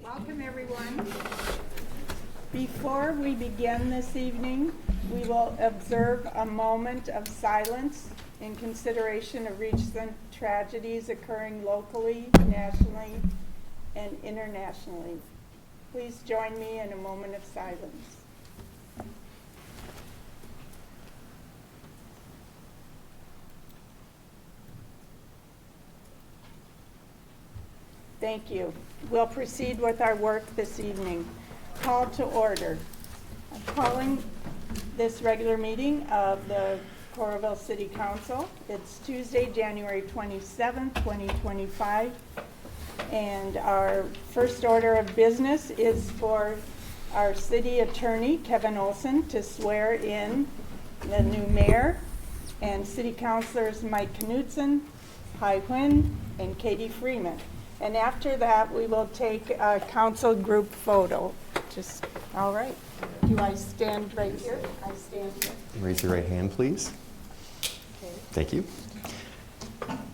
Welcome, everyone. Before we begin this evening, we will observe a moment of silence in consideration of recent tragedies occurring locally, nationally, and internationally. Please join me in a moment of silence. Thank you. We'll proceed with our work this evening. Call to order. I'm calling this regular meeting of the Coralville City Council. It's Tuesday, January 27th, 2025. And our first order of business is for our city attorney, Kevin Olson, to swear in the new mayor, and city councilors Mike Knudson, Huynh, and Katie Freeman. And after that, we will take a council group photo. All right. Do I stand right here? I stand here. Raise your right hand, please. Okay. Thank you.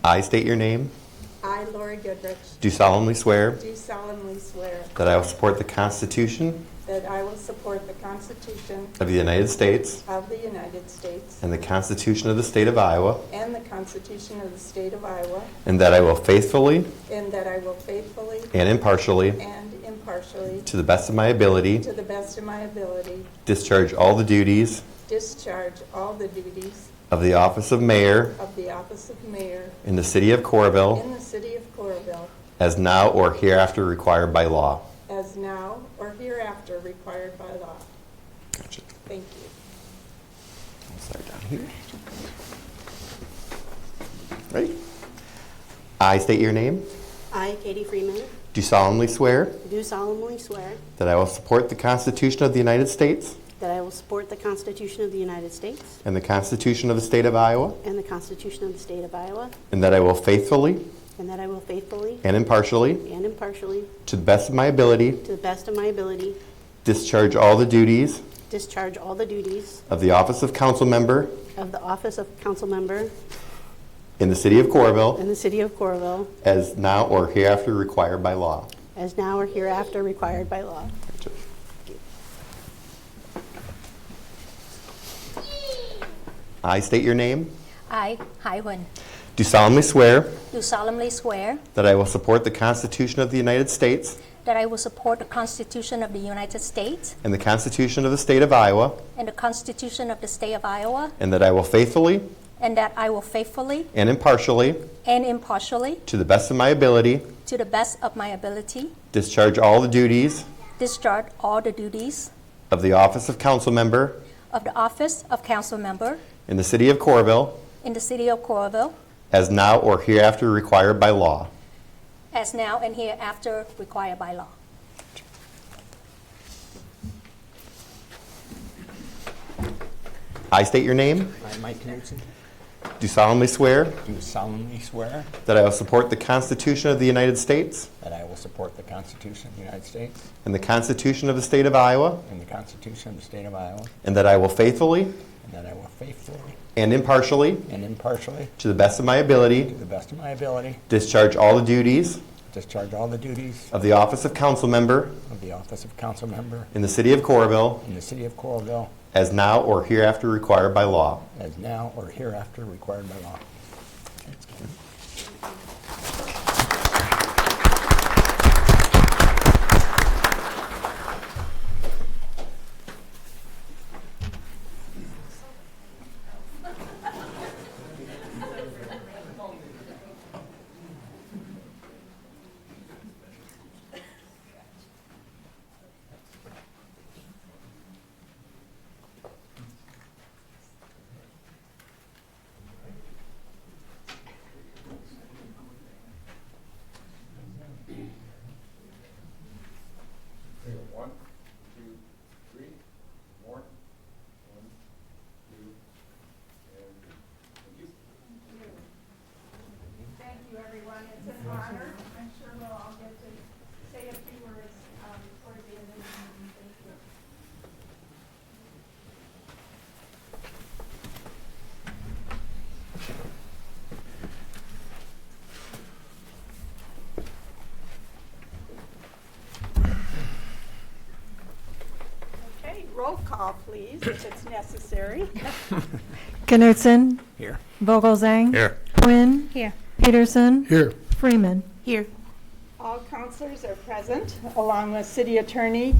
I state your name. I, Laurie Goodrich, Do solemnly swear do solemnly swear that I will support the Constitution that I will support the Constitution of the United States of the United States and the Constitution of the State of Iowa, and the Constitution of the State of Iowa, and that I will faithfully and that I will faithfully and impartially, to to the best of my ability, the best of my ability, discharge all the duties discharge all the duties of the office of mayor of the office of mayor in the city of Coralville in the city of Coralville, as now or hereafter required by law. as now or hereafter required by law. Gotcha. Thank you. I'll start down here. Ready? I state your name. I, Katie Freeman, Do solemnly swear do solemnly swear that I will support the Constitution of the United States that I will support the Constitution of the United States and the Constitution of the State of Iowa, and the Constitution of the State of Iowa, and that I will faithfully and that I will faithfully and impartially, and impartially, to the best of my ability, to the best of my ability, discharge all the duties discharge all the duties of the office of council member of the office of council member in the city of Coralville in the city of Coralville, as now or hereafter required by law. as now or hereafter required by law. I state your name. I, Huynh, Do solemnly swear do solemnly swear that I will support the Constitution of the United States that I will support the Constitution of the United States and the Constitution of the State of Iowa, and the Constitution of the State of Iowa, and that I will faithfully and that I will faithfully and impartially, to to the best of my ability, the best of my ability, discharge all the duties discharge all the duties of the office of council member of the office of council member in the city of Coralville in the city of Coralville, as now or hereafter required by law. as now and hereafter required by law. I state your name. I, Mike Knudson, Do solemnly swear do solemnly swear that I will support the Constitution of the United States that I will support the Constitution of the United States and the Constitution of the State of Iowa, and the Constitution of the State of Iowa, and that I will faithfully and that I will faithfully and impartially, and impartially, to the best of my ability, to the best of my ability, discharge all the duties discharge all the duties of the office of council member of the office of council member in the city of Coralville in the city of Coralville, as now or hereafter required by law. as now or hereafter required by law. call, please, if it's necessary. Knudson, Here. Vogelzang. Here. Huynh. Here. Peterson. Here. Freeman. Here. All counselors are present, along with City Attorney,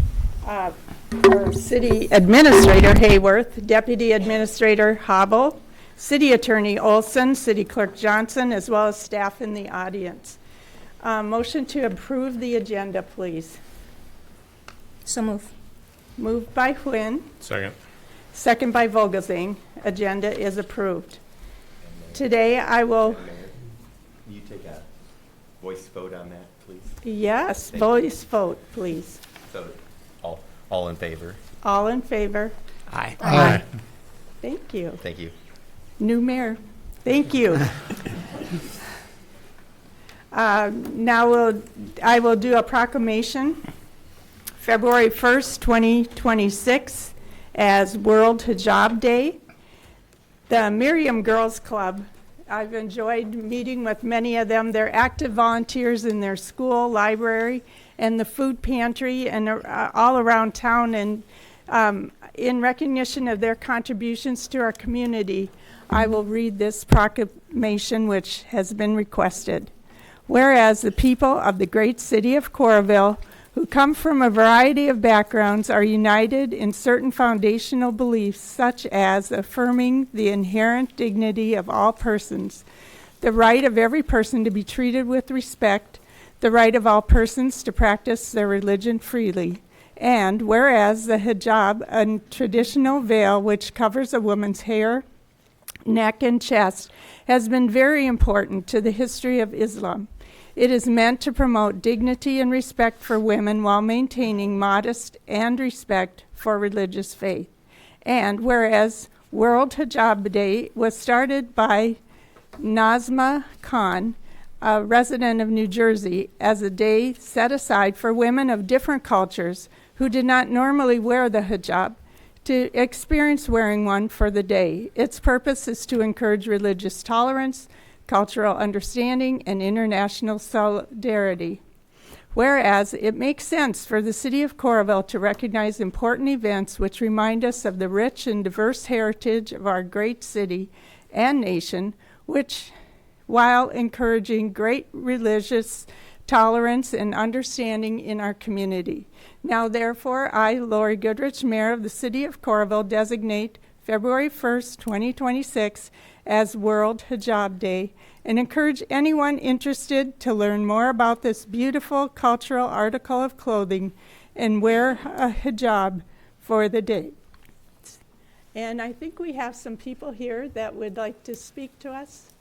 or City Administrator Hayworth, Deputy Administrator Hobble, City Attorney Olson, City Clerk Johnson, as well as staff in the audience. Motion to approve the agenda, please. So move. Moved by Huynh, Second. second by Vogelzang. Agenda is approved. Today I will, You take a voice vote on that, please. yes, Thank you. voice vote, please. So, all in favor? All in favor? Aye. Aye. Thank you. Thank you. New mayor, thank you. Now I will do a proclamation, February 1st, 2026, as World Hijab Day. The Miriam Girls Club, I've enjoyed meeting with many of them. They're active volunteers in their school, library, and the food pantry, and all around town. And in recognition of their contributions to our community, I will read this proclamation which has been requested. Whereas the people of the great city of Coralville, who come from a variety of backgrounds, are united in certain foundational beliefs, such as affirming the inherent dignity of all persons, the right of every person to be treated with respect, the right of all persons to practice their religion freely, and whereas the hijab, a traditional veil which covers a woman's hair, neck, and chest, has been very important to the history of Islam. It is meant to promote dignity and respect for women while maintaining modest and respect for religious faith. And whereas World Hijab Day was started by Nazma Khan, a resident of New Jersey, as a day set aside for women of different cultures who did not normally wear the hijab to experience wearing one for the day. Its purpose is to encourage religious tolerance, cultural understanding, and international solidarity. Whereas it makes sense for the city of Coralville to recognize important events which remind us of the rich and diverse heritage of our great city and nation, which, while encouraging great religious tolerance and understanding in our community. Now, therefore, I, Laurie Goodrich, Mayor of the City of Coralville, designate February 1st, 2026 as World Hijab Day and encourage anyone interested to learn more about this beautiful cultural article of clothing and wear a hijab for the day. And I think we have some people here that would like to speak to us.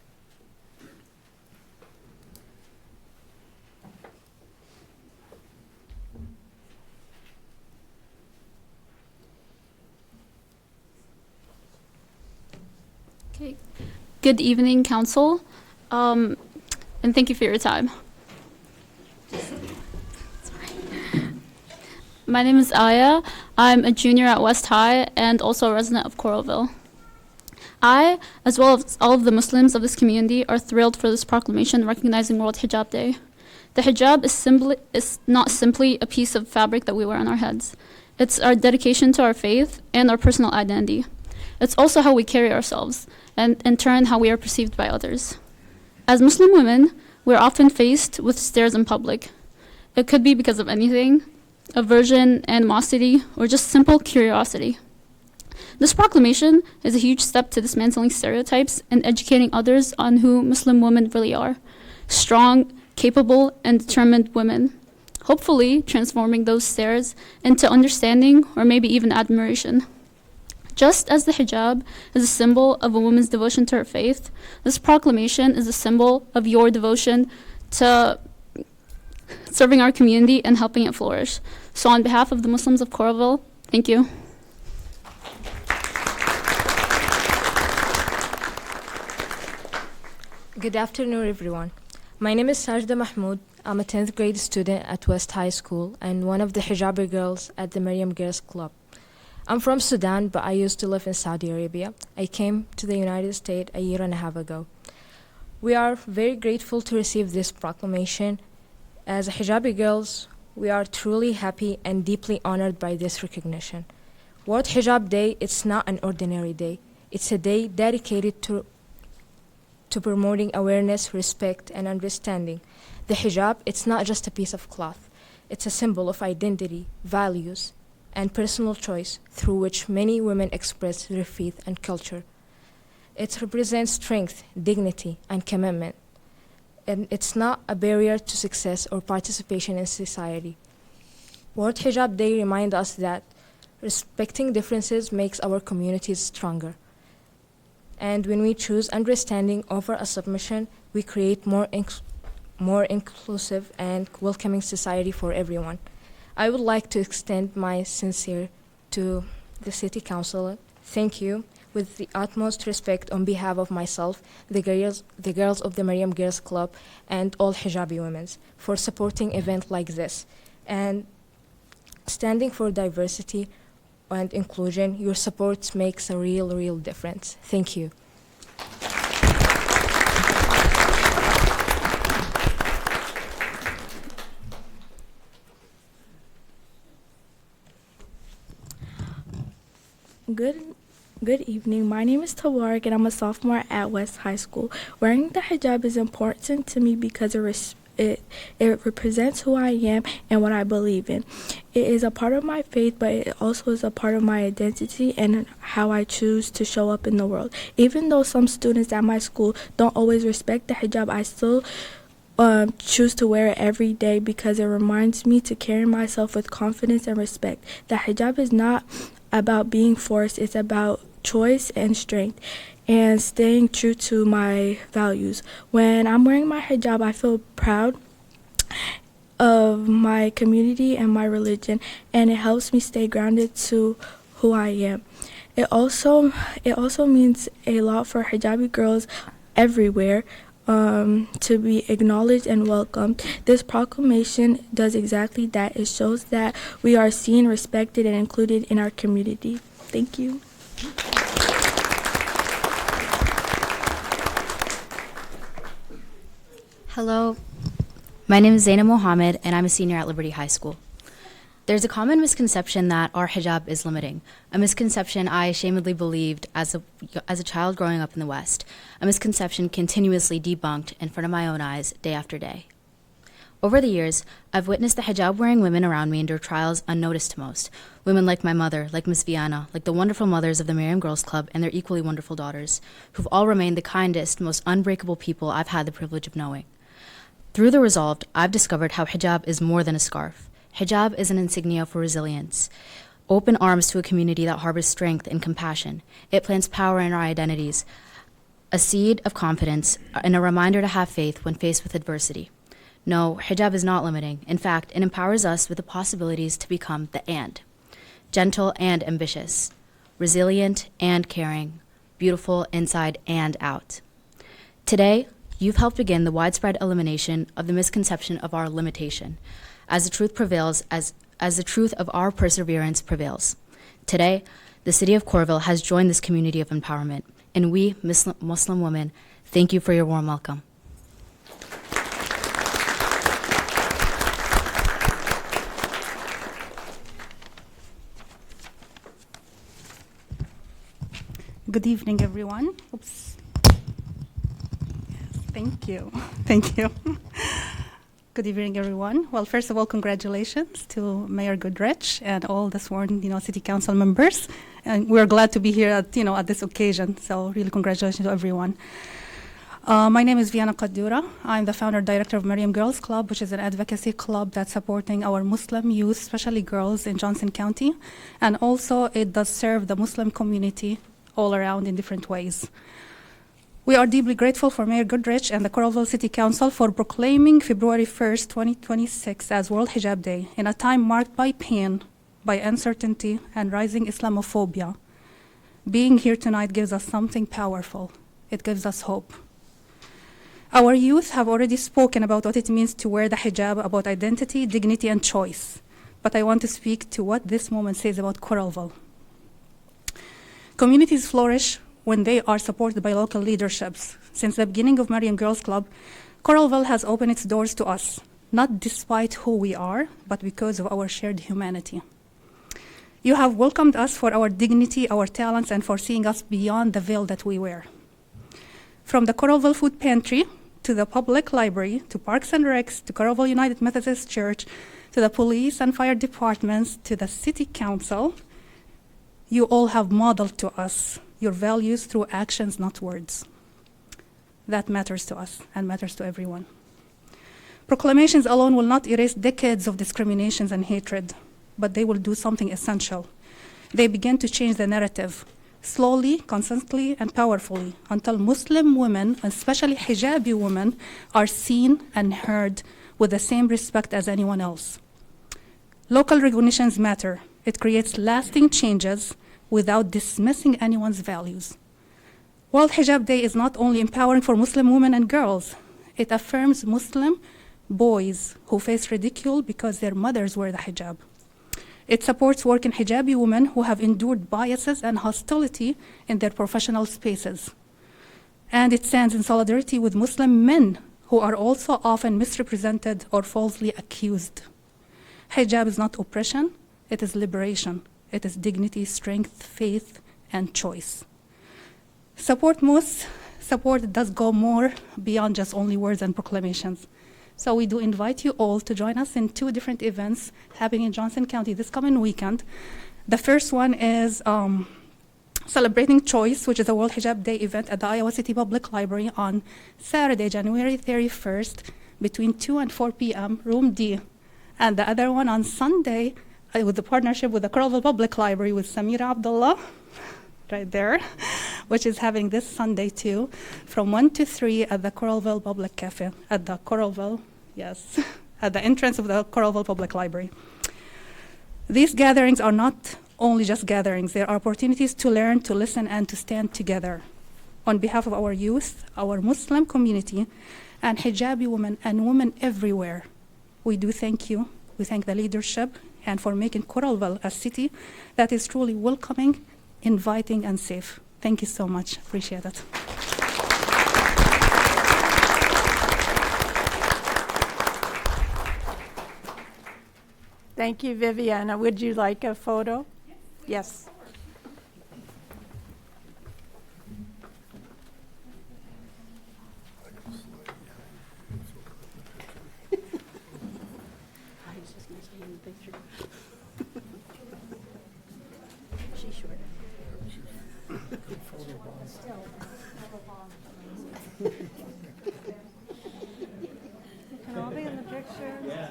Okay. Good evening, Council, and thank you for your time. My name is Aya. I'm a junior at West High and also a resident of Coralville. I, as well as all of the Muslims of this community, are thrilled for this proclamation recognizing World Hijab Day. The hijab is not simply a piece of fabric that we wear on our heads. It's our dedication to our faith and our personal identity. It's also how we carry ourselves, and in turn, how we are perceived by others. As Muslim women, we're often faced with stares in public. It could be because of anything, aversion, animosity, or just simple curiosity. This proclamation is a huge step to dismantling stereotypes and educating others on who Muslim women really are: strong, capable, and determined women, hopefully transforming those stares into understanding or maybe even admiration. Just as the hijab is a symbol of a woman's devotion to her faith, this proclamation is a symbol of your devotion to serving our community and helping it flourish. So on behalf of the Muslims of Coralville, thank you. Good afternoon, everyone. My name is Sajda Mahmoud. I'm a 10th grade student at West High School and one of the Hijabi girls at the Miriam Girls Club. I'm from Sudan, but I used to live in Saudi Arabia. I came to the United States a year and a half ago. We are very grateful to receive this proclamation. As Hijabi girls, we are truly happy and deeply honored by this recognition. World Hijab Day, it's not an ordinary day. It's a day dedicated to promoting awareness, respect, and understanding. The hijab, it's not just a piece of cloth. It's a symbol of identity, values, and personal choice through which many women express their faith and culture. It represents strength, dignity, and commitment. And it's not a barrier to success or participation in society. World Hijab Day reminds us that respecting differences makes our communities stronger. And when we choose understanding over a submission, we create more inclusive and welcoming society for everyone. I would like to extend my sincere to the City Council. Thank you with the utmost respect on behalf of myself, the girls of the Maryam Girls Club, and all Hijabi women for supporting events like this. And standing for diversity and inclusion, your support makes a real difference. Thank you. Good evening. My name is Tawarik and I'm a sophomore at West High School. Wearing the hijab is important to me because it represents who I am and what I believe in. It is a part of my faith, but it also is a part of my identity and how I choose to show up in the world. Even though some students at my school don't always respect the hijab, I still choose to wear it every day because it reminds me to carry myself with confidence and respect. The hijab is not about being forced, it's about choice and strength and staying true to my values. When I'm wearing my hijab, I feel proud of my community and my religion, and it helps me stay grounded to who I am. It also means a lot for hijabi girls everywhere to be acknowledged and welcomed. This proclamation does exactly that. It shows that we are seen, respected, and included in our community. Thank you. Hello, my name is Zaina Mohammed and I'm a senior at Liberty High School. There's a common misconception that our hijab is limiting, a misconception I ashamedly believed as a child growing up in the West, a misconception continuously debunked in front of my own eyes day after day. Over the years, I've witnessed the hijab-wearing women around me endure trials unnoticed to most, women like my mother, like Miss Viana, like the wonderful mothers of the Maryam Girls Club and their equally wonderful daughters, who've all remained the kindest, most unbreakable people I've had the privilege of knowing. Through the resolved, I've discovered how hijab is more than a scarf. Hijab is an insignia for resilience. Open arms to a community that harbors strength and compassion. It plants power in our identities, a seed of confidence, and a reminder to have faith when faced with adversity. No, hijab is not limiting. In fact, it empowers us with the possibilities to become the and. Gentle and ambitious, resilient and caring, beautiful inside and out. Today, you've helped begin the widespread elimination of the misconception of our limitation, as the truth prevails, as the truth of our perseverance prevails. Today, the city of Coralville has joined this community of empowerment, and we, Muslim women, thank you for your warm welcome. Good evening, everyone. Oops. Thank you. Thank you. Good evening, everyone. Well, first of all, congratulations to Mayor Goodrich and all the sworn, city council members. And we're glad to be here at this occasion. So really congratulations to everyone. My name is Viana Qaddura. I'm the founder director of Maryam Girls Club, which is an advocacy club that's supporting our Muslim youth, especially girls in Johnson County. And also it does serve the Muslim community all around in different ways. We are deeply grateful for Mayor Goodrich and the Coralville City Council for proclaiming February 1st, 2026 as World Hijab Day in a time marked by pain, by uncertainty, and rising Islamophobia. Being here tonight gives us something powerful. It gives us hope. Our youth have already spoken about what it means to wear the hijab, about identity, dignity, and choice. But I want to speak to what this moment says about Coralville. Communities flourish when they are supported by local leaderships. Since the beginning of Maryam Girls Club, Coralville has opened its doors to us, not despite who we are, but because of our shared humanity. You have welcomed us for our dignity, our talents, and for seeing us beyond the veil that we wear. From the Coralville Food Pantry, to the public library, to Parks and Recs, to Coralville United Methodist Church, to the police and fire departments, to the city council, you all have modeled to us your values through actions, not words. That matters to us and matters to everyone. Proclamations alone will not erase decades of discriminations and hatred, but they will do something essential. They begin to change the narrative, slowly, constantly, and powerfully, until Muslim women, especially hijabi women, are seen and heard with the same respect as anyone else. Local recognitions matter. It creates lasting changes without dismissing anyone's values. World Hijab Day is not only empowering for Muslim women and girls, it affirms Muslim boys who face ridicule because their mothers wear the hijab. It supports working hijabi women who have endured biases and hostility in their professional spaces. And it stands in solidarity with Muslim men who are also often misrepresented or falsely accused. Hijab is not oppression, it is liberation. It is dignity, strength, faith, and choice. Support does go more beyond just only words and proclamations. So we do invite you all to join us in 2 different events happening in Johnson County this coming weekend. The first one is Celebrating Choice, which is a World Hijab Day event at the Iowa City Public Library on Saturday, January 31st, between 2 and 4 p.m., room D. And the other one on Sunday, with the partnership with the Coralville Public Library with Samira Abdullah, right there, which is having this Sunday too, from 1 to 3 at the Coralville Public Cafe, at the Coralville, yes, at the entrance of the Coralville Public Library. These gatherings are not only just gatherings, they are opportunities to learn, to listen, and to stand together. On behalf of our youth, our Muslim community, and hijabi women and women everywhere, we do thank you. We thank the leadership and for making Coralville a city that is truly welcoming, inviting, and safe. Thank you so much. Appreciate it. Thank you, Viviana. Would you like a photo? Yes.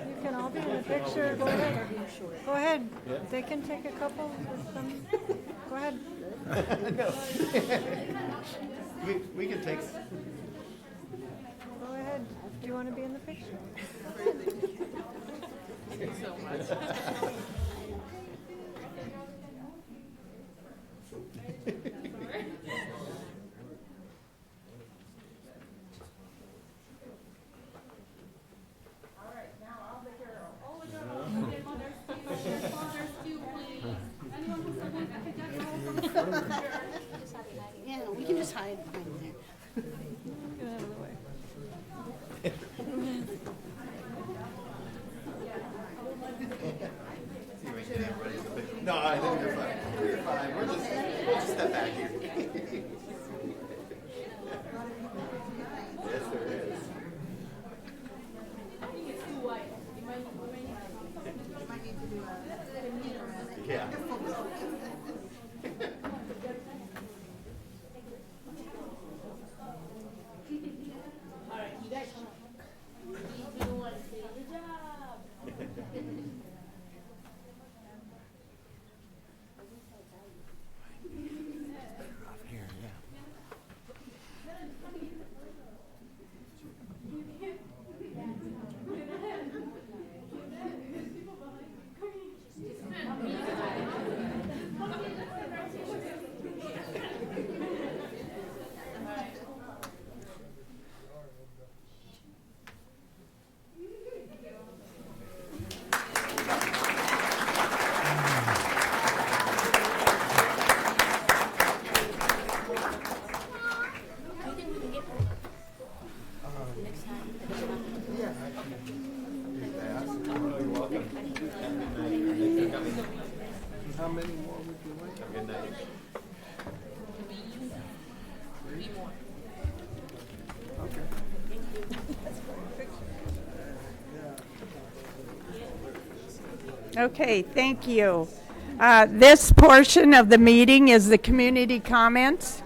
You can all be in the picture. Go ahead. Go ahead. They can take a couple with them. Go ahead. We can take. Go ahead. Do you want to be in the picture? Thank you so much. Yeah, we can just hide behind there. Get out of the way. No, I think you're fine. You're fine. We'll just step back here. Yes, there is. Yeah. How many more would you like? Good night. Okay, thank you. This portion of the meeting is the community comments.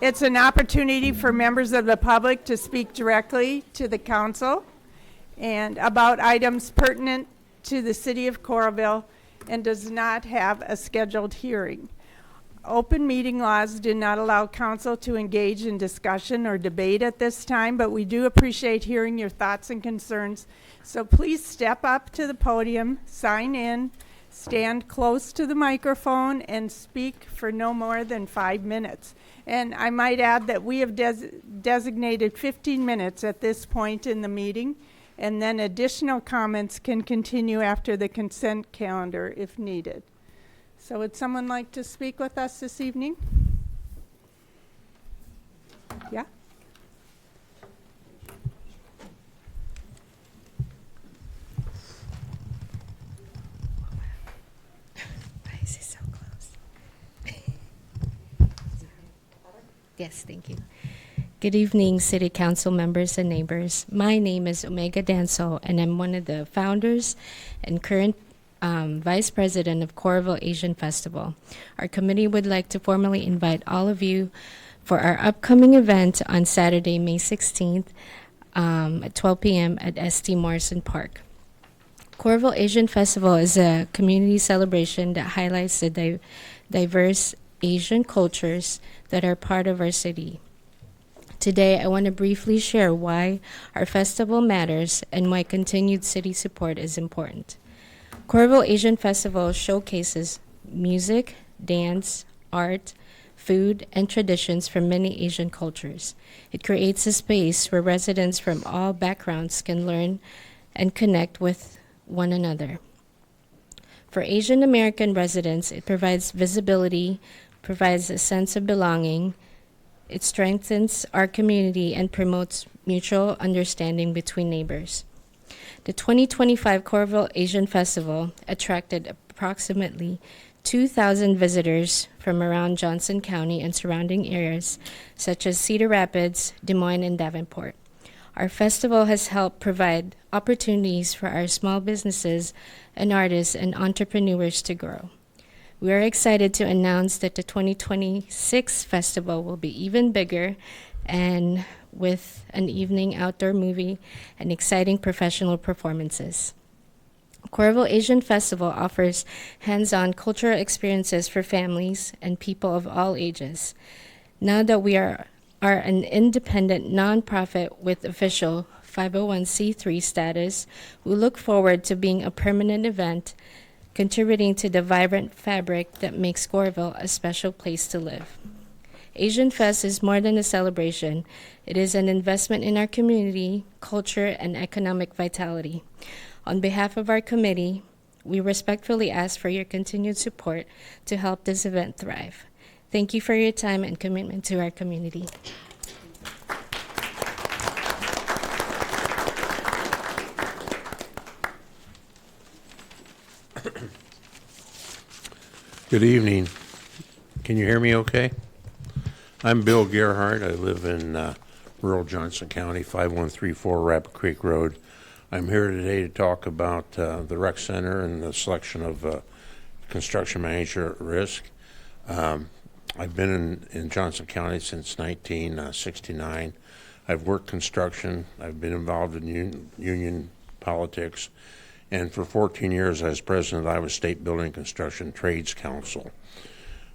It's an opportunity for members of the public to speak directly to the council and about items pertinent to the city of Coralville and does not have a scheduled hearing. Open meeting laws do not allow council to engage in discussion or debate at this time, but we do appreciate hearing your thoughts and concerns. So please step up to the podium, sign in, stand close to the microphone, and speak for no more than 5 minutes. And I might add that we have designated 15 minutes at this point in the meeting, and then additional comments can continue after the consent calendar if needed. So would someone like to speak with us this evening? Yeah? Why is it so close? Yes, thank you. Good evening, City Council members and neighbors. My name is Omega Danso, and I'm one of the founders and current Vice President of Coralville Asian Festival. Our committee would like to formally invite all of you for our upcoming event on Saturday, May 16th at 12 p.m. at St. Morrison Park. Coralville Asian Festival is a community celebration that highlights the diverse Asian cultures that are part of our city. Today, I want to briefly share why our festival matters and why continued city support is important. Coralville Asian Festival showcases music, dance, art, food, and traditions from many Asian cultures. It creates a space where residents from all backgrounds can learn and connect with one another. For Asian American residents, it provides visibility, provides a sense of belonging. It strengthens our community and promotes mutual understanding between neighbors. The 2025 Coralville Asian Festival attracted approximately 2,000 visitors from around Johnson County and surrounding areas such as Cedar Rapids, Des Moines, and Davenport. Our festival has helped provide opportunities for our small businesses and artists and entrepreneurs to grow. We are excited to announce that the 2026 festival will be even bigger and with an evening outdoor movie and exciting professional performances. Coralville Asian Festival offers hands-on cultural experiences for families and people of all ages. Now that we are an independent nonprofit with official 501c3 status, we look forward to being a permanent event, contributing to the vibrant fabric that makes Coralville a special place to live. Asian Fest is more than a celebration. It is an investment in our community, culture, and economic vitality. On behalf of our committee, we respectfully ask for your continued support to help this event thrive. Thank you for your time and commitment to our community. Good evening. Can you hear me okay? I'm Bill Gerhardt. I live in rural Johnson County, 5134 Rapid Creek Road. I'm here today to talk about the rec center and the selection of construction manager at risk. I've been in Johnson County since 1969. I've worked construction. I've been involved in union politics. And for 14 years, I was president of Iowa State Building Construction Trades Council.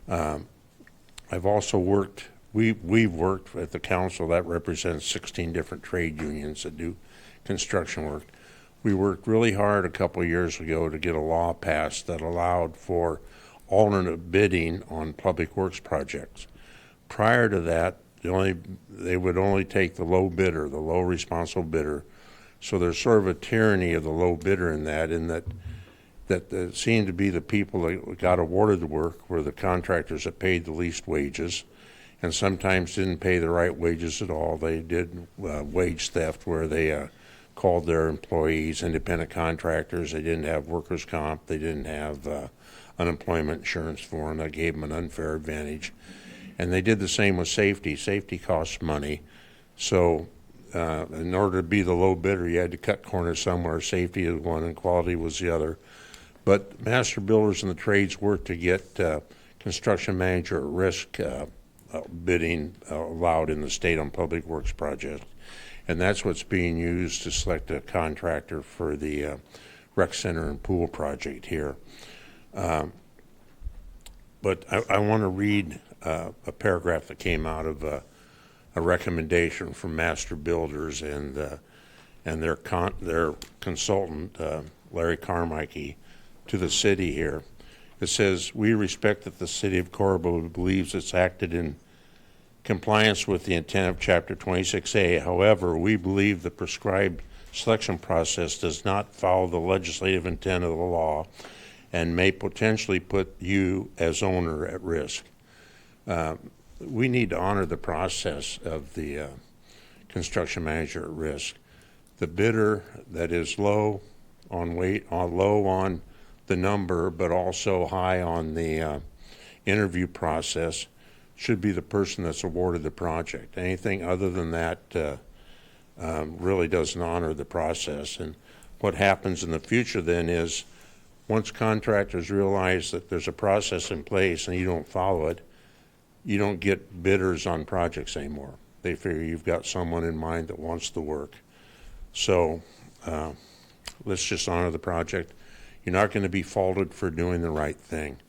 I've also worked, we've worked at the council that represents 16 different trade unions that do construction work. We worked really hard a couple of years ago to get a law passed that allowed for alternate bidding on public works projects. Prior to that, they would only take the low bidder, the low responsible bidder. So there's sort of a tyranny of the low bidder in that it seemed to be the people that got awarded the work were the contractors that paid the least wages and sometimes didn't pay the right wages at all. They did wage theft where they called their employees independent contractors. They didn't have workers' comp. They didn't have unemployment insurance for them. That gave them an unfair advantage. And they did the same with safety. Safety costs money. So in order to be the low bidder, you had to cut corners somewhere. Safety is one and quality was the other. But master builders and the trades worked to get construction manager at risk bidding allowed in the state on public works projects. And that's what's being used to select a contractor for the rec center and pool project here. But I want to read a paragraph that came out of a recommendation from master builders and their consultant, Larry Carmichael, to the city here. It says, "We respect that the city of Coralville believes it's acted in compliance with the intent of Chapter 26A. However, we believe the prescribed selection process does not follow the legislative intent of the law and may potentially put you as owner at risk." We need to honor the process of the construction manager at risk. The bidder that is low on the number, but also high on the interview process, should be the person that's awarded the project. Anything other than that really doesn't honor the process. And what happens in the future then is, once contractors realize that there's a process in place and you don't follow it, you don't get bidders on projects anymore. They figure you've got someone in mind that wants the work. So let's just honor the project. You're not going to be faulted for doing the right thing.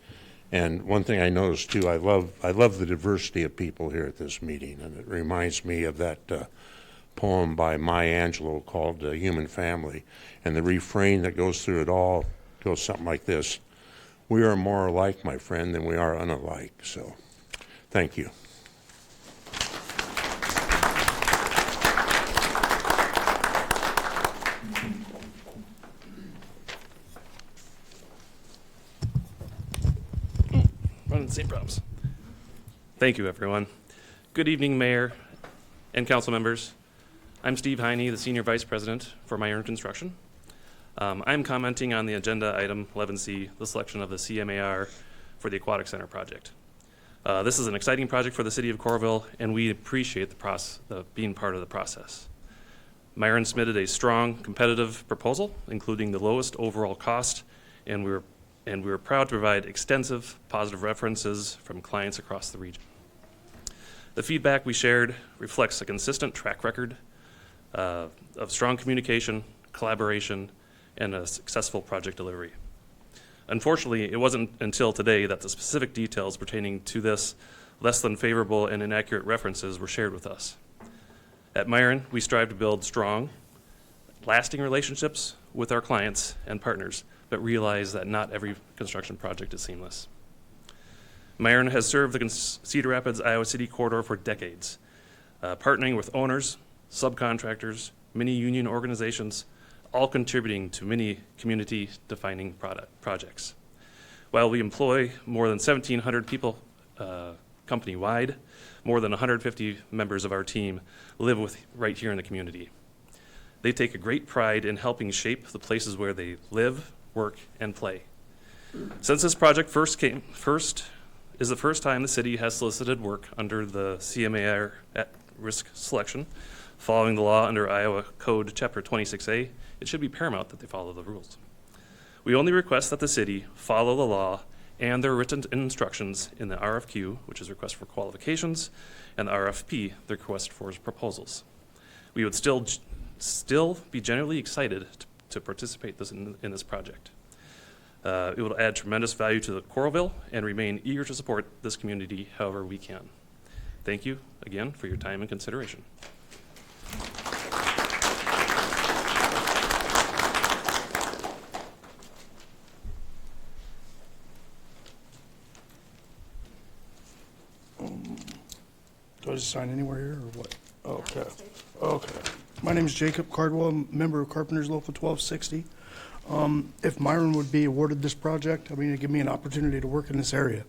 And one thing I noticed too, I love the diversity of people here at this meeting, and it reminds me of that poem by Maya Angelou called Human Family. And the refrain that goes through it all goes something like this: "We are more alike, my friend, than we are unalike." So thank you. Running the same problems. Thank you, everyone. Good evening, Mayor and council members. I'm Steve Huynh, the Senior Vice President for Myron Construction. I'm commenting on the agenda item 11C, the selection of the CMAR for the Aquatic Center project. This is an exciting project for the city of Coralville, and we appreciate being part of the process. Myron submitted a strong, competitive proposal, including the lowest overall cost, and we were proud to provide extensive positive references from clients across the region. The feedback we shared reflects a consistent track record of strong communication, collaboration, and a successful project delivery. Unfortunately, it wasn't until today that the specific details pertaining to this less than favorable and inaccurate references were shared with us. At Myron, we strive to build strong, lasting relationships with our clients and partners, but realize that not every construction project is seamless. Myron has served the Cedar Rapids, Iowa City corridor for decades, partnering with owners, subcontractors, many union organizations, all contributing to many community-defining projects. While we employ more than 1,700 people company-wide, more than 150 members of our team live right here in the community. They take a great pride in helping shape the places where they live, work, and play. Since this project is the first time the city has solicited work under the CMAR at risk selection, following the law under Iowa Code Chapter 26A, it should be paramount that they follow the rules. We only request that the city follow the law and their written instructions in the RFQ, which is request for qualifications, and the RFP, the request for proposals. We would still be genuinely excited to participate in this project. It will add tremendous value to Coralville and remain eager to support this community however we can. Thank you again for your time and consideration. Do I just sign anywhere here or what? Okay. Okay. My name is Jacob Cardwell. I'm a member of Carpenters Local 1260. If Myron would be awarded this project, I mean, it'd give me an opportunity to work in this area.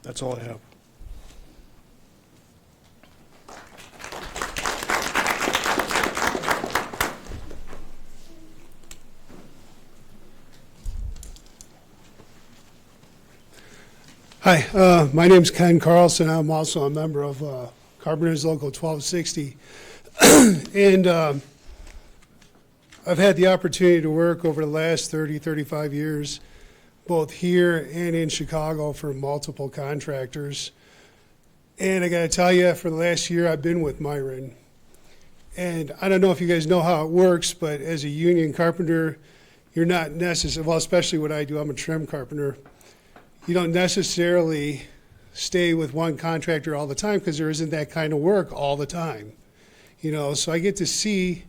That's all I have. Hi, my name's Ken Carlson. I'm also a member of Carpenters Local 1260. And I've had the opportunity to work over the last 30, 35 years, both here and in Chicago for multiple contractors. And I got to tell you, for the last year, I've been with Myron. And I don't know if you guys know how it works, but as a union carpenter, you're not necessarily, well, especially what I do, I'm a trim carpenter. You don't necessarily stay with one contractor all the time because there isn't that kind of work all the time. You know, so I get to see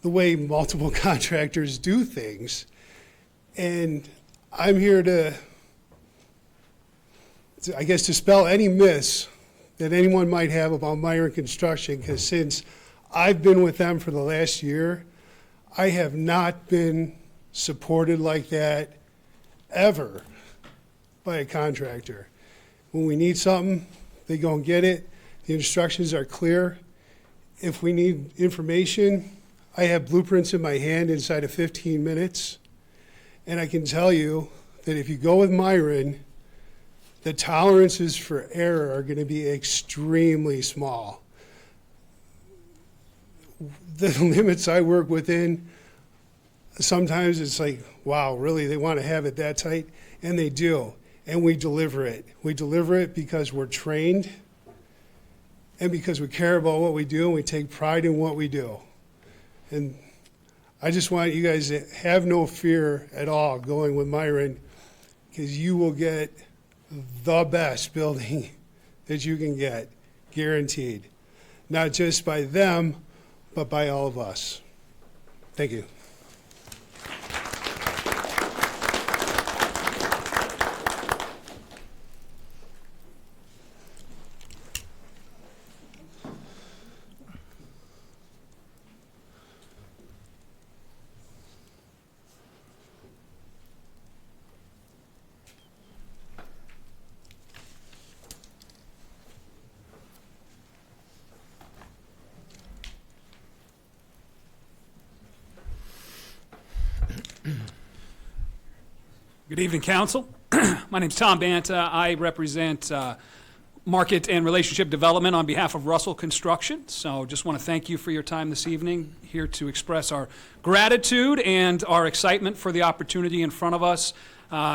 the way multiple contractors do things. And I'm here to, I guess, dispel any myths that anyone might have about Myron Construction, because since I've been with them for the last year, I have not been supported like that ever by a contractor. When we need something, they go and get it. The instructions are clear. If we need information, I have blueprints in my hand inside of 15 minutes. And I can tell you that if you go with Myron, the tolerances for error are going to be extremely small. The limits I work within, sometimes it's like, wow, really, they want to have it that tight? And they do. And we deliver it. We deliver it because we're trained and because we care about what we do and we take pride in what we do. And I just want you guys to have no fear at all going with Myron, because you will get the best building that you can get, guaranteed. Not just by them, but by all of us. Thank you. Good evening, Council. My name's Tom Banta. I represent Market and Relationship Development on behalf of Russell Construction. So just want to thank you for your time this evening, here to express our gratitude and our excitement for the opportunity in front of us.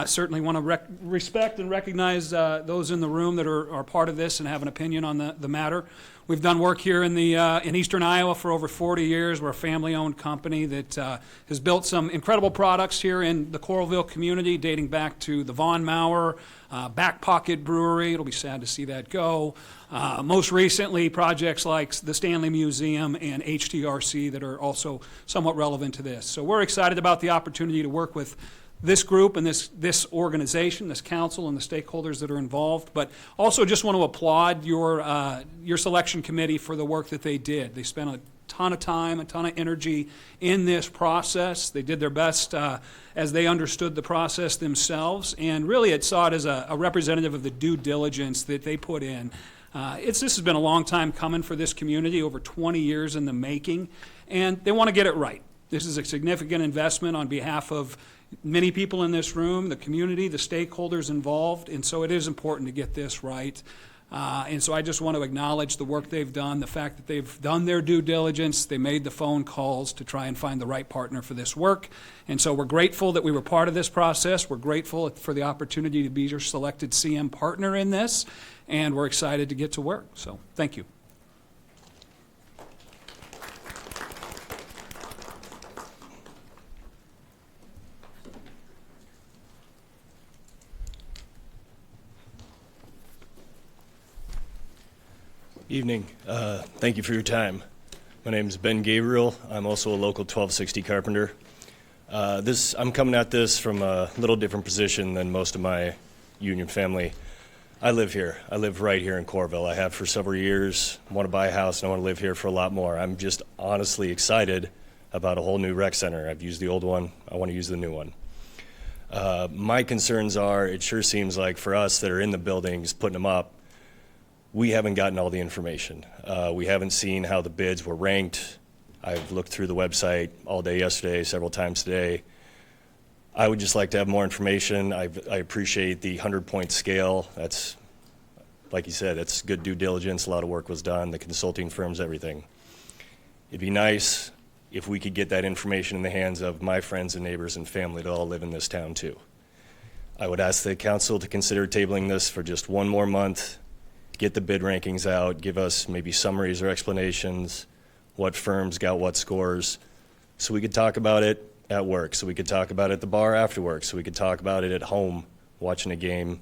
Certainly want to respect and recognize those in the room that are part of this and have an opinion on the matter. We've done work here in eastern Iowa for over 40 years. We're a family-owned company that has built some incredible products here in the Coralville community, dating back to the Von Mauer Back Pocket Brewery. It'll be sad to see that go. Most recently, projects like the Stanley Museum and HTRC that are also somewhat relevant to this. So we're excited about the opportunity to work with this group and this organization, this council, and the stakeholders that are involved, but also just want to applaud your selection committee for the work that they did. They spent a ton of time, a ton of energy in this process. They did their best as they understood the process themselves, and really it saw it as a representative of the due diligence that they put in. This has been a long time coming for this community, over 20 years in the making, and they want to get it right. This is a significant investment on behalf of many people in this room, the community, the stakeholders involved, and so it is important to get this right. And so I just want to acknowledge the work they've done, the fact that they've done their due diligence, they made the phone calls to try and find the right partner for this work. And so we're grateful that we were part of this process. We're grateful for the opportunity to be your selected CM partner in this, and we're excited to get to work. So thank you. Evening. Thank you for your time. My name is Ben Gabriel. I'm also a local 1260 carpenter. I'm coming at this from a little different position than most of my union family. I live here. I live right here in Coralville. I have for several years. I want to buy a house and I want to live here for a lot more. I'm just honestly excited about a whole new rec center. I've used the old one. I want to use the new one. My concerns are, it sure seems like for us that are in the buildings putting them up, we haven't gotten all the information. We haven't seen how the bids were ranked. I've looked through the website all day yesterday, several times today. I would just like to have more information. I appreciate the 100-point scale. That's, like you said, it's good due diligence. A lot of work was done, the consulting firms, everything. It'd be nice if we could get that information in the hands of my friends and neighbors and family that all live in this town too. I would ask the council to consider tabling this for just one more month, get the bid rankings out, give us maybe summaries or explanations, what firms got what scores, so we could talk about it at work, so we could talk about it at the bar after work, so we could talk about it at home, watching a game,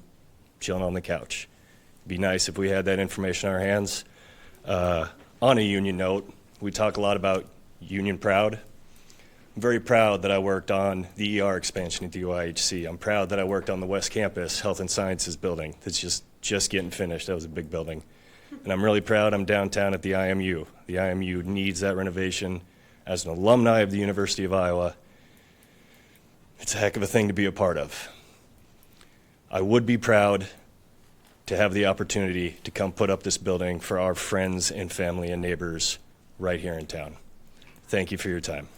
chilling on the couch. It'd be nice if we had that information in our hands. On a union note, we talk a lot about union proud. I'm very proud that I worked on the ER expansion at the UIHC. I'm proud that I worked on the West Campus Health and Sciences building that's just getting finished. That was a big building. And I'm really proud I'm downtown at the IMU. The IMU needs that renovation. As an alumni of the University of Iowa, it's a heck of a thing to be a part of. I would be proud to have the opportunity to come put up this building for our friends and family and neighbors right here in town. Thank you for your time.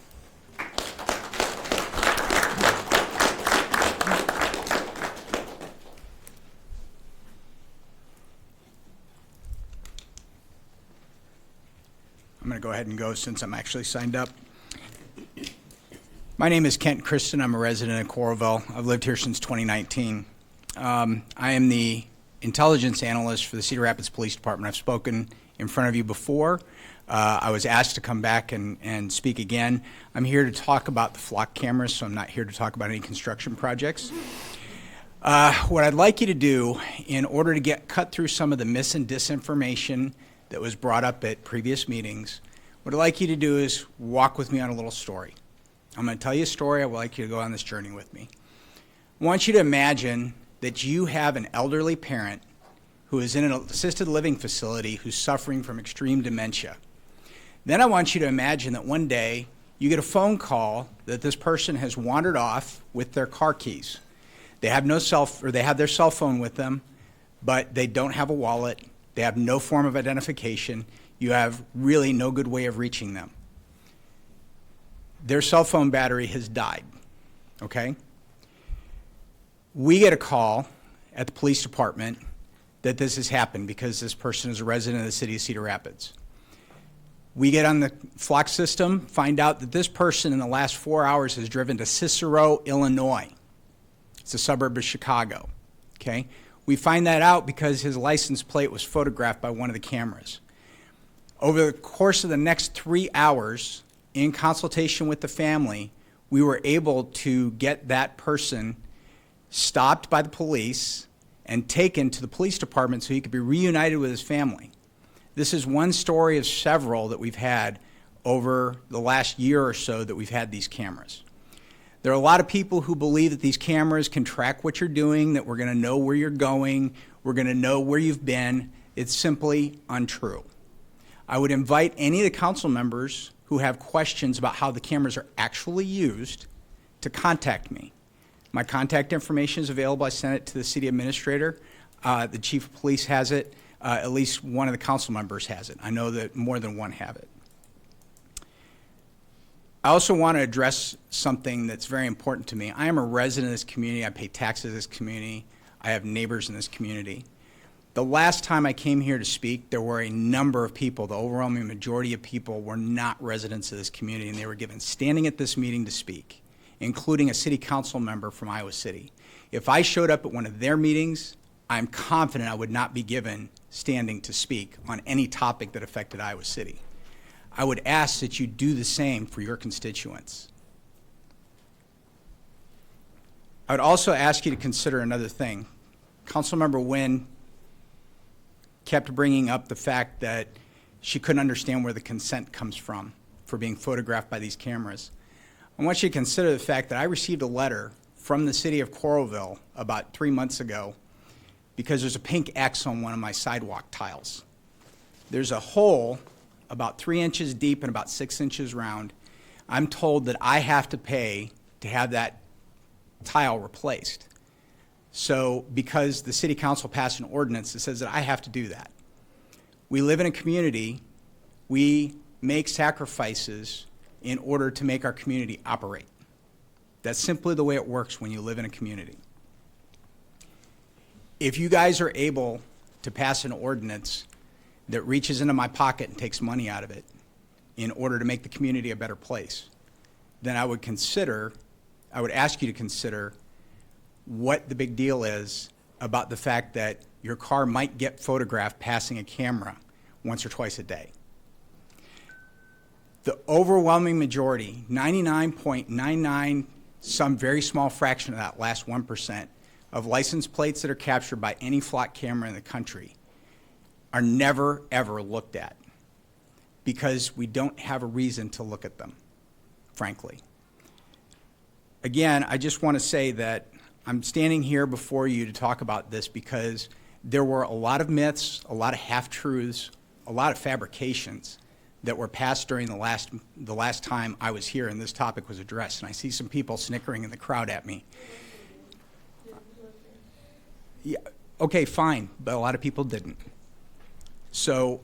I'm going to go ahead and go since I'm actually signed up. My name is Kent Christen. I'm a resident of Coralville. I've lived here since 2019. I am the intelligence analyst for the Cedar Rapids Police Department. I've spoken in front of you before. I was asked to come back and speak again. I'm here to talk about the flock cameras, so I'm not here to talk about any construction projects. What I'd like you to do, in order to cut through some of the mis and disinformation that was brought up at previous meetings, what I'd like you to do is walk with me on a little story. I'm going to tell you a story. I would like you to go on this journey with me. I want you to imagine that you have an elderly parent who is in an assisted living facility who's suffering from extreme dementia. Then I want you to imagine that one day you get a phone call that this person has wandered off with their car keys. They have they have their cell phone with them, but they don't have a wallet. They have no form of identification. You have really no good way of reaching them. Their cell phone battery has died, okay? We get a call at the police department that this has happened because this person is a resident of the city of Cedar Rapids. We get on the flock system, find out that this person in the last 4 hours has driven to Cicero, Illinois. It's a suburb of Chicago, okay? We find that out because his license plate was photographed by one of the cameras. Over the course of the next 3 hours, in consultation with the family, we were able to get that person stopped by the police and taken to the police department so he could be reunited with his family. This is one story of several that we've had over the last year or so that we've had these cameras. There are a lot of people who believe that these cameras can track what you're doing, that we're going to know where you're going, we're going to know where you've been. It's simply untrue. I would invite any of the council members who have questions about how the cameras are actually used to contact me. My contact information is available. I sent it to the city administrator. The chief of police has it. At least one of the council members has it. I know that more than one have it. I also want to address something that's very important to me. I am a resident of this community. I pay taxes in this community. I have neighbors in this community. The last time I came here to speak, there were a number of people, the overwhelming majority of people were not residents of this community, and they were given standing at this meeting to speak, including a city council member from Iowa City. If I showed up at one of their meetings, I'm confident I would not be given standing to speak on any topic that affected Iowa City. I would ask that you do the same for your constituents. I would also ask you to consider another thing. Councilmember Huynh kept bringing up the fact that she couldn't understand where the consent comes from for being photographed by these cameras. I want you to consider the fact that I received a letter from the city of Coralville about 3 months ago because there's a pink X on one of my sidewalk tiles. There's a hole about 3 inches deep and about 6 inches round. I'm told that I have to pay to have that tile replaced. So because the city council passed an ordinance that says that I have to do that. We live in a community, we make sacrifices in order to make our community operate. That's simply the way it works when you live in a community. If you guys are able to pass an ordinance that reaches into my pocket and takes money out of it in order to make the community a better place, then I would ask you to consider what the big deal is about the fact that your car might get photographed passing a camera once or twice a day. The overwhelming majority, 99.99, some very small fraction of that last 1%, of license plates that are captured by any flock camera in the country are never, ever looked at because we don't have a reason to look at them, frankly. Again, I just want to say that I'm standing here before you to talk about this because there were a lot of myths, a lot of half-truths, a lot of fabrications that were passed during the last time I was here and this topic was addressed. And I see some people snickering in the crowd at me. Yeah, okay, fine, but a lot of people didn't. So,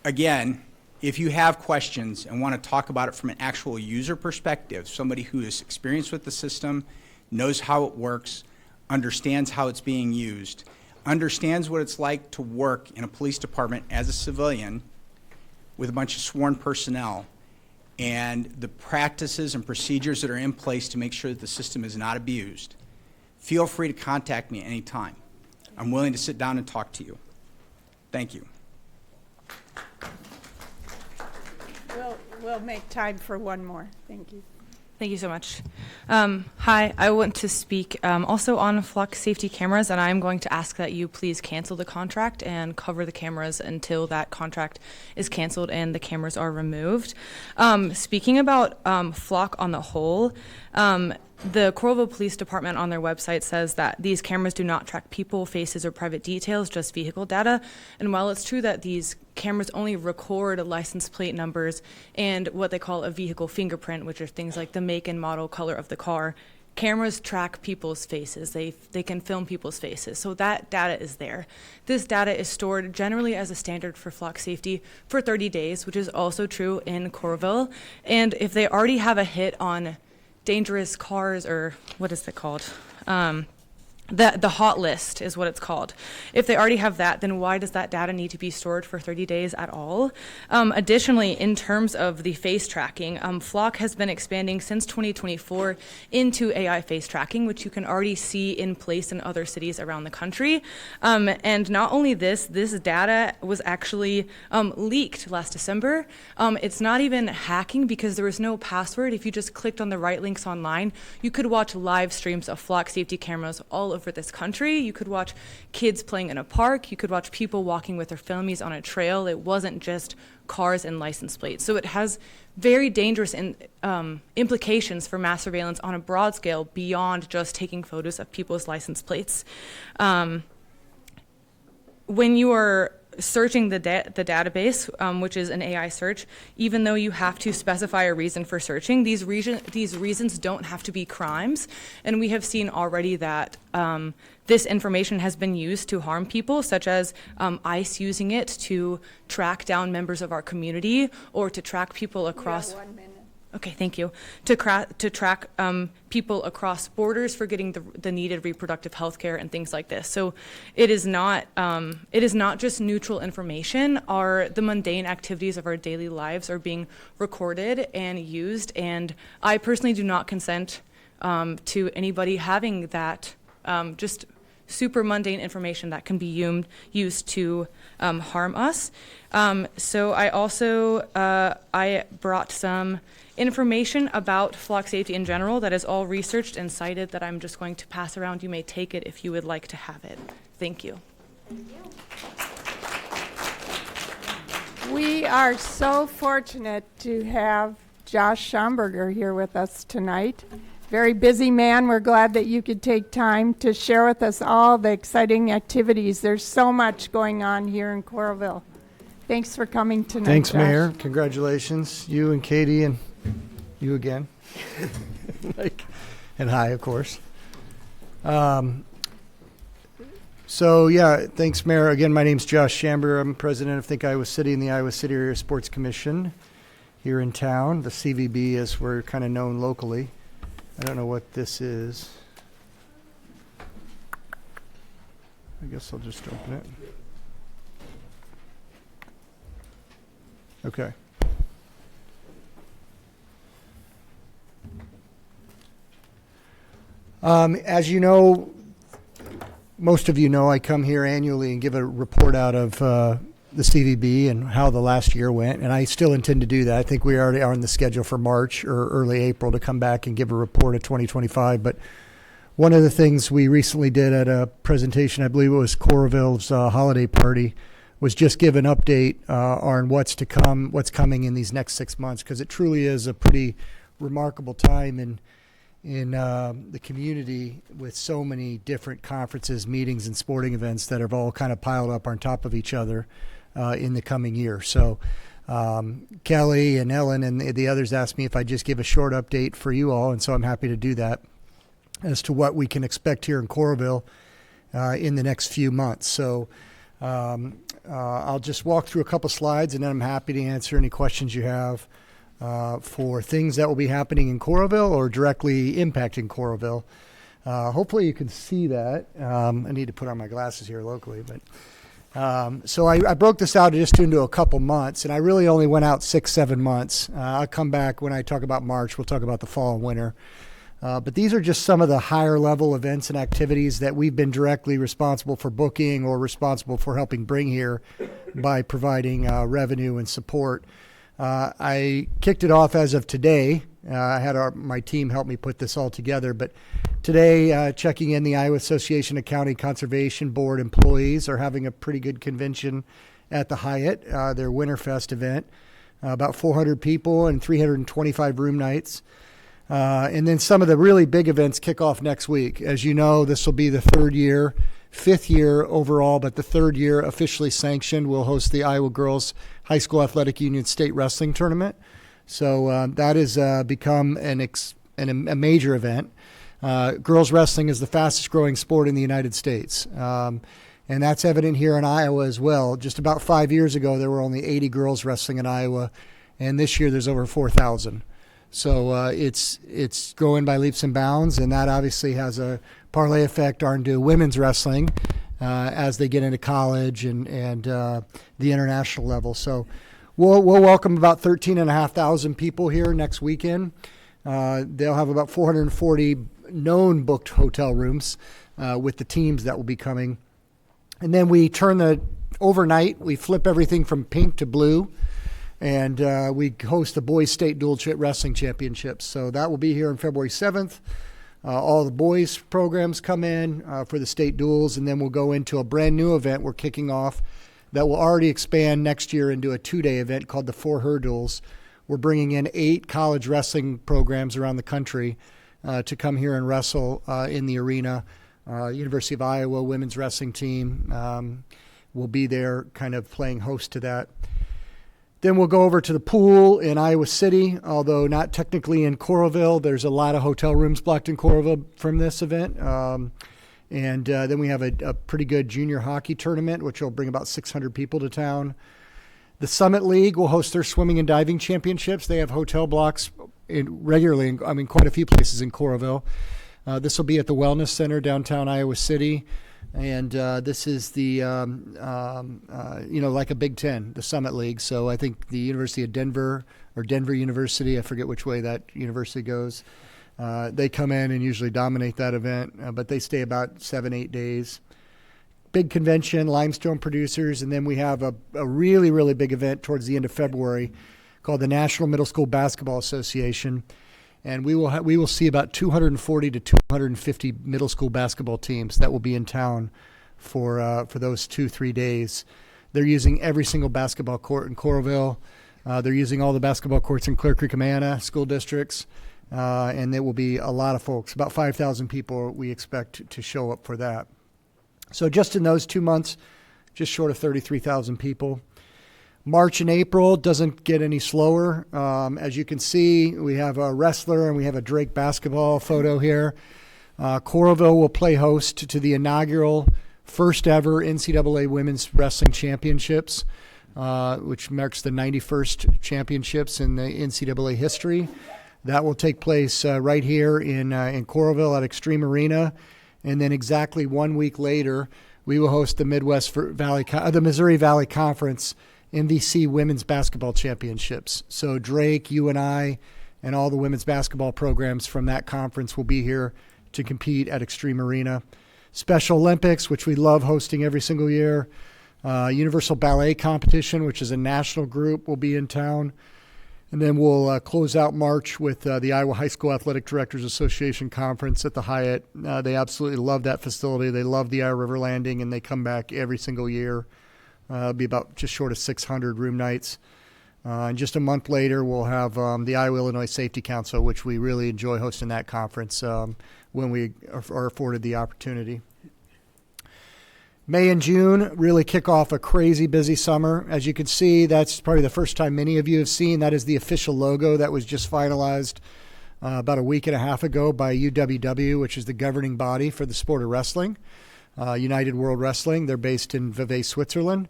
again, if you have questions and want to talk about it from an actual user perspective, somebody who is experienced with the system, knows how it works, understands how it's being used, understands what it's like to work in a police department as a civilian with a bunch of sworn personnel, and the practices and procedures that are in place to make sure that the system is not abused, feel free to contact me anytime. I'm willing to sit down and talk to you. Thank you. We'll make time for one more. Thank you. Thank you so much. Hi, I want to speak also on flock safety cameras, and I'm going to ask that you please cancel the contract and cover the cameras until that contract is canceled and the cameras are removed. Speaking about flock on the whole, the Coralville Police Department on their website says that these cameras do not track people, faces, or private details, just vehicle data. And while it's true that these cameras only record license plate numbers and what they call a vehicle fingerprint, which are things like the make and model, color of the car, cameras track people's faces. They can film people's faces. So that data is there. This data is stored generally as a standard for flock safety for 30 days, which is also true in Coralville. And if they already have a hit on dangerous cars, or what is it called? The hot list is what it's called. If they already have that, then why does that data need to be stored for 30 days at all? Additionally, in terms of the face tracking, Flock has been expanding since 2024 into AI face tracking, which you can already see in place in other cities around the country. And not only this data was actually leaked last December. It's not even hacking because there was no password. If you just clicked on the right links online, you could watch live streams of Flock safety cameras all over this country. You could watch kids playing in a park. You could watch people walking with their families on a trail. It wasn't just cars and license plates. So it has very dangerous implications for mass surveillance on a broad scale beyond just taking photos of people's license plates. When you are searching the database, which is an AI search, even though you have to specify a reason for searching, these reasons don't have to be crimes. And we have seen already that this information has been used to harm people, such as ICE using it to track down members of our community or to track people across. You have 1 minute. Okay, thank you. To track people across borders for getting the needed reproductive health care and things like this. So it is not just neutral information. The mundane activities of our daily lives are being recorded and used, and I personally do not consent to anybody having that just super mundane information that can be used to harm us. So I also I brought some information about flock safety in general that is all researched and cited that I'm just going to pass around. You may take it if you would like to have it. Thank you. We are so fortunate to have Josh Schamberger here with us tonight. Very busy man. We're glad that you could take time to share with us all the exciting activities. There's so much going on here in Coralville. Thanks for coming tonight, Thanks, Josh. Mayor. Congratulations. You and Katie and you again. And hi, of course. So, yeah, thanks, Mayor. Again, my name's Josh Schamberger. I'm president of Think Iowa City and the Iowa City Area Sports Commission here in town, the CVB as we're kind of known locally. I don't know what this is. I guess I'll just open it. Okay. As you know, most of you know, I come here annually and give a report out of the CVB and how the last year went, and I still intend to do that. I think we already are on the schedule for March or early April to come back and give a report of 2025. But one of the things we recently did at a presentation, I believe it was Coralville's holiday party, was just give an update on what's to come, what's coming in these next 6 months, because it truly is a pretty remarkable time in the community with so many different conferences, meetings, and sporting events that have all kind of piled up on top of each other in the coming year. So Kelly and Ellen and the others asked me if I'd just give a short update for you all, and so I'm happy to do that as to what we can expect here in Coralville in the next few months. So I'll just walk through a couple slides, and then I'm happy to answer any questions you have for things that will be happening in Coralville or directly impacting Coralville. Hopefully you can see that. I need to put on my glasses here locally, but so I broke this out just into a couple months, and I really only went out 6-7 months. I'll come back when I talk about March. We'll talk about the fall and winter. But these are just some of the higher level events and activities that we've been directly responsible for booking or responsible for helping bring here by providing revenue and support. I kicked it off as of today. I had my team help me put this all together. But today, checking in, the Iowa Association of County Conservation Board employees are having a pretty good convention at the Hyatt, their Winterfest event. About 400 people and 325 room nights. And then some of the really big events kick off next week. As you know, this will be the fifth year overall, but the third year officially sanctioned. We'll host the Iowa Girls High School Athletic Union State Wrestling Tournament. So that has become a major event. Girls wrestling is the fastest growing sport in the United States. And that's evident here in Iowa as well. Just about 5 years ago, there were only 80 girls wrestling in Iowa, and this year there's over 4,000. So it's growing by leaps and bounds, and that obviously has a parlay effect onto women's wrestling as they get into college and the international level. So we'll welcome about 13,500 people here next weekend. They'll have about 440 known booked hotel rooms with the teams that will be coming. And then we overnight, we flip everything from pink to blue. And we host the Boys State Dual Wrestling Championships. So that will be here on February 7th. All the boys programs come in for the state duels, and then we'll go into a brand new event we're kicking off that will already expand next year into a 2-day event called the For Her Duels. We're bringing in 8 college wrestling programs around the country to come here and wrestle in the arena. University of Iowa women's wrestling team will be there kind of playing host to that. Then we'll go over to the pool in Iowa City, although not technically in Coralville. There's a lot of hotel rooms blocked in Coralville from this event. And then we have a pretty good junior hockey tournament, which will bring about 600 people to town. The Summit League will host their swimming and diving championships. They have hotel blocks regularly, quite a few places in Coralville. This will be at the Wellness Center downtown Iowa City. And this is the, like a Big Ten, the Summit League. So I think the University of Denver or Denver University, I forget which way that university goes, they come in and usually dominate that event, but they stay about 7-8 days. Big convention, limestone producers, and then we have a really, really big event towards the end of February called the National Middle School Basketball Association. And we will see about 240 to 250 middle school basketball teams that will be in town for those 2-3 days. They're using every single basketball court in Coralville. They're using all the basketball courts in Clear Creek, Amana school districts, and there will be a lot of folks. About 5,000 people we expect to show up for that. So just in those 2 months, just short of 33,000 people. March and April doesn't get any slower. As you can see, we have a wrestler and we have a Drake basketball photo here. Coralville will play host to the inaugural first ever NCAA Women's Wrestling Championships, which marks the 91st championships in the NCAA history. That will take place right here in Coralville at Extreme Arena. And then exactly 1 week later, we will host the the Missouri Valley Conference MVC Women's Basketball Championships. So Drake, you and I, and all the women's basketball programs from that conference will be here to compete at Extreme Arena. Special Olympics, which we love hosting every single year. Universal Ballet Competition, which is a national group, will be in town. And then we'll close out March with the Iowa High School Athletic Directors Association Conference at the Hyatt. They absolutely love that facility. They love the Iowa River Landing, and they come back every single year. It'll be about just short of 600 room nights. And just a month later, we'll have the Iowa Illinois Safety Council, which we really enjoy hosting that conference when we are afforded the opportunity. May and June really kick off a crazy busy summer. As you can see, that's probably the first time many of you have seen. That is the official logo that was just finalized about a week and a half ago by UWW, which is the governing body for the sport of wrestling, United World Wrestling. They're based in Vevey, Switzerland,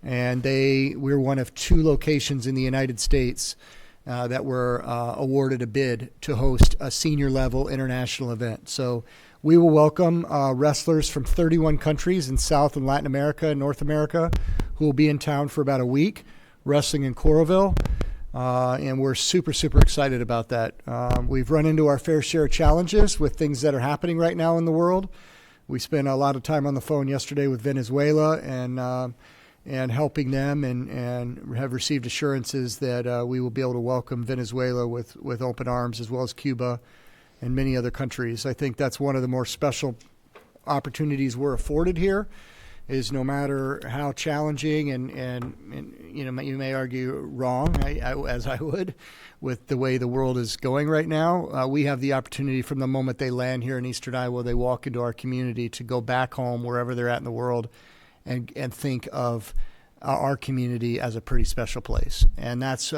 and we're one of 2 locations in the United States that were awarded a bid to host a senior level international event. So we will welcome wrestlers from 31 countries in South and Latin America and North America who will be in town for about a week wrestling in Coralville, and we're super, super excited about that. We've run into our fair share of challenges with things that are happening right now in the world. We spent a lot of time on the phone yesterday with Venezuela and helping them, and have received assurances that we will be able to welcome Venezuela with open arms, as well as Cuba and many other countries. I think that's one of the more special opportunities we're afforded here, is no matter how challenging and you may argue wrong, as I would, with the way the world is going right now, we have the opportunity from the moment they land here in Eastern Iowa, they walk into our community, to go back home wherever they're at in the world and think of our community as a pretty special place. And that's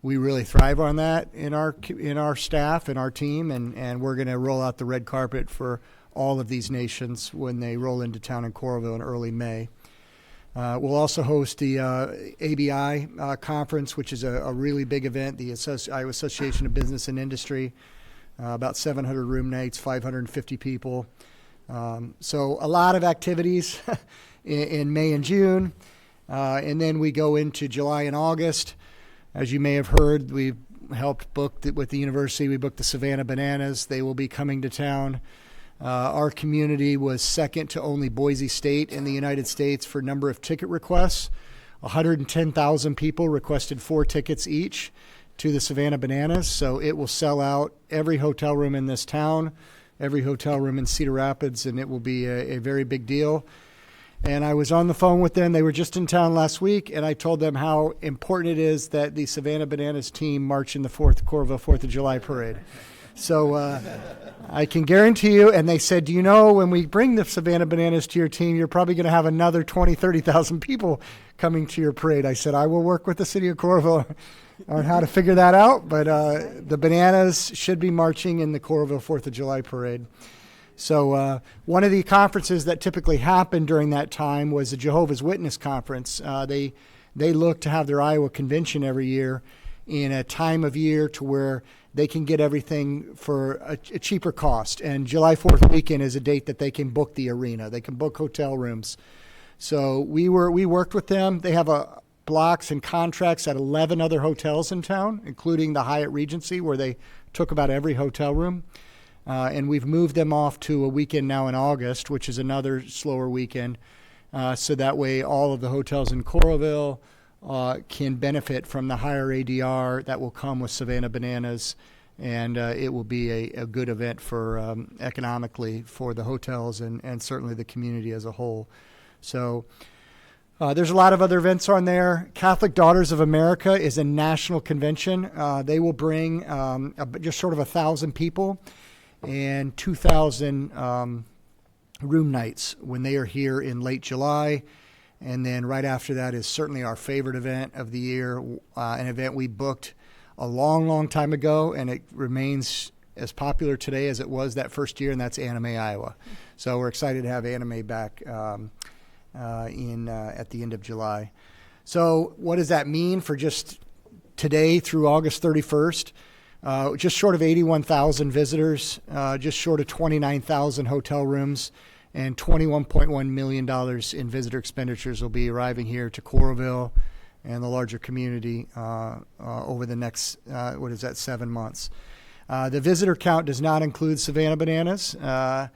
we really thrive on that in our staff and our team, and we're going to roll out the red carpet for all of these nations when they roll into town in Coralville in early May. We'll also host the ABI conference, which is a really big event, the Iowa Association of Business and Industry, about 700 room nights, 550 people. So a lot of activities in May and June, and then we go into July and August. As you may have heard, we've helped book with the university. We booked the Savannah Bananas. They will be coming to town. Our community was second to only Boise State in the United States for number of ticket requests. 110,000 people requested 4 tickets each to the Savannah Bananas, so it will sell out every hotel room in this town, every hotel room in Cedar Rapids, and it will be a very big deal. And I was on the phone with them. They were just in town last week, and I told them how important it is that the Savannah Bananas team march in the Coralville 4th of July parade. So I can guarantee you, and they said, do you know, when we bring the Savannah Bananas to your team, you're probably going to have another 20, 30,000 people coming to your parade. I said, I will work with the city of Coralville on how to figure that out, but the Bananas should be marching in the Coralville 4th of July parade. So one of the conferences that typically happened during that time was the Jehovah's Witness Conference. They look to have their Iowa convention every year in a time of year to where they can get everything for a cheaper cost. And July 4th weekend is a date that they can book the arena. They can book hotel rooms. So we worked with them. They have blocks and contracts at 11 other hotels in town, including the Hyatt Regency, where they took about every hotel room. And we've moved them off to a weekend now in August, which is another slower weekend. So that way all of the hotels in Coralville can benefit from the higher ADR that will come with Savannah Bananas. And it will be a good event for economically for the hotels and certainly the community as a whole. So there's a lot of other events on there. Catholic Daughters of America is a national convention. They will bring just short of 1,000 people and 2,000 room nights when they are here in late July. And then right after that is certainly our favorite event of the year, an event we booked a long, long time ago, and it remains as popular today as it was that first year, and that's Anime Iowa. So we're excited to have Anime back at the end of July. So what does that mean for just today through August 31st? just short of 81,000 visitors, just short of 29,000 hotel rooms, and $21.1 million in visitor expenditures will be arriving here to Coralville and the larger community over the next, 7 months. The visitor count does not include Savannah Bananas. I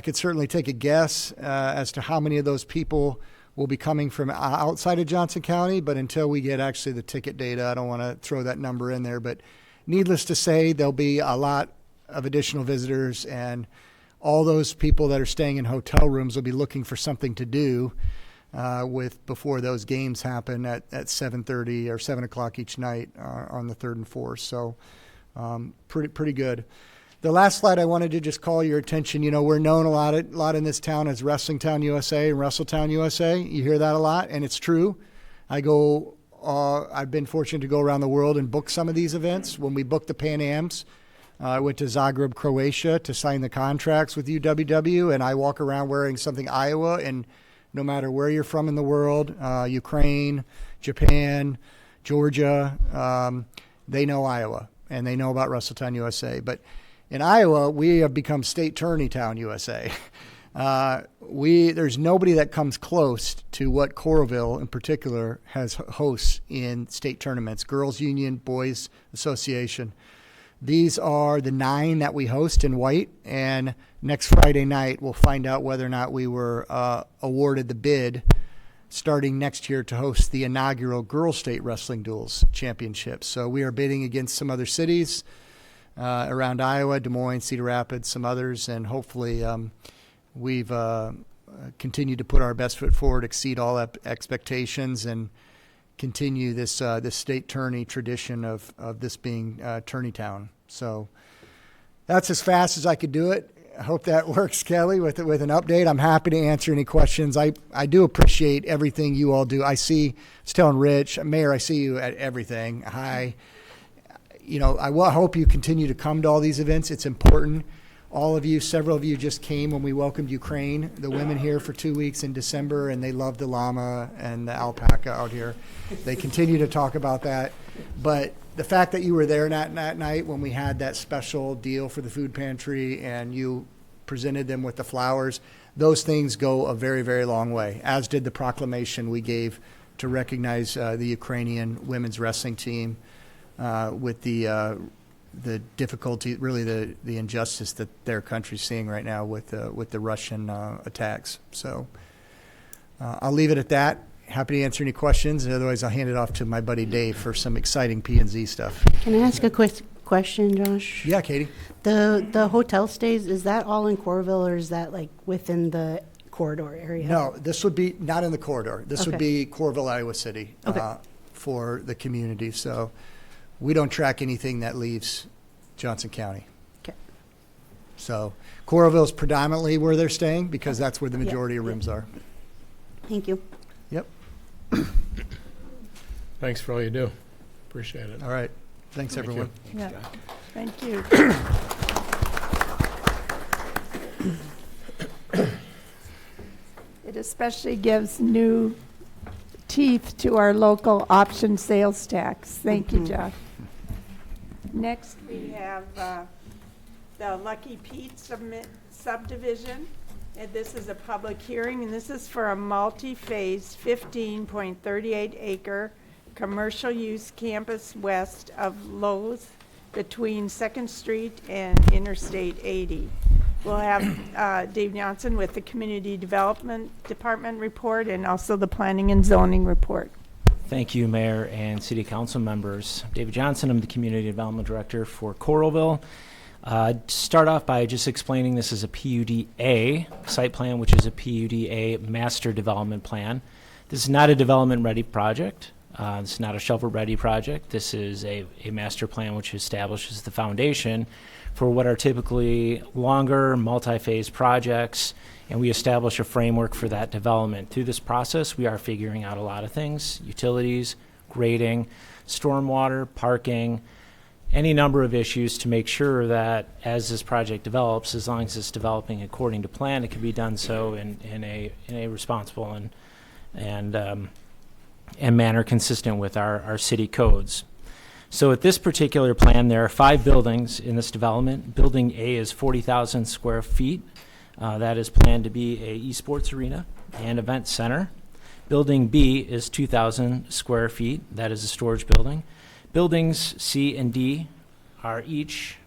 could certainly take a guess as to how many of those people will be coming from outside of Johnson County, but until we get actually the ticket data, I don't want to throw that number in there. But needless to say, there'll be a lot of additional visitors, and all those people that are staying in hotel rooms will be looking for something to do before those games happen at 7:30 or 7 o'clock each night on the 3rd and 4th. So pretty good. The last slide I wanted to just call your attention. We're known a lot in this town as Wrestling Town USA and Wrestletown USA. You hear that a lot, and it's true. I've been fortunate to go around the world and book some of these events. When we booked the Pan Ams, I went to Zagreb, Croatia to sign the contracts with UWW, and I walk around wearing something Iowa, and no matter where you're from in the world, Ukraine, Japan, Georgia, they know Iowa, and they know about Wrestletown USA. But in Iowa, we have become State Tourney Town USA. There's nobody that comes close to what Coralville in particular hosts in state tournaments, Girls Union, Boys Association. These are the 9 that we host in white, and next Friday night we'll find out whether or not we were awarded the bid starting next year to host the inaugural Girls State Wrestling Duels Championships. So we are bidding against some other cities around Iowa, Des Moines, Cedar Rapids, some others, and hopefully we've continued to put our best foot forward, exceed all expectations, and continue this state tourney tradition of this being tourney town. So that's as fast as I could do it. I hope that works, Kelly, with an update. I'm happy to answer any questions. I do appreciate everything you all do. I was telling Rich, Mayor, I see you at everything. Hi. I hope you continue to come to all these events. It's important. All of you, several of you just came when we welcomed Ukraine, the women here for 2 weeks in December, and they loved the llama and the alpaca out here. They continue to talk about that. But the fact that you were there that night when we had that special deal for the food pantry and you presented them with the flowers, those things go a very, very long way, as did the proclamation we gave to recognize the Ukrainian women's wrestling team with the difficulty, really the injustice that their country's seeing right now with the Russian attacks. So I'll leave it at that. Happy to answer any questions. Otherwise, I'll hand it off to my buddy Dave for some exciting P&Z stuff. Can I ask a quick question, Josh? Yeah, Katie. The hotel stays, is that all in Coralville, or is that like within the corridor area? No, this would be not in the corridor. This would Okay. be Coralville, Iowa City Okay. for the community. So we don't track anything that leaves Johnson County. Okay. So Coralville is predominantly where they're staying because that's where the majority of rooms are. Thank you. Yep. Thanks for all you do. Appreciate it. All right. Thanks, Thank everyone. you. Yeah. Thank you. It especially gives new teeth to our local option sales tax. Thank you, Josh. Next, we have the Lucky Pete subdivision. And this is a public hearing, and this is for a multi-phase 15.38 acre commercial use campus west of Lowe's between 2nd Street and Interstate 80. We'll have Dave Johnson with the Community Development Department report and also the Planning and Zoning report. Thank you, Mayor and City Council members. David Johnson, I'm the Community Development Director for Coralville. Start off by just explaining this is a PUD-A site plan, which is a PUD-A master development plan. This is not a development-ready project. This is not a shovel-ready project. This is a master plan which establishes the foundation for what are typically longer, multi-phase projects, and we establish a framework for that development. Through this process, we are figuring out a lot of things: utilities, grading, stormwater, parking, any number of issues to make sure that as this project develops, as long as it's developing according to plan, it can be done so in a responsible and manner consistent with our city codes. So at this particular plan, there are 5 buildings in this development. Building A is 40,000 square feet. That is planned to be a esports arena and event center. Building B is 2,000 square feet. That is a storage building. Buildings C and D are each,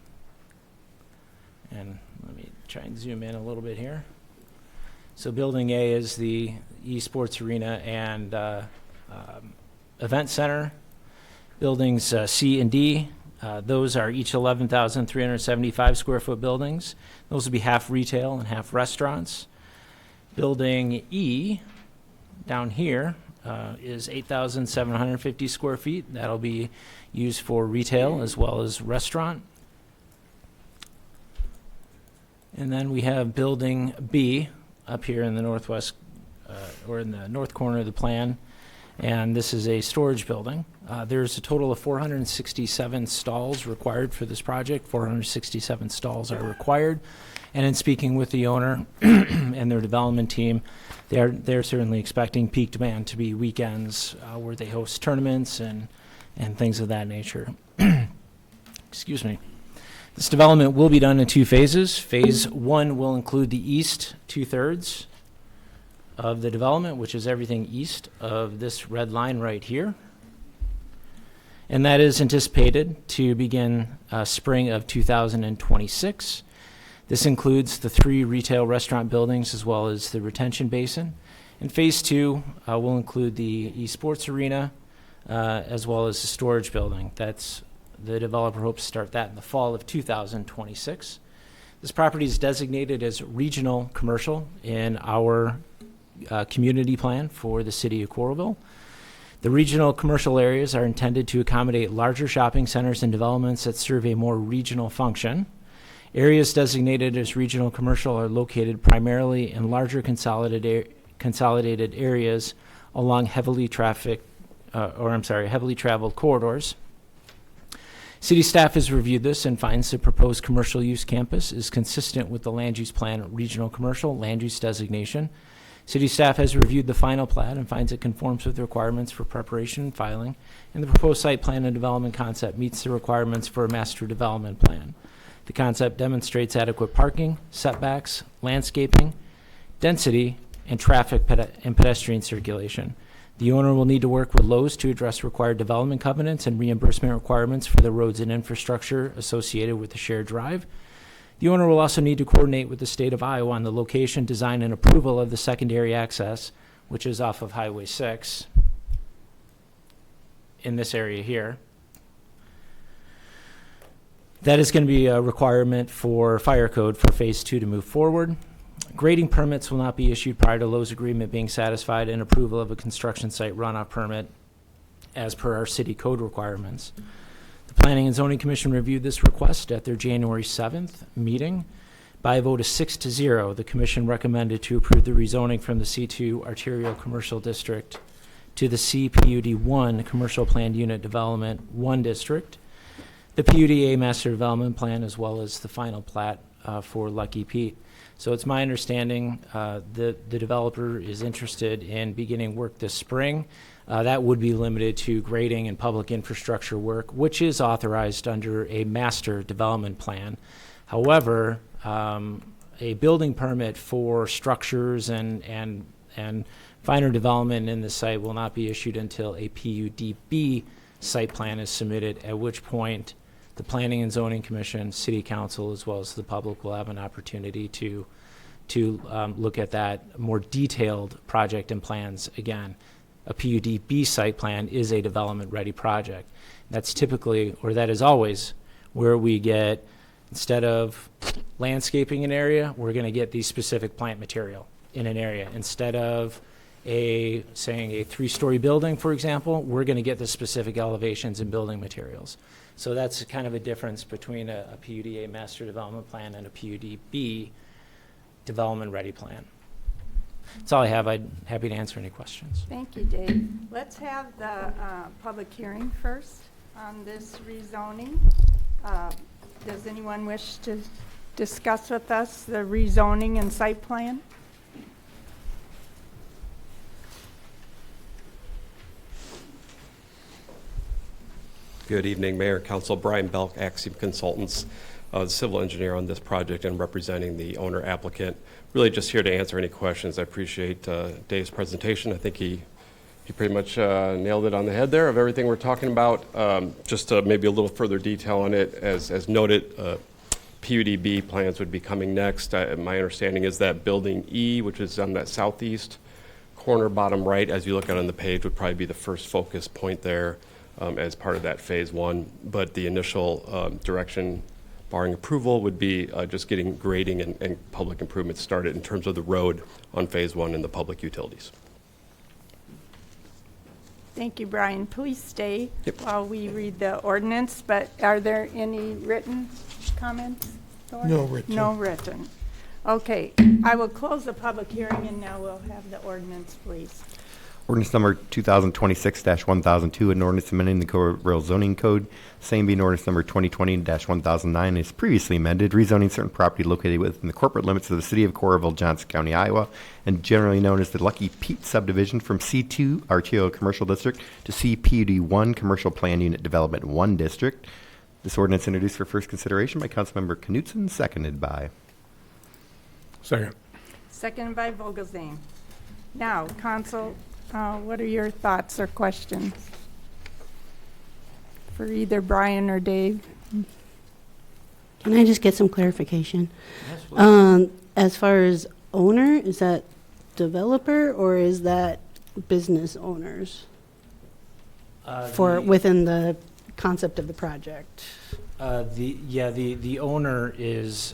and let me try and zoom in a little bit here. So building A is the esports arena and event center. Buildings C and D, those are each 11,375 square foot buildings. Those will be half retail and half restaurants. Building E, down here, is 8,750 square feet. That'll be used for retail as well as restaurant. And then we have building B up here in the northwest, or in the north corner of the plan. And this is a storage building. There's a total of 467 stalls required for this project. 467 stalls are required. And in speaking with the owner and their development team, they're certainly expecting peak demand to be weekends where they host tournaments and things of that nature. Excuse me. This development will be done in 2 phases. Phase 1 will include the east 2/3 of the development, which is everything east of this red line right here. And that is anticipated to begin spring of 2026. This includes the 3 retail restaurant buildings as well as the retention basin. And phase 2 will include the esports arena as well as the storage building. The developer hopes to start that in the fall of 2026. This property is designated as regional commercial in our community plan for the city of Coralville. The regional commercial areas are intended to accommodate larger shopping centers and developments that serve a more regional function. Areas designated as regional commercial are located primarily in larger consolidated areas along heavily traveled corridors. City staff has reviewed this and finds the proposed commercial use campus is consistent with the land use plan regional commercial land use designation. City staff has reviewed the final plat and finds it conforms with the requirements for preparation and filing, and the proposed site plan and development concept meets the requirements for a master development plan. The concept demonstrates adequate parking, setbacks, landscaping, density, and traffic and pedestrian circulation. The owner will need to work with Lowe's to address required development covenants and reimbursement requirements for the roads and infrastructure associated with the shared drive. The owner will also need to coordinate with the state of Iowa on the location, design, and approval of the secondary access, which is off of Highway 6 in this area here. That is going to be a requirement for fire code for phase 2 to move forward. Grading permits will not be issued prior to Lowe's agreement being satisfied and approval of a construction site runoff permit as per our city code requirements. The Planning and Zoning Commission reviewed this request at their January 7th meeting. By a vote of 6-0, the commission recommended to approve the rezoning from the C2 Arterial Commercial District to the CPUD1 Commercial Planned Unit Development 1 District, the PUDA Master Development Plan, as well as the final plat for Lucky Pete. So it's my understanding the developer is interested in beginning work this spring. That would be limited to grading and public infrastructure work, which is authorized under a master development plan. However, a building permit for structures and finer development in the site will not be issued until a PUDB site plan is submitted, at which point the Planning and Zoning Commission, City Council, as well as the public will have an opportunity to look at that more detailed project and plans. Again, a PUDB site plan is a development-ready project. That's typically, or that is always, where we get, instead of landscaping an area, we're going to get the specific plant material in an area. Instead of saying a 3-story building, for example, we're going to get the specific elevations and building materials. So that's kind of a difference between a PUDA master development plan and a PUDB development ready plan. That's all I have. I'm happy to answer any questions. Thank you, Dave. Let's have the public hearing first on this rezoning. Does anyone wish to discuss with us the rezoning and site plan? Good evening, Mayor and Council. Brian Belk, Axiom Consultants, civil engineer on this project and representing the owner applicant. Really just here to answer any questions. I appreciate Dave's presentation. I think he pretty much nailed it on the head there of everything we're talking about. Just maybe a little further detail on it. As noted, PUDB plans would be coming next. My understanding is that building E, which is on that southeast corner bottom right, as you look out on the page, would probably be the first focus point there as part of that phase one. But the initial direction, barring approval, would be just getting grading and public improvements started in terms of the road on phase one and the public utilities. Thank you, Brian. Please stay while we read the ordinance, but are there any written comments? Laurie? No written. No written. Okay, I will close the public hearing and now we'll have the ordinance, please. Ordinance number 2026-1002, an ordinance amending the Coralville zoning code, same being ordinance number 2020-1009, is previously amended, rezoning certain property located within the corporate limits of the city of Coralville, Johnson County, Iowa, and generally known as the Lucky Pete subdivision from C2 RTO Commercial District to CPUD1 Commercial Plan Unit Development 1 District. This ordinance introduced for first consideration by Councilmember Knudson, seconded by. Second. Seconded by Vogelzang. Now, Council, what are your thoughts or questions for either Brian or Dave? Can I just get some clarification? As far as owner, is that developer or is that business owners for within the concept of the project? The owner is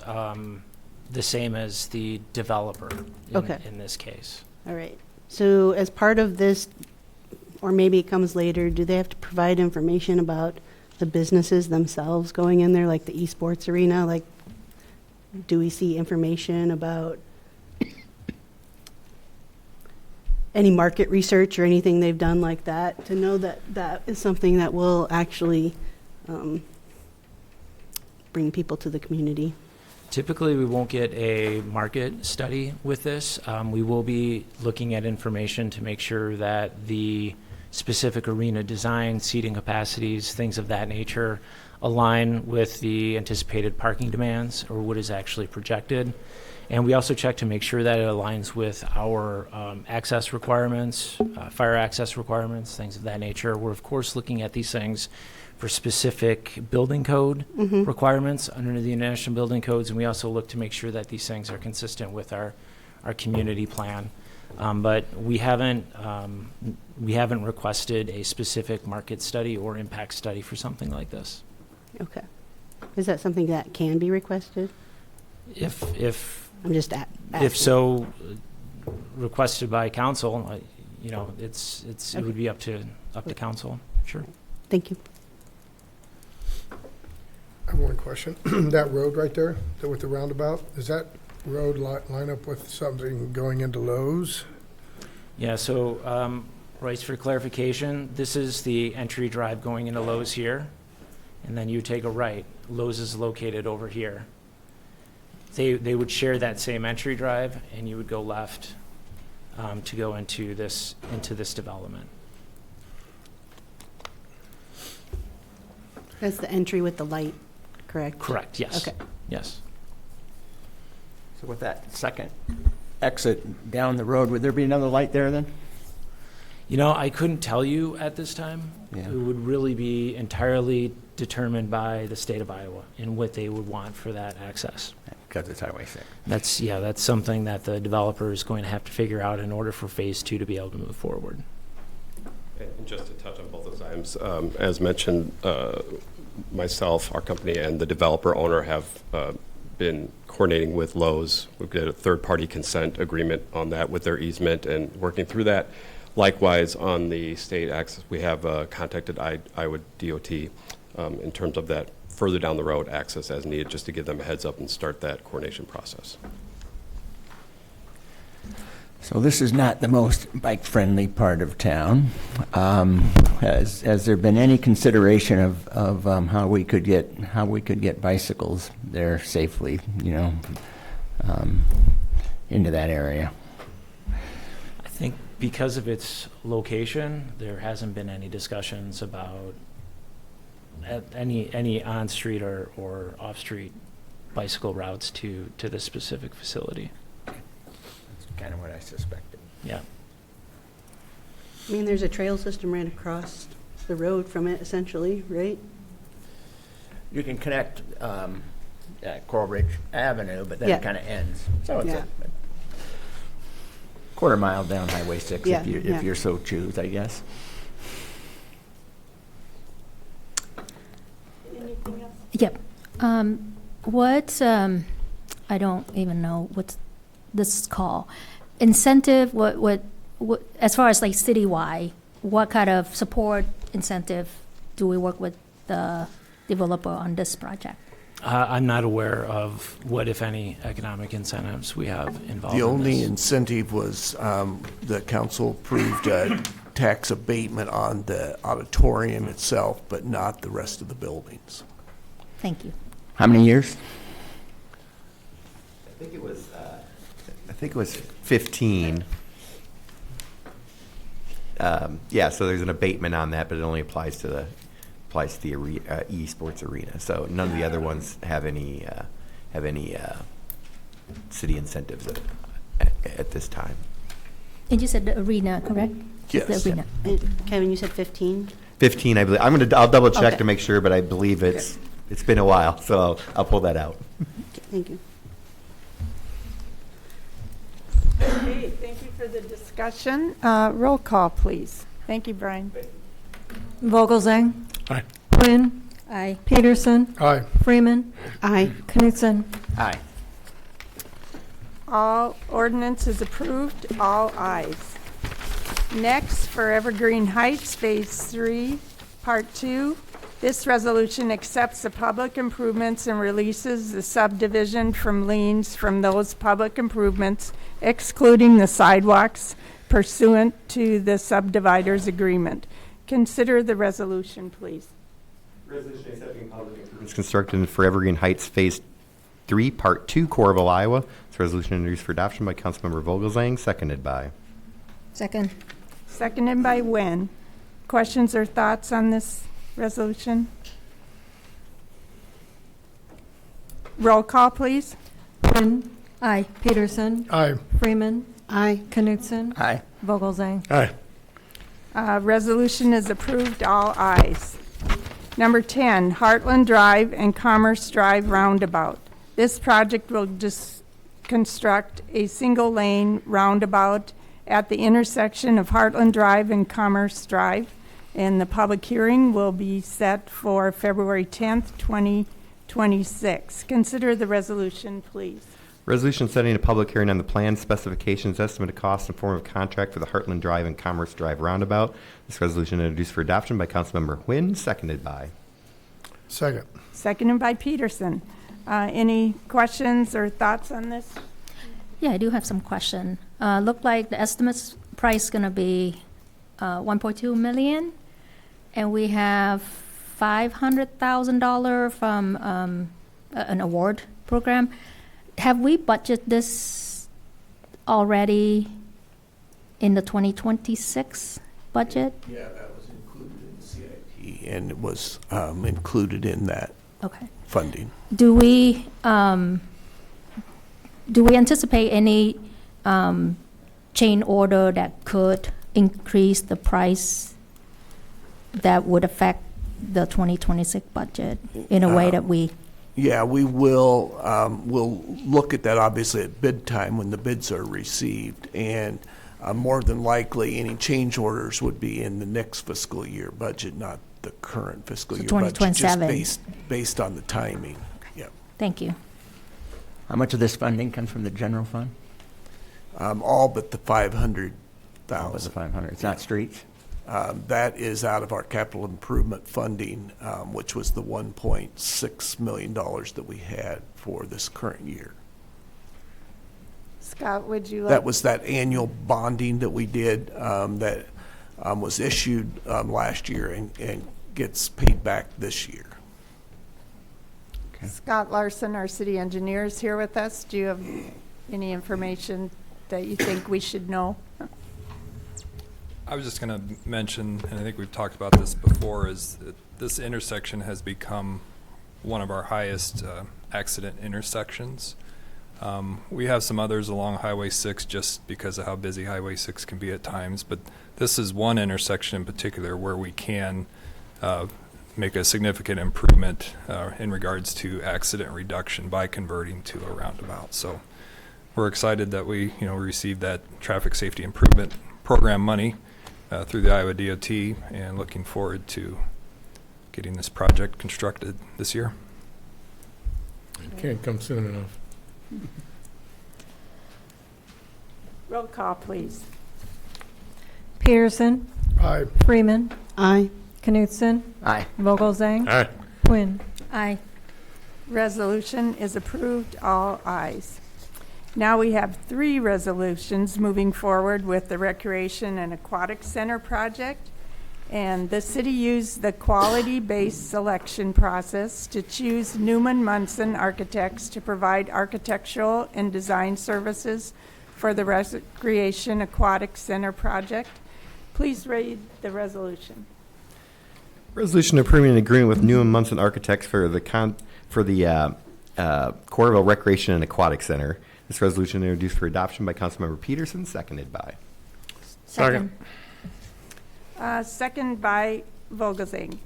the same as the developer in this case. All right. So as part of this, or maybe it comes later, do they have to provide information about the businesses themselves going in there, like the esports arena? Like, do we see information about any market research or anything they've done like that to know that that is something that will actually bring people to the community? Typically, we won't get a market study with this. We will be looking at information to make sure that the specific arena design, seating capacities, things of that nature align with the anticipated parking demands or what is actually projected. And we also check to make sure that it aligns with our access requirements, fire access requirements, things of that nature. We're, of course, looking at these things for specific building code requirements under the international building codes, and we also look to make sure that these things are consistent with our community plan. But we haven't requested a specific market study or impact study for something like this. Okay. Is that something that can be requested? If I'm just if so requested by council, it would be up to council. Sure. Thank you. I have one question. That road right there, with the roundabout, does that road line up with something going into Lowe's? Yeah, so Royce, for clarification, this is the entry drive going into Lowe's here, and then you take a right. Lowe's is located over here. They would share that same entry drive, and you would go left to go into this development. That's the entry with the light, correct? Correct, yes. Okay. Yes. So with that second exit down the road, would there be another light there then? I couldn't tell you at this time. Yeah. It would really be entirely determined by the state of Iowa and what they would want for that access. Because it's Highway 6. That's something that the developer is going to have to figure out in order for phase 2 to be able to move forward. And just to touch on both those items, as mentioned, myself, our company, and the developer owner have been coordinating with Lowe's. We've got a third-party consent agreement on that with their easement and working through that. Likewise, on the state access, we have contacted Iowa DOT in terms of that further down the road access as needed, just to give them a heads up and start that coordination process. So this is not the most bike-friendly part of town. Has there been any consideration of how we could get bicycles there safely, into that area? I think because of its location, there hasn't been any discussions about any on-street or off-street bicycle routes to this specific facility. That's kind of what I suspected. Yeah. I mean, there's a trail system right across the road from it, essentially, right? You can connect Coral Ridge Avenue, but then Yeah. it kind of ends. So it's Yeah. a quarter mile down Highway 6 Yeah, if yeah. you're so choose, I guess. Anything else? Yep. I don't even know what this is called. Incentive, what, as far as like citywide, what kind of support incentive do we work with the developer on this project? I'm not aware of what, if any, economic incentives we have involved The in only this. incentive was the council approved a tax abatement on the auditorium itself, but not the rest of the buildings. Thank you. How many years? I think it was 15. Yeah, so there's an abatement on that, but it only applies to the esports arena. So none of the other ones have any city incentives at this time. And you said the arena, correct? Yes. The arena. Kevin, you said 15? 15, I believe. I'll double check Okay. to make sure, but I believe it's been a while, so I'll pull that out. Okay, thank you. Okay, thank you for the discussion. Roll call, please. Thank you, Brian. Vogelzang. Aye. Huynh. Aye. Peterson. Aye. Freeman. Aye. Knudson. Aye. All ordinance is approved, all ayes. Next, Forevergreen Heights, Phase 3, Part 2. This resolution accepts the public improvements and releases the subdivision from liens from those public improvements, excluding the sidewalks pursuant to the subdividers agreement. Consider the resolution, please. Resolution accepting public improvements constructed in Forevergreen Heights Phase 3, Part 2, Coralville, Iowa. This resolution introduced for adoption by Councilmember Vogelzang, seconded by. Second. Seconded by Wen. Questions or thoughts on this resolution? Roll call, please. Huynh. Aye. Peterson. Aye. Freeman. Aye. Knudson. Aye. Vogelzang. Aye. Resolution is approved, all ayes. Number 10, Heartland Drive and Commerce Drive Roundabout. This project will just construct a single-lane roundabout at the intersection of Heartland Drive and Commerce Drive, and the public hearing will be set for February 10th, 2026. Consider the resolution, please. Resolution setting a public hearing on the plan, specifications, estimate of cost, and form of contract for the Heartland Drive and Commerce Drive Roundabout. This resolution introduced for adoption by Councilmember Huynh, seconded by. Second. Seconded by Peterson. Any questions or thoughts on this? Yeah, I do have some question. Look like the estimate's price gonna be 1.2 million, and we have $500,000 from an award program. Have we budgeted this already in the 2026 budget? Yeah, that was included in the CIP, and it was included in that Okay. funding. Do we anticipate any chain order that could increase the price that would affect the 2026 budget in a way that we? Yeah, we will, we'll look at that obviously at bid time when the bids are received. And more than likely, any change orders would be in the next fiscal year budget, not the current fiscal So year budget. 2027. Just based on the timing. Yeah. Thank you. How much of this funding comes from the general fund? All but the 500,000. All but the 500. It's not streets? That is out of our capital improvement funding, which was the $1.6 million that we had for this current year. Scott, would you like? That was that annual bonding that we did that was issued last year and gets paid back this year. Okay. Scott Larson, our city engineer, is here with us. Do you have any information that you think we should know? I was just going to mention, and I think we've talked about this before, is that this intersection has become one of our highest accident intersections. We have some others along Highway 6 just because of how busy Highway 6 can be at times, but this is one intersection in particular where we can make a significant improvement in regards to accident reduction by converting to a roundabout. So we're excited that we received that traffic safety improvement program money through the Iowa DOT, and looking forward to getting this project constructed this year. It can't come soon enough. Roll call, please. Peterson. Aye. Freeman. Aye. Knudson. Aye. Vogelzang. Aye. Huynh. Aye. Resolution is approved, all ayes. Now we have 3 resolutions moving forward with the Recreation and Aquatic Center project. And the city used the quality-based selection process to choose Newman Munson Architects to provide architectural and design services for the Recreation Aquatic Center project. Please read the resolution. Resolution approving an agreement with Newman Munson Architects for the Coralville Recreation and Aquatic Center. This resolution introduced for adoption by Councilmember Peterson, seconded by. Second. Second by Vogelzang.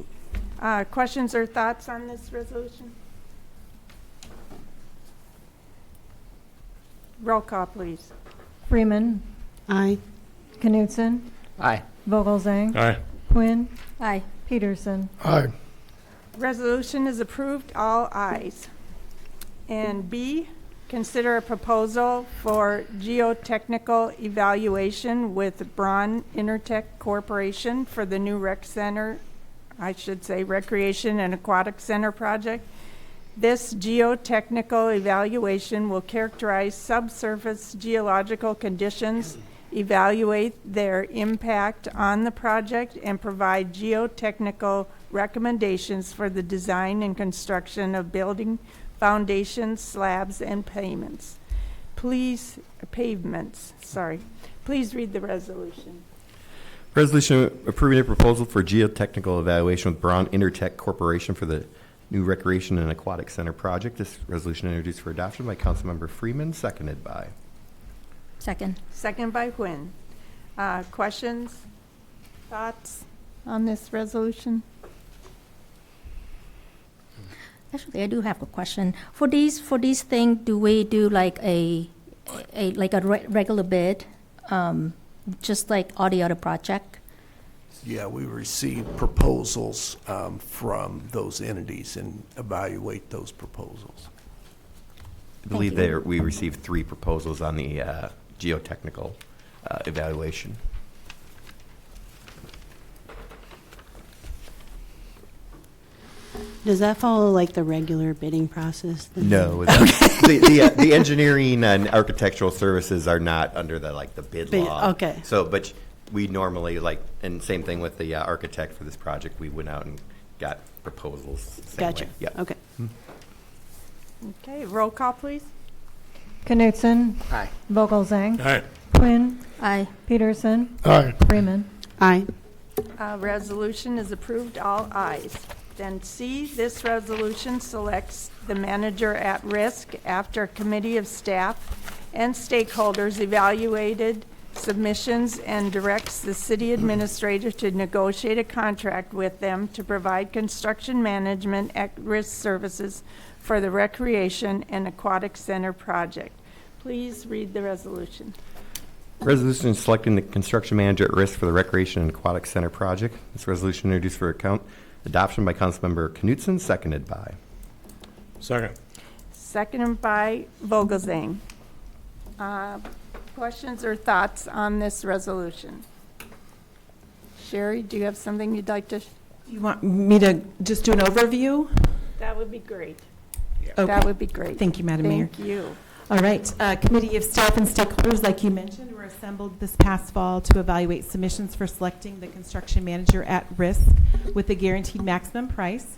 Questions or thoughts on this resolution? Roll call, please. Freeman. Aye. Knudson. Aye. Vogelzang. Aye. Huynh. Aye. Peterson. Aye. Resolution is approved, all ayes. And B, consider a proposal for geotechnical evaluation with Braun Intertech Corporation for the new Recreation and Aquatic Center project. This geotechnical evaluation will characterize subsurface geological conditions, evaluate their impact on the project, and provide geotechnical recommendations for the design and construction of building foundations, slabs, and pavements. Please read the resolution. Resolution approving a proposal for geotechnical evaluation with Braun Intertech Corporation for the new Recreation and Aquatic Center project. This resolution introduced for adoption by Councilmember Freeman, seconded by. Second. Second by Huynh. Questions, thoughts on this resolution? Actually, I do have a question. For these thing, do we do like a regular bid, just like all the other project? Yeah, we receive proposals from those entities and evaluate those proposals. I believe we received 3 proposals on the geotechnical evaluation. Does that follow like the regular bidding process? No. The engineering and architectural services are not under the bid law. Okay. So, but we normally and same thing with the architect for this project, we went out and got proposals. Same Gotcha. way. Yep. Okay. Okay, roll call, please. Knudson. Aye. Vogelzang. Aye. Huynh. Aye. Peterson. Aye. Freeman. Aye. Resolution is approved, all ayes. Then C, this resolution selects the manager at risk after a committee of staff and stakeholders evaluated submissions and directs the city administrator to negotiate a contract with them to provide construction management at risk services for the Recreation and Aquatic Center project. Please read the resolution. Resolution selecting the construction manager at risk for the Recreation and Aquatic Center project. This resolution introduced for adoption by Councilmember Knudson, seconded by. Second. Seconded by Vogelzang. Questions or thoughts on this resolution? Sherry, do you have something you'd like to? You want me to just do an overview? That would be great. Okay. That would be great. Thank you, Madam Mayor. Thank you. All right. Committee of staff and stakeholders, like you mentioned, were assembled this past fall to evaluate submissions for selecting the construction manager at risk with the guaranteed maximum price.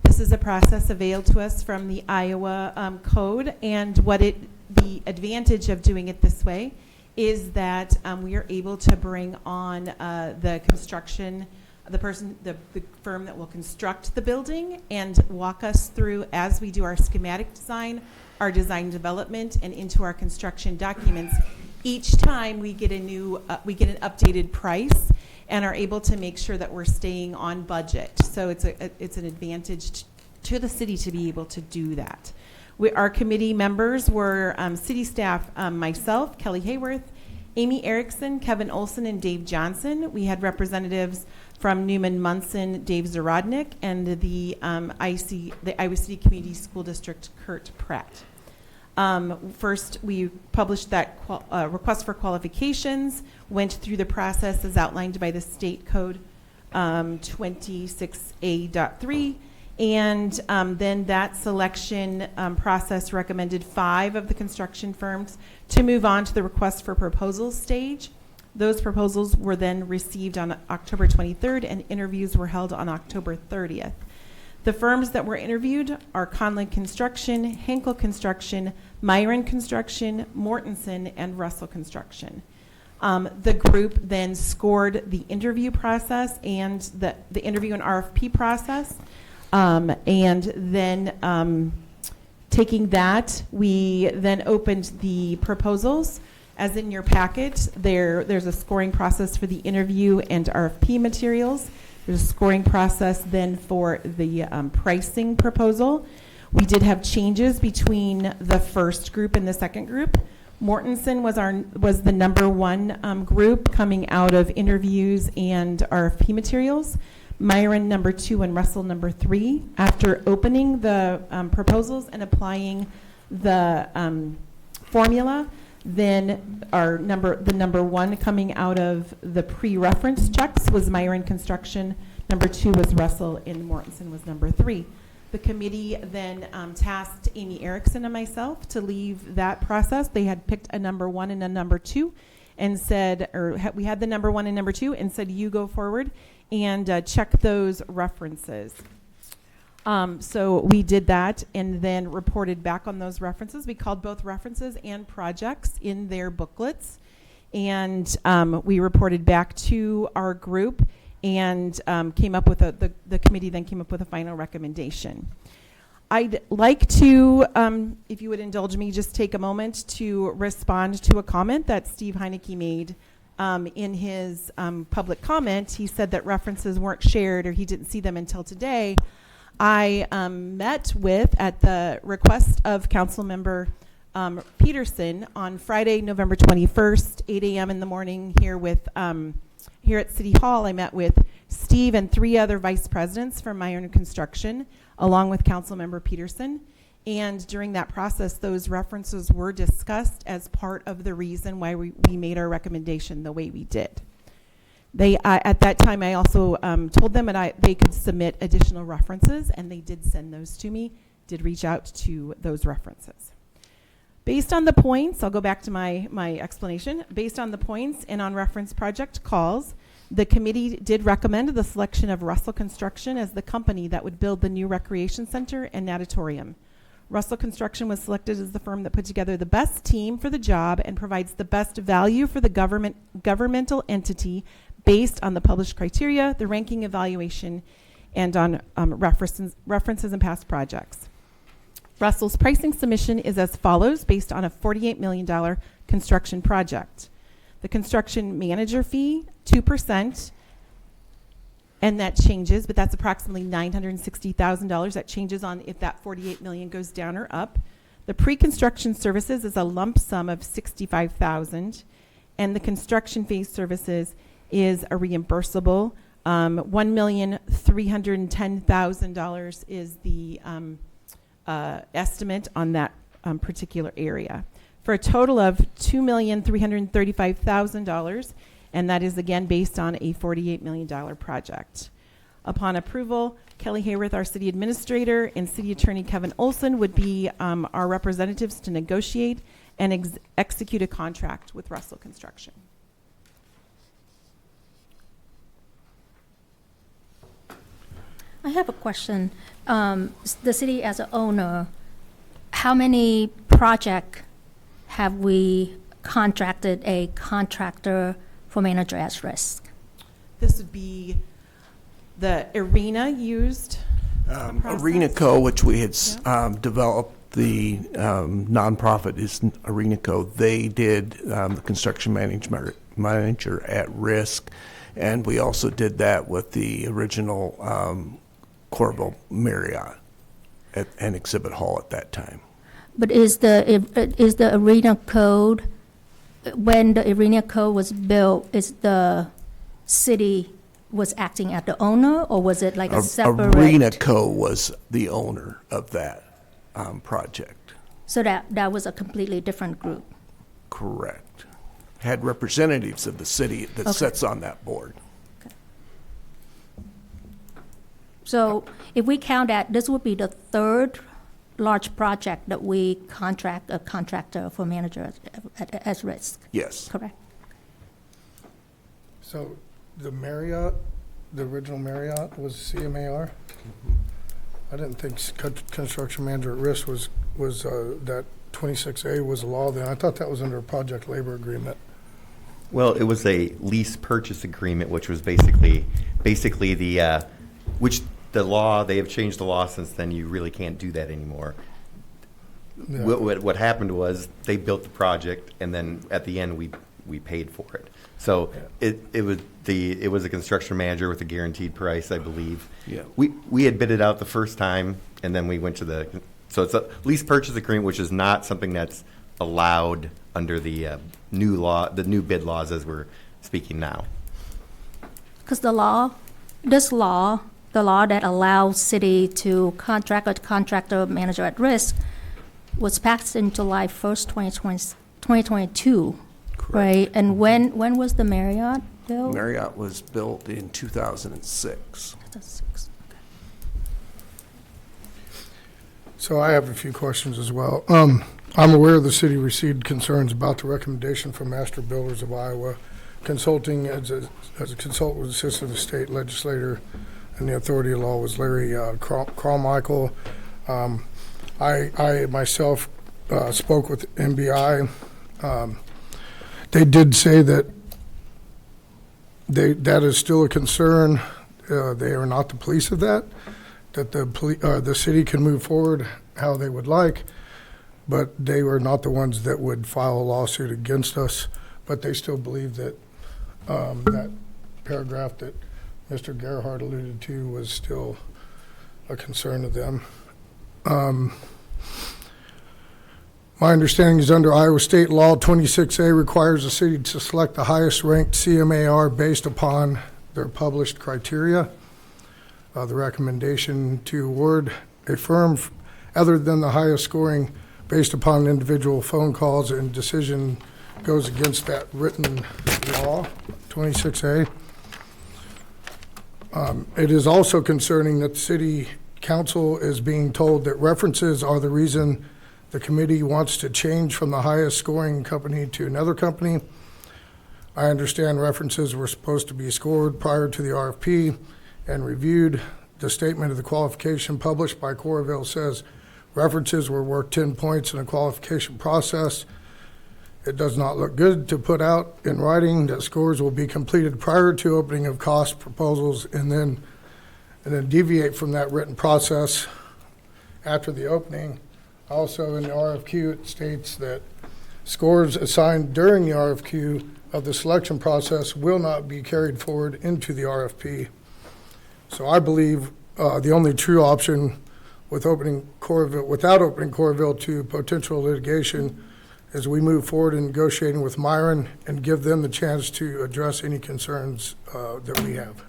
This is a process availed to us from the Iowa code, and the advantage of doing it this way is that we are able to bring on the construction the firm that will construct the building, and walk us through, as we do our schematic design, our design development, and into our construction documents. Each time we get we get an updated price and are able to make sure that we're staying on budget. So it's an advantage to the city to be able to do that. Our committee members were city staff, myself, Kelly Hayworth, Amy Erickson, Kevin Olson, and Dave Johnson. We had representatives from Newman Munson, Dave Zarodnik, and the Iowa City Community School District, Kurt Pratt. First, we published that request for qualifications, went through the process as outlined by the state code 26A.3, and then that selection process recommended 5 of the construction firms to move on to the request for proposals stage. Those proposals were then received on October 23rd, and interviews were held on October 30th. The firms that were interviewed are Conlin Construction, Henkel Construction, Myron Construction, Mortensen, and Russell Construction. The group then scored the interview process and the interview and RFP process. And then taking that, we then opened the proposals. As in your packet, there's a scoring process for the interview and RFP materials. There's a scoring process then for the pricing proposal. We did have changes between the first group and the second group. Mortensen was the number 1 group coming out of interviews and RFP materials. Myron number 2 and Russell number 3. After opening the proposals and applying the formula, then the number 1 coming out of the pre-reference checks was Myron Construction, number 2 was Russell, and Mortensen was number 3. The committee then tasked Amy Erickson and myself to leave that process. They had picked a number 1 and a number 2 and said, we had the number 1 and number 2 and said, you go forward and check those references. So we did that and then reported back on those references. We called both references and projects in their booklets, and we reported back to our group and came up with the committee then came up with a final recommendation. I'd like to, if you would indulge me, just take a moment to respond to a comment that Steve Heinecke made in his public comment. He said that references weren't shared or he didn't see them until today. I met with, at the request of Councilmember Peterson, on Friday, November 21st, 8 a.m. in the morning here at City Hall. I met with Steve and 3 other vice presidents from Myron Construction, along with Councilmember Peterson. And during that process, those references were discussed as part of the reason why we made our recommendation the way we did. They, at that time, I also told them that they could submit additional references, and they did send those to me, did reach out to those references. Based on the points, I'll go back to my explanation. Based on the points and on reference project calls, the committee did recommend the selection of Russell Construction as the company that would build the new recreation center and natatorium. Russell Construction was selected as the firm that put together the best team for the job and provides the best value for the governmental entity based on the published criteria, the ranking evaluation, and on references and past projects. Russell's pricing submission is as follows, based on a $48 million construction project. The construction manager fee, 2%, and that changes, but that's approximately $960,000. That changes on if that $48 million goes down or up. The pre-construction services is a lump sum of $65,000, and the construction phase services is a reimbursable. $1,310,000 is the estimate on that particular area, for a total of $2,335,000, and that is again based on a $48 million project. Upon approval, Kelly Hayworth, our city administrator, and city attorney Kevin Olson would be our representatives to negotiate and execute a contract with Russell Construction. I have a question. The city as an owner, how many projects have we contracted a contractor for manager at risk? This would be The arena used Arena Co., which we had developed, the nonprofit is Arena Co. They did the construction manager at risk, and we also did that with the original Coralville Marriott at an exhibit hall at that time. But is the arena code, when the arena code was built, is the city was acting as the owner, or was it like a separate? Arena Co. was the owner of that project. So that was a completely different group. Correct. Had representatives of the city that sits on that board. So if we count that, this would be the third large project that we contract a contractor for manager at risk. Yes. Correct. So the Marriott, the original Marriott was CMAR? I didn't think construction manager at risk was that 26A was a law then. I thought that was under a project labor agreement. Well, it was a lease purchase agreement, which was basically the, which the law, they have changed the law since then. You really can't do that anymore. Yeah. What happened was they built the project, and then at the end we paid for it. So it was a construction manager with a guaranteed price, I believe. Yeah. We had bid it out the first time, and then we went to so it's a lease purchase agreement, which is not something that's allowed under the new law, the new bid laws as we're speaking now. Because the law that allows city to contract a contractor manager at risk was passed in July 1st, 2022, right? And when was the Marriott built? Marriott was built in 2006. So I have a few questions as well. I'm aware the city received concerns about the recommendation from Master Builders of Iowa, consulting as a consultant with assistant of the state legislator, and the authority of law was Larry Carmichael. I myself spoke with MBI. They did say that that is still a concern. They are not the police of that the city can move forward how they would like, but they were not the ones that would file a lawsuit against us. But they still believe that that paragraph that Mr. Gerhardt alluded to was still a concern of them. My understanding is under Iowa State Law 26A requires the city to select the highest ranked CMAR based upon their published criteria. The recommendation to award a firm other than the highest scoring based upon individual phone calls and decision goes against that written law, 26A. It is also concerning that the city council is being told that references are the reason the committee wants to change from the highest scoring company to another company. I understand references were supposed to be scored prior to the RFP and reviewed. The statement of the qualification published by Coralville says references were worth 10 points in a qualification process. It does not look good to put out in writing that scores will be completed prior to opening of cost proposals and then deviate from that written process after the opening. Also in the RFQ, it states that scores assigned during the RFQ of the selection process will not be carried forward into the RFP. So I believe the only true option without opening Coralville to potential litigation is we move forward in negotiating with Myron and give them the chance to address any concerns that we have.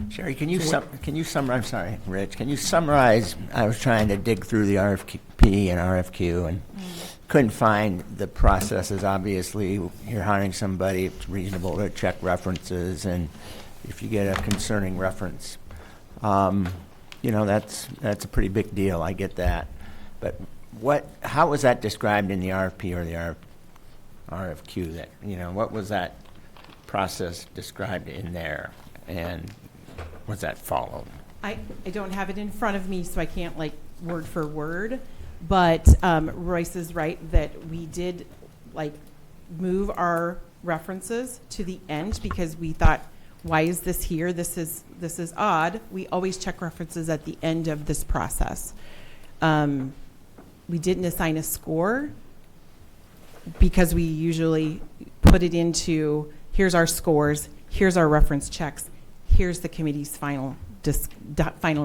Sherry, can you summarize? I'm sorry, Rich. Can you summarize? I was trying to dig through the RFP and RFQ and couldn't find the processes. Obviously, you're hiring somebody. It's reasonable to check references, and if you get a concerning reference, that's a pretty big deal. I get that, but how was that described in the RFP or the RFQ? That what was that process described in there, and was that followed? I don't have it in front of me, so I can't word for word, but Royce is right that we did move our references to the end because we thought, why is this here? This is odd. We always check references at the end of this process. We didn't assign a score because we usually put it into, here's our scores, here's our reference checks, here's the committee's final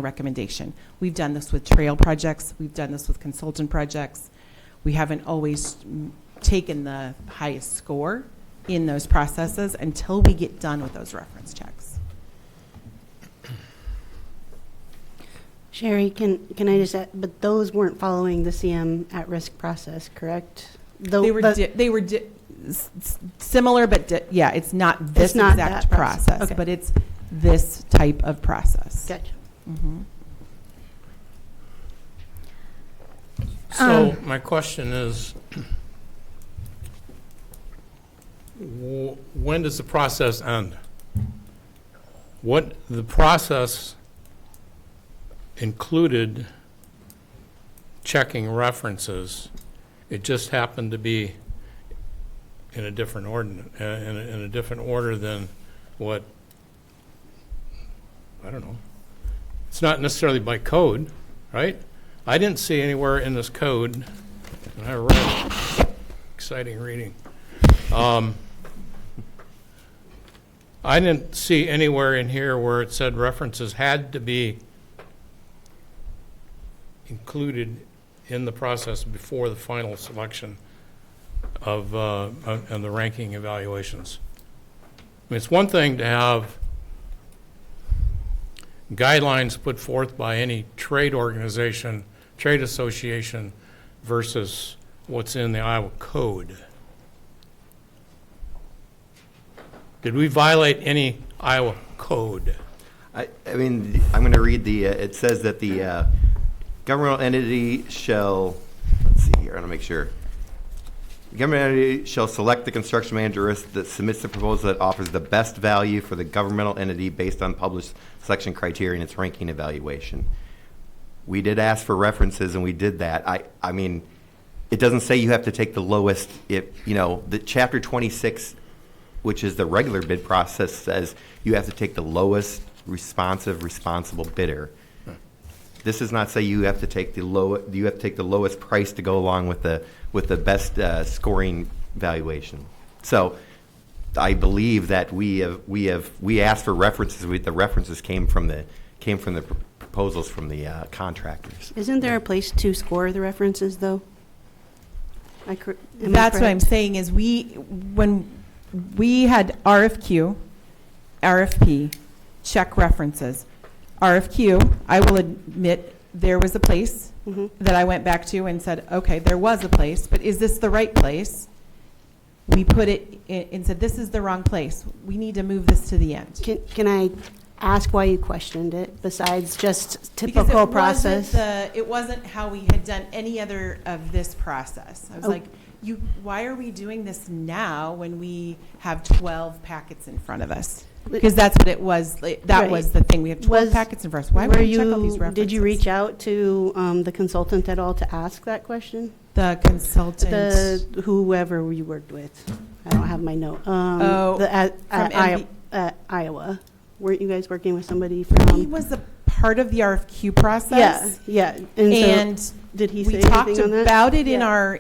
recommendation. We've done this with trail projects. We've done this with consultant projects. We haven't always taken the highest score in those processes until we get done with those reference checks. Sherry, can I just add, but those weren't following the CM at-risk process, correct? They were similar, but yeah, it's not this exact process, okay. but it's this type of process. Gotcha. Mm-hmm. So my question is, when does the process end? What the process included checking references. It just happened to be in a different ordinance, in a different order than what, I don't know. It's not necessarily by code, right? I didn't see anywhere in this code, and I read, exciting reading. I didn't see anywhere in here where it said references had to be included in the process before the final selection of and the ranking evaluations. I mean, it's one thing to have guidelines put forth by any trade organization, trade association, versus what's in the Iowa Code. Did we violate any Iowa Code? I mean, I'm going to read the, it says that the governmental entity shall, let's see here, I want to make sure. The governmental entity shall select the construction manager that submits the proposal that offers the best value for the governmental entity based on published selection criteria and its ranking evaluation. We did ask for references and we did that. I mean, it doesn't say you have to take the lowest, the chapter 26, which is the regular bid process, says you have to take the lowest responsible bidder. This does not say you have to take the lowest price to go along with the best scoring valuation. So I believe that we asked for references. The references came from the proposals from the contractors. Isn't there a place to score the references, though? That's what I'm saying is when we had RFQ, RFP, check references. RFQ, I will admit there was a place that I went back to and said, okay, there was a place, but is this the right place? We put it in and said, this is the wrong place. We need to move this to the end. Can I ask why you questioned it, besides just typical process? It wasn't how we had done any other of this process. I was like, why are we doing this now when we have 12 packets in front of us? Because that's what it was. That was the thing. We have 12 packets in front of us. Why would we check all these references? Did you reach out to the consultant at all to ask that question? The consultant? Whoever you worked with. I don't have my note. Iowa. Weren't you guys working with somebody from? He was a part of the RFQ process. Yeah. And so did he say we talked anything on that? about it in our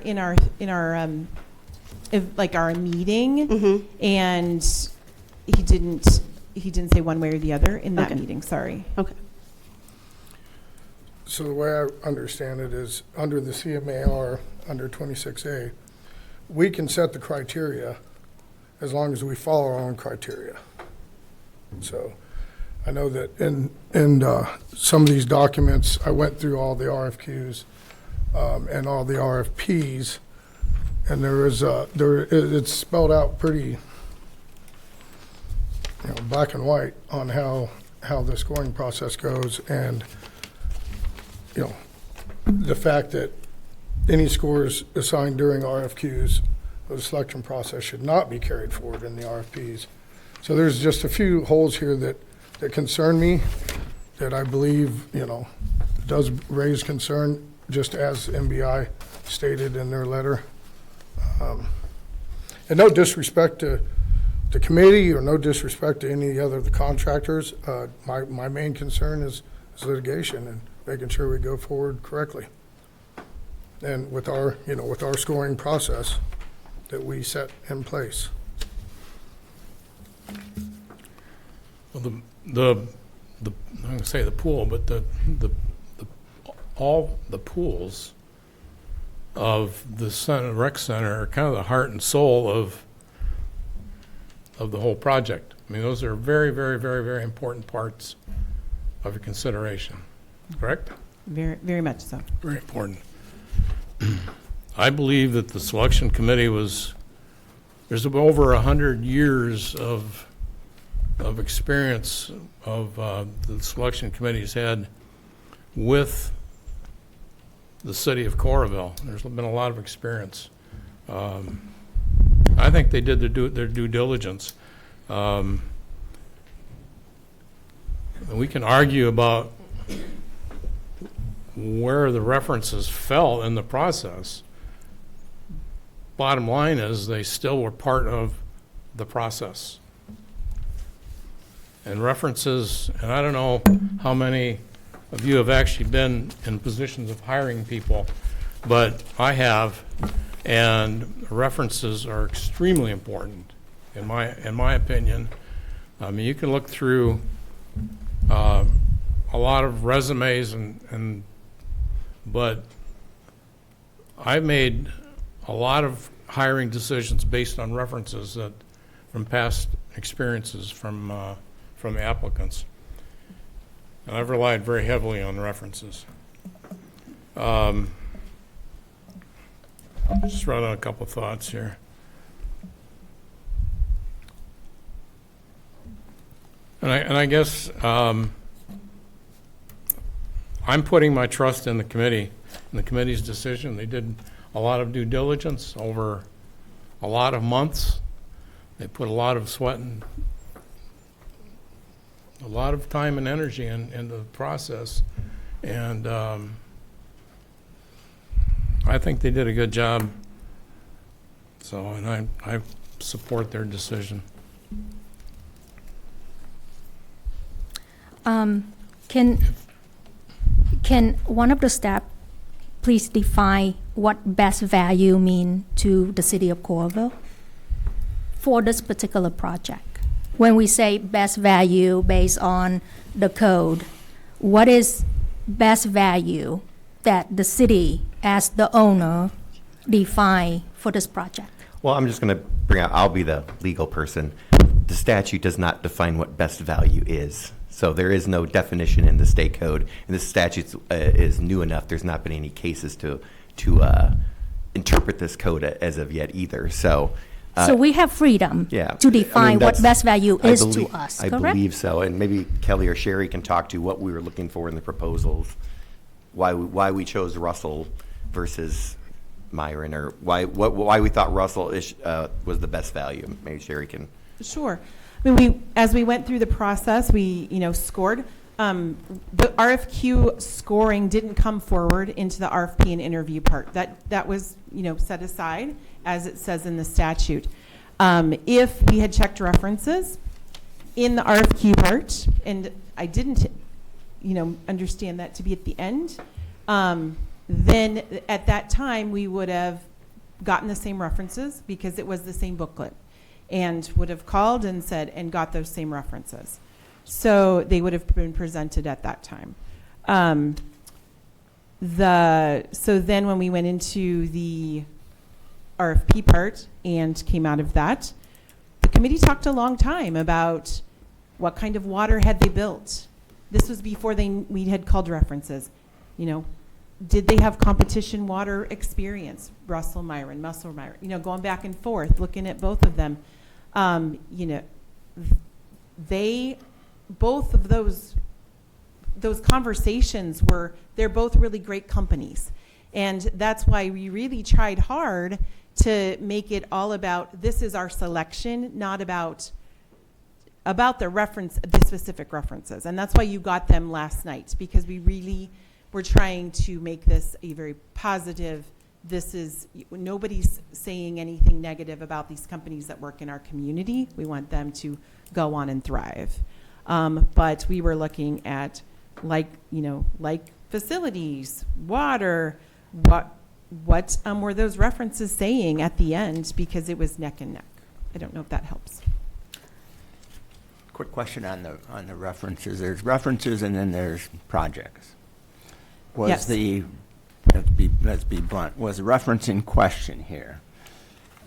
like our meeting, and he didn't say one way or the other in that meeting. Sorry. Okay. So the way I understand it is under the CMAR, under 26A, we can set the criteria as long as we follow our own criteria. So I know that in some of these documents, I went through all the RFQs and all the RFPs, and it's spelled out pretty black and white on how the scoring process goes, and the fact that any scores assigned during RFQs of the selection process should not be carried forward in the RFPs. So there's just a few holes here that concern me, that I believe does raise concern, just as MBI stated in their letter. And no disrespect to the committee or no disrespect to any other of the contractors. My main concern is litigation and making sure we go forward correctly. And with our, with our scoring process that we set in place. Well, I'm going to say the pool, but all the pools of the rec center are kind of the heart and soul of the whole project. I mean, those are very, very, very, very important parts of your consideration. Correct? Very, very much so. Very important. I believe that the selection committee there's over 100 years of experience of the selection committee's had with the city of Coralville. There's been a lot of experience. I think they did their due diligence. And we can argue about where the references fell in the process. Bottom line is they still were part of the process. And references, and I don't know how many of you have actually been in positions of hiring people, but I have, and references are extremely important in my opinion. I mean, you can look through a lot of resumes but I've made a lot of hiring decisions based on references from past experiences from applicants. And I've relied very heavily on references. Just wrote down a couple thoughts here. And I guess I'm putting my trust in the committee and the committee's decision. They did a lot of due diligence over a lot of months. They put a lot of sweat and a lot of time and energy into the process. And I think they did a good job. So, and I support their decision. Can one of the staff please define what best value mean to the city of Coralville for this particular project? When we say best value based on the code, what is best value that the city as the owner define for this project? Well, I'm just going to bring out, I'll be the legal person. The statute does not define what best value is. So there is no definition in the state code, and the statute is new enough. There's not been any cases to interpret this code as of yet either. So we have freedom to define what best value is to us, correct? I believe so, and maybe Kelly or Sherry can talk to what we were looking for in the proposals, why we chose Russell versus Myron, or why we thought Russell was the best value. Maybe Sherry can. Sure. I mean, as we went through the process, we scored. The RFQ scoring didn't come forward into the RFP and interview part. That was set aside as it says in the statute. If we had checked references in the RFQ part, and I didn't understand that to be at the end, then at that time we would have gotten the same references because it was the same booklet, and would have called and said and got those same references. So they would have been presented at that time. So then when we went into the RFP part and came out of that, the committee talked a long time about what kind of water had they built. This was before we had called references. Did they have competition water experience? Russell Myron, Muscle Myron, going back and forth, looking at both of them. Both of those conversations they're both really great companies. And that's why we really tried hard to make it all about, this is our selection, not about the specific references. And that's why you got them last night, because we really were trying to make this a very positive nobody's saying anything negative about these companies that work in our community. We want them to go on and thrive. But we were looking at like facilities, water, what were those references saying at the end, because it was neck and neck. I don't know if that helps. Quick question on the references. There's references and then there's projects. Yes. Let's be blunt, was the reference in question here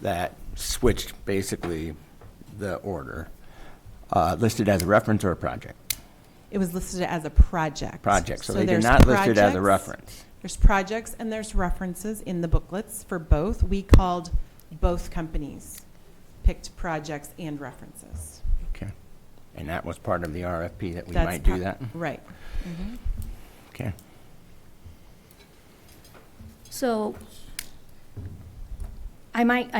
that switched basically the order listed as a reference or a project? It was listed as a project. Project, so they did not list it as a reference. There's projects and there's references in the booklets for both. We called both companies, picked projects and references. Okay. And that was part of the RFP that we That's might do that? Right. Mm-hmm. Okay. So I might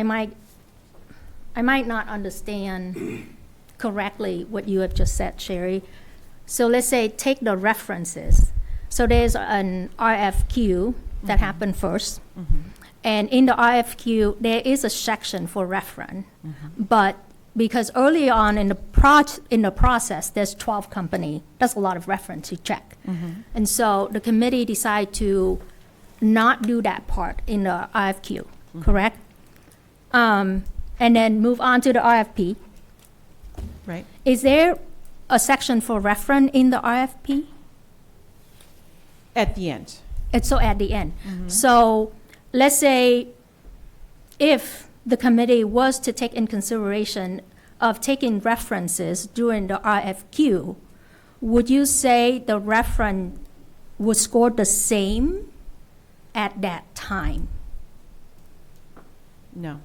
not understand correctly what you have just said, Sherry. So let's say take the references. So there's an RFQ that happened first. Mm-hmm. And in the RFQ, there is a section for reference. But because early on in the process, there's 12 companies, that's a lot of reference to check. And so the committee decided to not do that part in the RFQ, correct? And then move on to the RFP. Right. Is there a section for reference in the RFP? At the end. It's so at the end. So let's say if the committee was to take in consideration of taking references during the RFQ, would you say the reference would score the same at that time? No.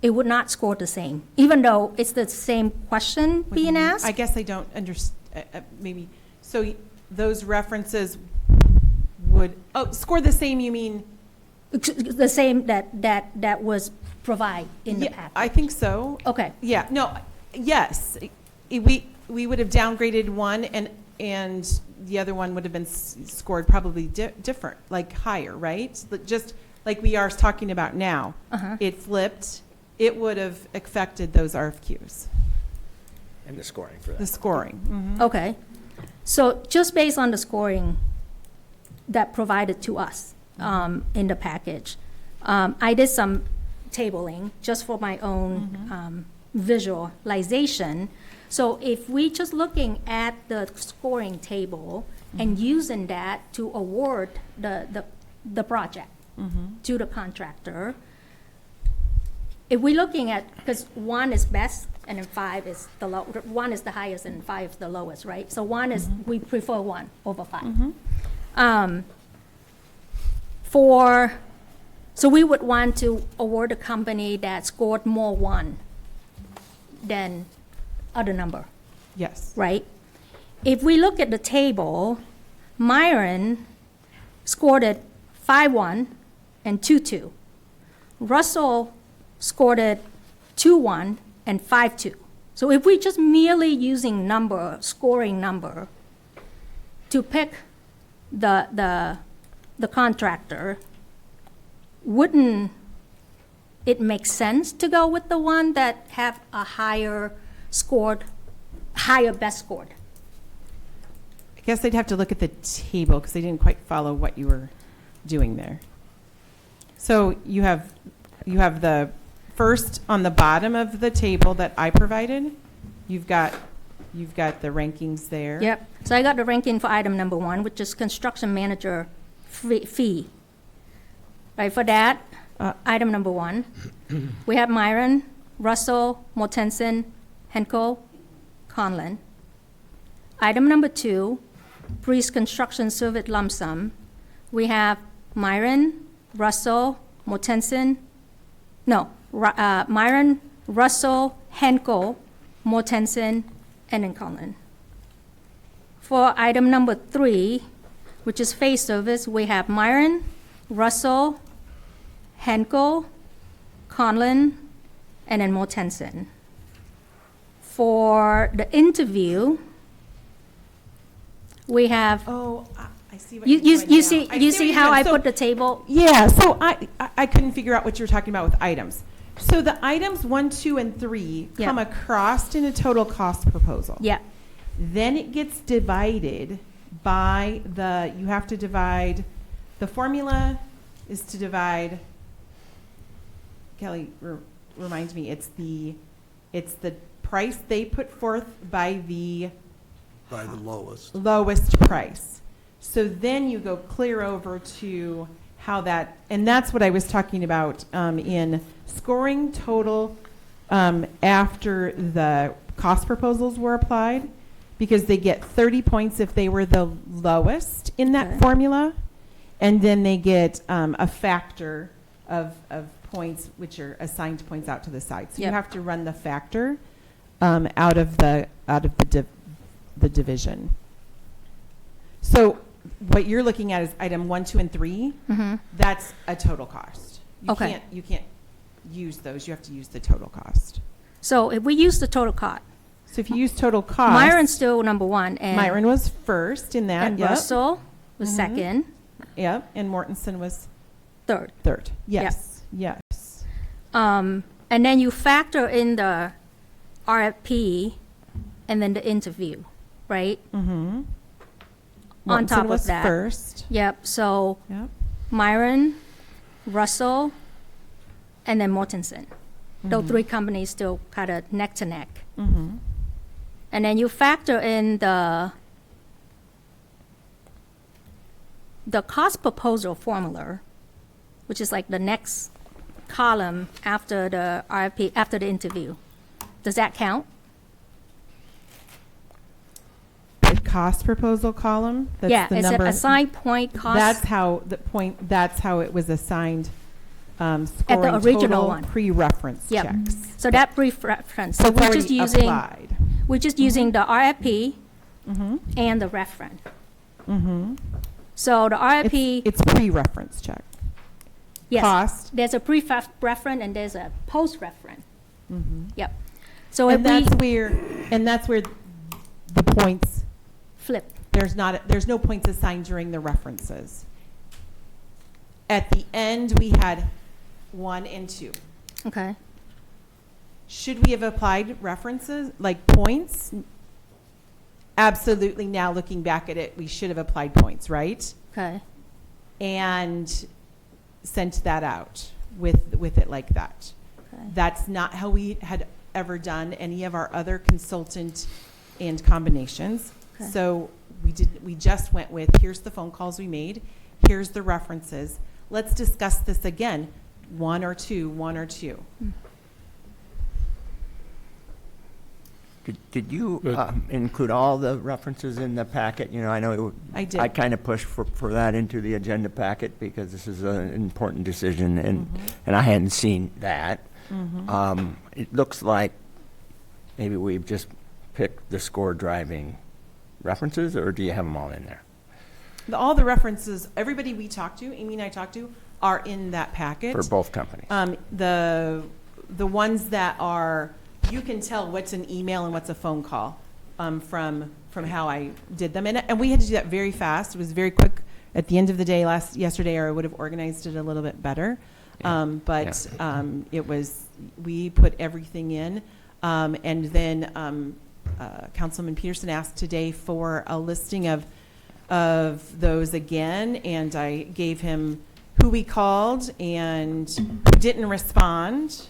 It would not score the same, even though it's the same question being asked? I guess I don't understand, maybe. So those references would, score the same, you mean? The same that was provided in the package? I think so. Okay. Yeah, no, yes. We would have downgraded one and the other one would have been scored probably different, like higher, right? Just like we are talking about now. It flipped. It would have affected those RFQs. And the scoring for that. The scoring. Okay. So just based on the scoring that provided to us in the package, I did some tabling just for my own visualization. So if we just looking at the scoring table and using that to award the project to the contractor, if we're looking at, because 1 is best and then 5 is the low, 1 is the highest and 5 is the lowest, right? So 1 is, we prefer 1 over 5. So we would want to award a company that scored more 1 than other number. Yes. Right? If we look at the table, Myron scored it 5-1 and 2-2. Russell scored it 2-1 and 5-2. So if we just merely using scoring number to pick the contractor, wouldn't it make sense to go with the one that have a higher best scored? I guess I'd have to look at the table because I didn't quite follow what you were doing there. So you have the first on the bottom of the table that I provided. You've got the rankings there. Yep. So I got the ranking for item number 1, which is construction manager fee. Right, for that, item number 1, we have Myron, Russell, Mortensen, Henkel, Conlon. Item number 2, pre-construction service lump sum. We have Myron, Russell, Mortensen, Myron, Russell, Henkel, Mortensen, and then Conlon. For item number 3, which is phase service, we have Myron, Russell, Henkel, Conlon, and then Mortensen. For the interview, we have... Oh, I see what You, you're you, doing you now. see, I you what see you're how doing. I So- put the table? Yeah, so I couldn't figure out what you were talking about with items. So the items 1, 2, and 3 Yeah. come across in a total cost proposal. Yeah. Then it gets divided by you have to divide, the formula is to divide, Kelly reminds me, it's the price they put forth by the lowest price. So then you go clear over to how that, and that's what I was talking about in scoring total after the cost proposals were applied, because they get 30 points if they were the lowest in that formula, and then they get a factor of points, which are assigned points out to the side. So you have to run the factor out of the division. So what you're looking at is item 1, 2, and 3. Mm-hmm. That's a total cost. Okay. You can't use those. You have to use the total cost. So if we use the total cost. So if you use total cost. Myron's still number 1. And Myron was first in that. And yep. Russell was Mhm. second. Yep. And Mortensen was third. Yes. Yes. And then you factor in the RFP and then the interview, right? Mm-hmm. On top was of that. first. Yep. So Yep. Myron, Russell, and then Mortensen. Those 3 companies still kind of neck to neck. Mm-hmm. And then you factor in the cost proposal formula, which is like the next column after the RFP, after the interview. Does that count? The cost proposal column. That's Yeah, the it's number. an assigned point cost. That's how it was assigned. At Scoring the original total one. pre-reference Yep. checks. So that pre-reference. So So it's we're already just using, applied. we're just using the RFP Mm-hmm. and the reference. Mm-hmm. So the RFP. It's pre-reference check. Yes. Cost. There's a pre-reference and there's a post-reference. Mm-hmm. Yep. So And if that's where the points flip. There's no points assigned during the references. At the end, we had 1 and 2. Okay. Should we have applied references, like points? Absolutely. Now looking back at it, we should have applied points, right? Okay. And sent that out with it like that. Okay. That's not how we had ever done any of our other consultant and combinations. Okay. So we just went with, here's the phone calls we made, here's the references. Let's discuss this again. 1 or 2, 1 or 2. Did you include all the references in the packet? You know, I know I did. I kind of pushed for that into the agenda packet because this is an important decision, and I hadn't seen that. It looks like maybe we've just picked the score driving references, or do you have them all in there? All the references, everybody we talked to, Amy and I talked to, are in that packet. For both companies. The ones that are, you can tell what's an email and what's a phone call from how I did them. And we had to do that very fast. It was very quick at the end of the day yesterday, or I would have organized it a little bit better. It was, we put everything in. And then Councilman Peterson asked today for a listing of those again, and I gave him who we called and who didn't respond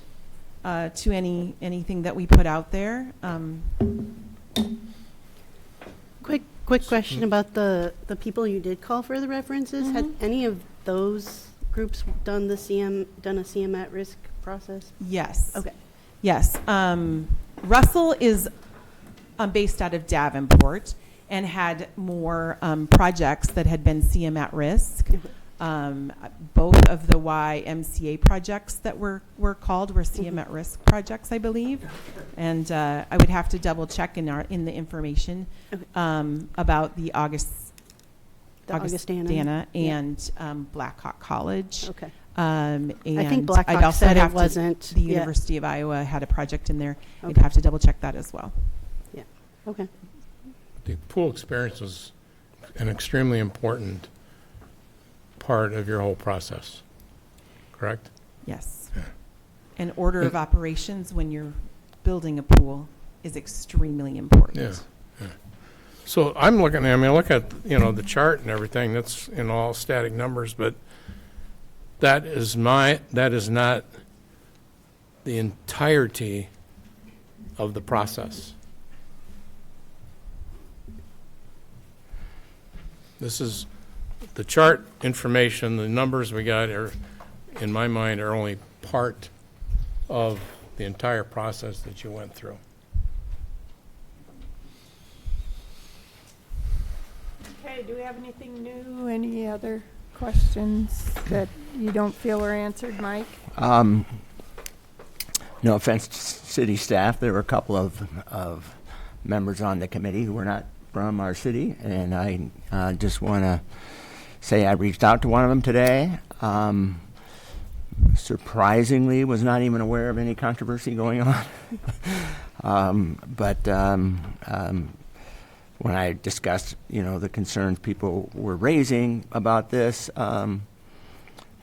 to anything that we put out there. Quick question about the people you did call for the references. Had any of those groups done a CM at risk process? Yes. Okay. Yes. Russell is based out of Davenport and had more projects that had been CM at risk. Both of the YMCA projects that were called were CM at risk projects, I believe. And I would have to double check in the information about the Augustana and Blackhawk College. Okay. And I think Blackhawk I'd also said have it wasn't. The University of Iowa had a project in there. I'd Okay. have to double check that as well. Yeah. Okay. The pool experience was an extremely important part of your whole process, correct? Yes. Yeah. An order of operations when you're building a pool is extremely important. Yeah. Yeah. So I'm looking, I mean, look at, you know, the chart and everything, that's in all static numbers, but that is not the entirety of the process. This is the chart information, the numbers we got are, in my mind, are only part of the entire process that you went through. Okay, do we have anything new? Any other questions that you don't feel were answered, Mike? No offense to city staff, there were a couple of members on the committee who were not from our city, and I just want to say I reached out to one of them today. Surprisingly, was not even aware of any controversy going on. But when I discussed, you know, the concerns people were raising about this,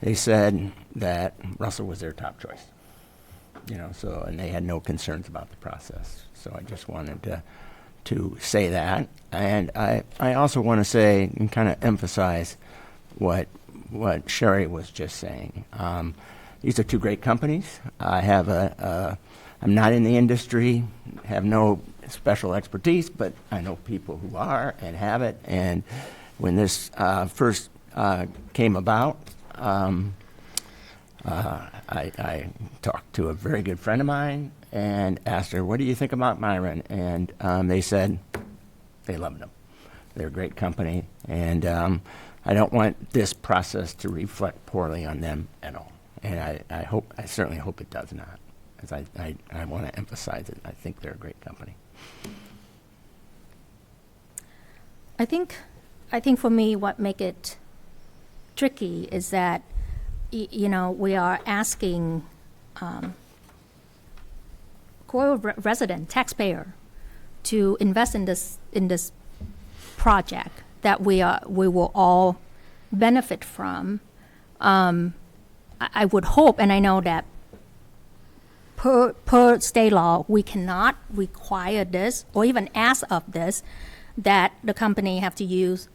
they said that Russell was their top choice. You know, so, and they had no concerns about the process. So I just wanted to say that. And I also want to say and kind of emphasize what Sherry was just saying. These are two great companies. I'm not in the industry, have no special expertise, but I know people who are and have it. And when this first came about, I talked to a very good friend of mine and asked her, what do you think about Myron? And they said they loved them. They're a great company, and I don't want this process to reflect poorly on them at all. And I certainly hope it does not, because I want to emphasize it. I think they're a great company. I think for me, what make it tricky is that, you know, we are asking Coralville resident, taxpayer, to invest in this project that we will all benefit from. I would hope, and I know that per state law, we cannot require this or even ask of this, that the company have to use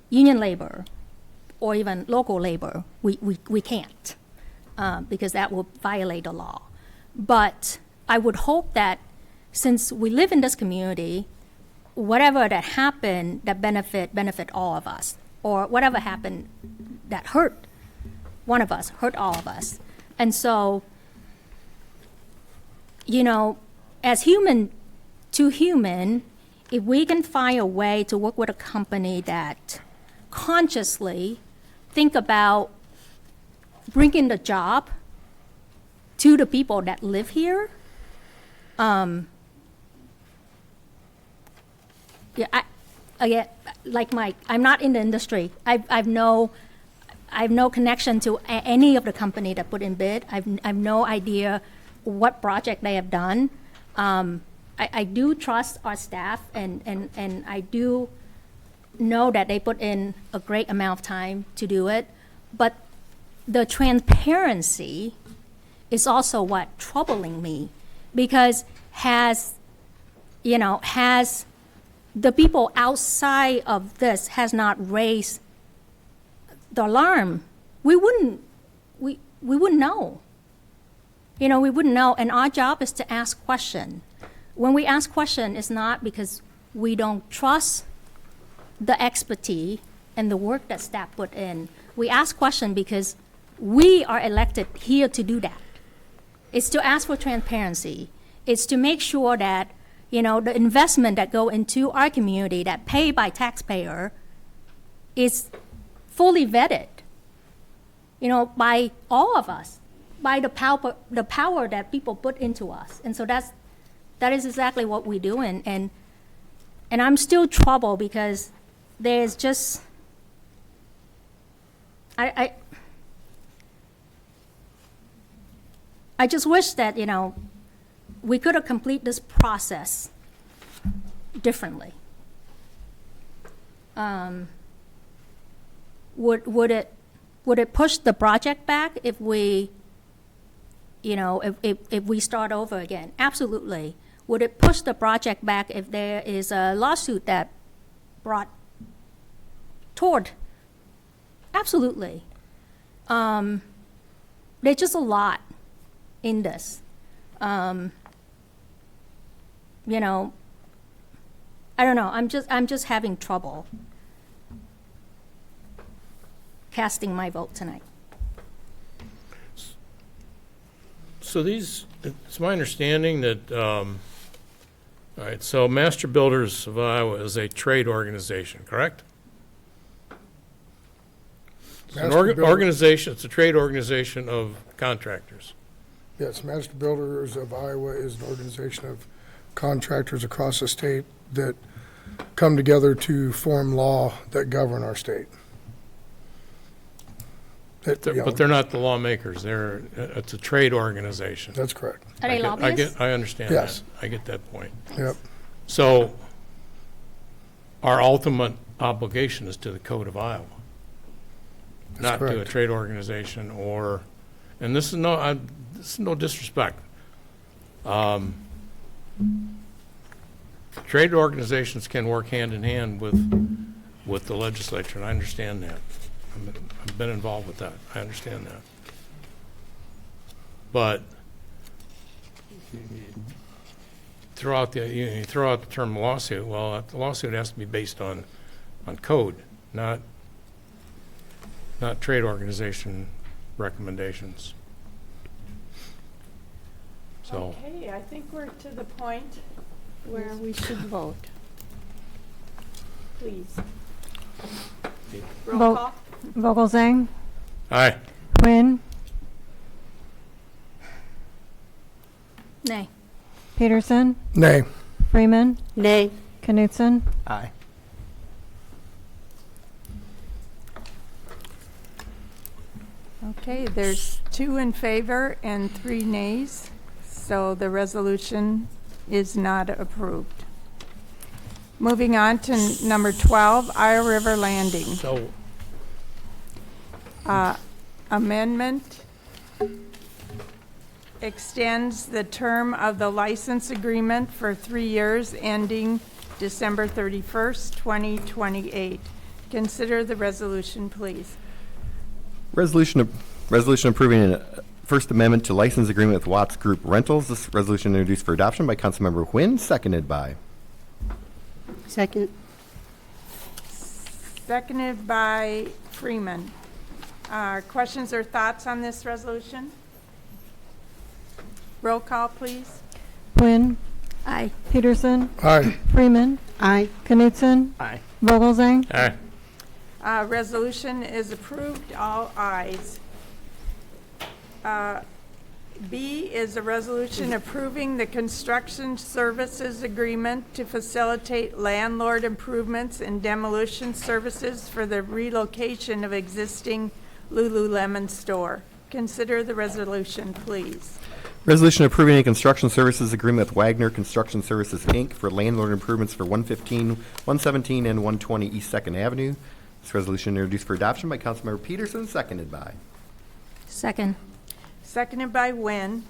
union labor or even local labor. We can't, because that will violate the law. But I would hope that since we live in this community, whatever that happened that benefit all of us, or whatever happened that hurt one of us, hurt all of us. And so, you know, as human to human, if we can find a way to work with a company that consciously think about bringing the job to the people that live here, yeah, like Mike, I'm not in the industry. I've no connection to any of the company that put in bid. I've no idea what project they have done. I do trust our staff, and I do know that they put in a great amount of time to do it. But the transparency is also what troubling me, because has the people outside of this has not raised the alarm, we wouldn't know. You know, we wouldn't know, and our job is to ask questions. When we ask questions, it's not because we don't trust the expertise and the work that staff put in. We ask questions because we are elected here to do that. It's to ask for transparency. It's to make sure that, you know, the investment that go into our community that paid by taxpayer is fully vetted, you know, by all of us, by the power that people put into us. And so that is exactly what we do. And I'm still troubled because there's just, I just wish that, you know, we could have completed this process differently. would it push the project back if we, if we start over again? Absolutely. Would it push the project back if there is a lawsuit that brought toward? Absolutely. There's just a lot in this. I don't know. I'm just having trouble casting my vote tonight. So it's my understanding that, all right, so Master Builders of Iowa is a trade organization, correct? It's an organization, it's a trade organization of contractors. Yes, Master Builders of Iowa is an organization of contractors across the state that come together to form law that govern our state. But they're not the lawmakers. It's a trade organization. That's correct. Are they lobbyists? I understand Yes. that. I get that point. Yep. So our ultimate obligation is to the Code of Iowa, not to a correct. trade organization and this is no disrespect. Trade organizations can work hand in hand with the legislature, and I understand that. I've been involved with that. I understand that. But throw out the term lawsuit. Well, the lawsuit has to be based on code, not trade organization recommendations. So. Okay, I think we're to the point where we should vote. Please. Roll call. Vogelzang, Aye. Huynh, Nay. Peterson, Nay. Freeman, Nay. Knudson. Aye. Okay, there's 2 in favor and 3 nays, so the resolution is not approved. Moving on to number 12, Iowa River Landing. So Amendment extends the term of the license agreement for 3 years ending December 31st, 2028. Consider the resolution, please. Resolution approving a First Amendment to license agreement with Watts Group Rentals. This resolution introduced for adoption by Councilmember Huynh, seconded by. Second. Seconded by Freeman. Questions or thoughts on this resolution? Roll call, please. Huynh, Aye. Peterson, Aye. Freeman, Aye. Knudson, Aye. Vogelzang. Aye. Resolution is approved, all ayes. B is a resolution approving the construction services agreement to facilitate landlord improvements and demolition services for the relocation of existing Lululemon store. Consider the resolution, please. Resolution approving a construction services agreement with Wagner Construction Services, Inc. for landlord improvements for 115, 117, and 120 East 2nd Avenue. This resolution introduced for adoption by Councilmember Peterson, seconded by. Second. Seconded by Huynh.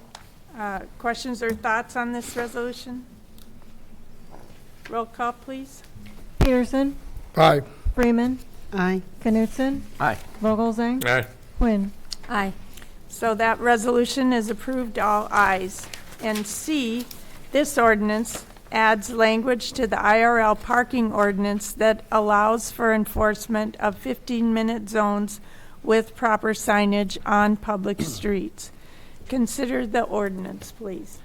Questions or thoughts on this resolution? Roll call, please. Peterson, Aye. Freeman, Aye. Knudson, Aye. Vogelzang, Aye. Huynh. Aye. So that resolution is approved, all ayes. And C, this ordinance adds language to the IRL parking ordinance that allows for enforcement of 15-minute zones with proper signage on public streets. Consider the ordinance, please.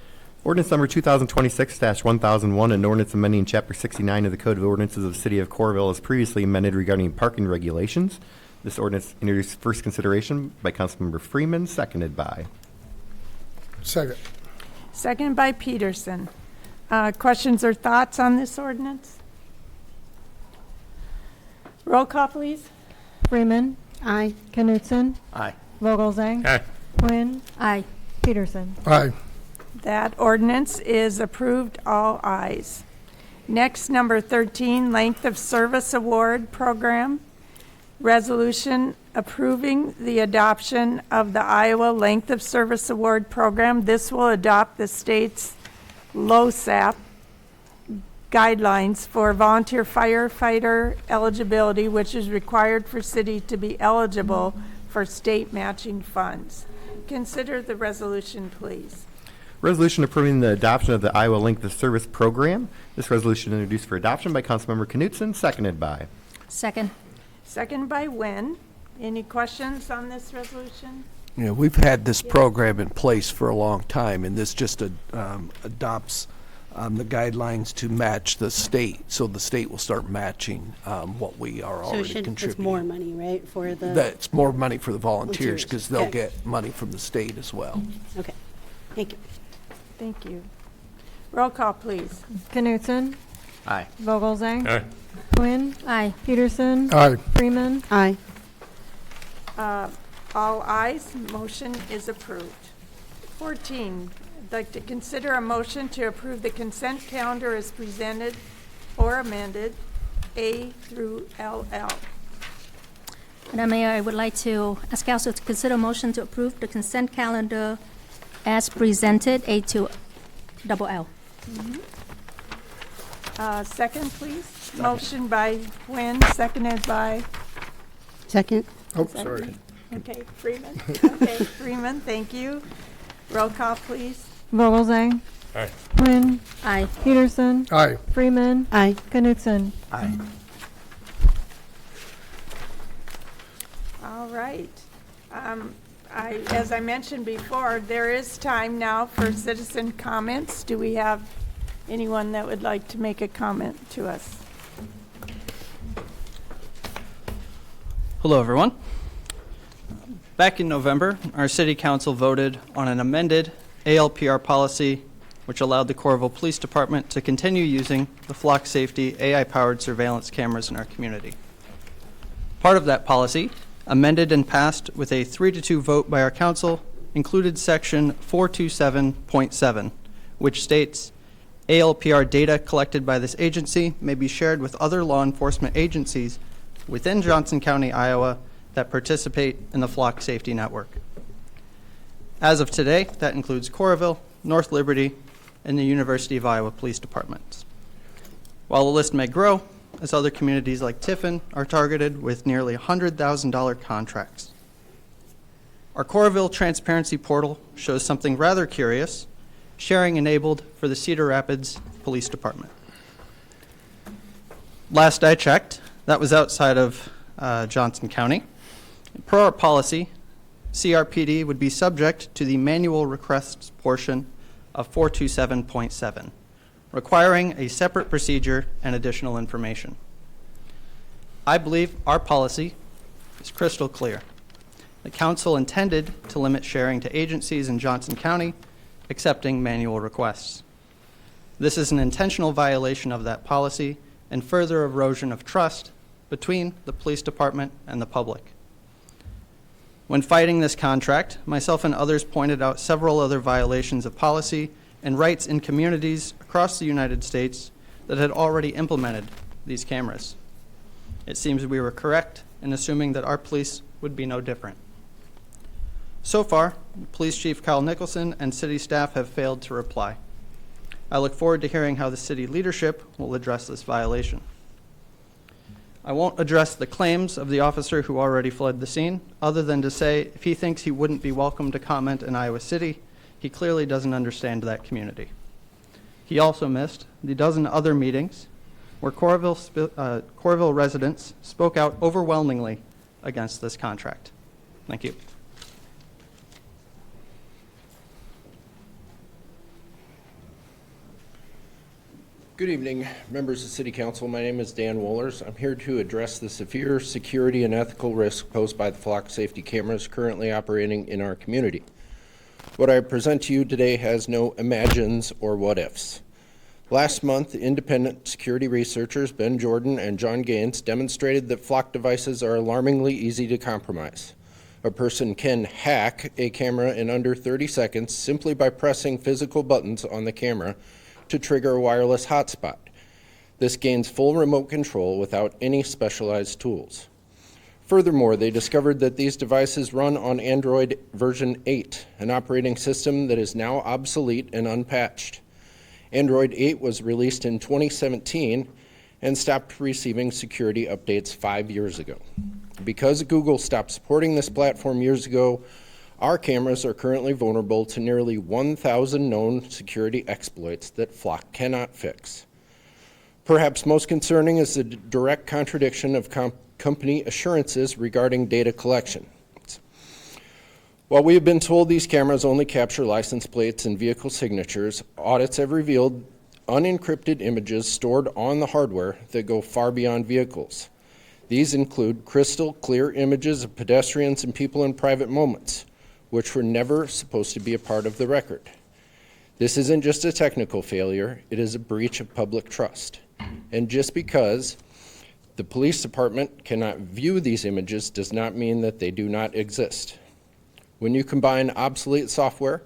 Ordinance number 2026-1001, an ordinance amending Chapter 69 of the Code of Ordinances of the City of Coralville as previously amended regarding parking regulations. This ordinance introduced first consideration by Councilmember Freeman, seconded by. Second. Seconded by Peterson. Questions or thoughts on this ordinance? Roll call, please. Freeman, Aye. Knudson, Aye. Vogelzang, Aye. Huynh, Aye. Peterson. Aye. That ordinance is approved, all ayes. Next, number 13, Length of Service Award Program. Resolution approving the adoption of the Iowa Length of Service Award Program. This will adopt the state's LOSAP guidelines for volunteer firefighter eligibility, which is required for city to be eligible for state matching funds. Consider the resolution, please. Resolution approving the adoption of the Iowa Length of Service Program. This resolution introduced for adoption by Councilmember Knudson, seconded by. Second. Second by Huynh. Any questions on this resolution? Yeah, we've had this program in place for a long time, and this just adopts the guidelines to match the state, so the state will start matching what we are already contributing. It's more money, right, for the... That's more money for the volunteers, Volunteers, because they'll okay. get money from the state as well. Okay, thank you. Thank you. Roll call, please. Knudson. Aye. Vogelzang. Aye. Huynh. Aye. Peterson. Aye. Freeman. Aye. All ayes, motion is approved. 14, I'd like to consider a motion to approve the consent calendar as presented or amended, A through LL. Madam Mayor, I would like to ask council to consider a motion to approve the consent calendar as presented, A to double L. Second, please. Motion by Huynh, seconded by, Second? Oh, sorry. okay, Freeman. Okay, Freeman, thank you. Roll call, please. Vogelzang. Aye. Huynh. Aye. Peterson. Aye. Freeman. Aye. Knudson. Aye. All right. As I mentioned before, there is time now for citizen comments. Do we have anyone that would like to make a comment to us? Hello, everyone. Back in November, our city council voted on an amended ALPR policy which allowed the Coralville Police Department to continue using the flock safety AI-powered surveillance cameras in our community. Part of that policy, amended and passed with a 3-2 vote by our council, included section 427.7, which states, ALPR data collected by this agency may be shared with other law enforcement agencies within Johnson County, Iowa, that participate in the flock safety network. As of today, that includes Coralville, North Liberty, and the University of Iowa Police Departments. While the list may grow, as other communities like Tiffin are targeted with nearly $100,000 contracts. Our Coralville Transparency Portal shows something rather curious, sharing enabled for the Cedar Rapids Police Department. Last I checked, that was outside of Johnson County. Per our policy, CRPD would be subject to the manual requests portion of 427.7, requiring a separate procedure and additional information. I believe our policy is crystal clear. The council intended to limit sharing to agencies in Johnson County accepting manual requests. This is an intentional violation of that policy and further erosion of trust between the police department and the public. When fighting this contract, myself and others pointed out several other violations of policy and rights in communities across the United States that had already implemented these cameras. It seems we were correct in assuming that our police would be no different. So far, Police Chief Kyle Nicholson and city staff have failed to reply. I look forward to hearing how the city leadership will address this violation. I won't address the claims of the officer who already fled the scene, other than to say if he thinks he wouldn't be welcome to comment in Iowa City, he clearly doesn't understand that community. He also missed the dozen other meetings where Coralville residents spoke out overwhelmingly against this contract. Thank you. Good evening, members of City Council. My name is Dan Wohlers. I'm here to address the severe security and ethical risk posed by the flock safety cameras currently operating in our community. What I present to you today has no imagines or what-ifs. Last month, independent security researchers Ben Jordan and John Gaines demonstrated that flock devices are alarmingly easy to compromise. A person can hack a camera in under 30 seconds simply by pressing physical buttons on the camera to trigger a wireless hotspot. This gains full remote control without any specialized tools. Furthermore, they discovered that these devices run on Android version 8, an operating system that is now obsolete and unpatched. Android 8 was released in 2017 and stopped receiving security updates 5 years ago. Because Google stopped supporting this platform years ago, our cameras are currently vulnerable to nearly 1,000 known security exploits that Flock cannot fix. Perhaps most concerning is the direct contradiction of company assurances regarding data collection. While we have been told these cameras only capture license plates and vehicle signatures, audits have revealed unencrypted images stored on the hardware that go far beyond vehicles. These include crystal clear images of pedestrians and people in private moments, which were never supposed to be a part of the record. This isn't just a technical failure, it is a breach of public trust. And just because the police department cannot view these images does not mean that they do not exist. When you combine obsolete software,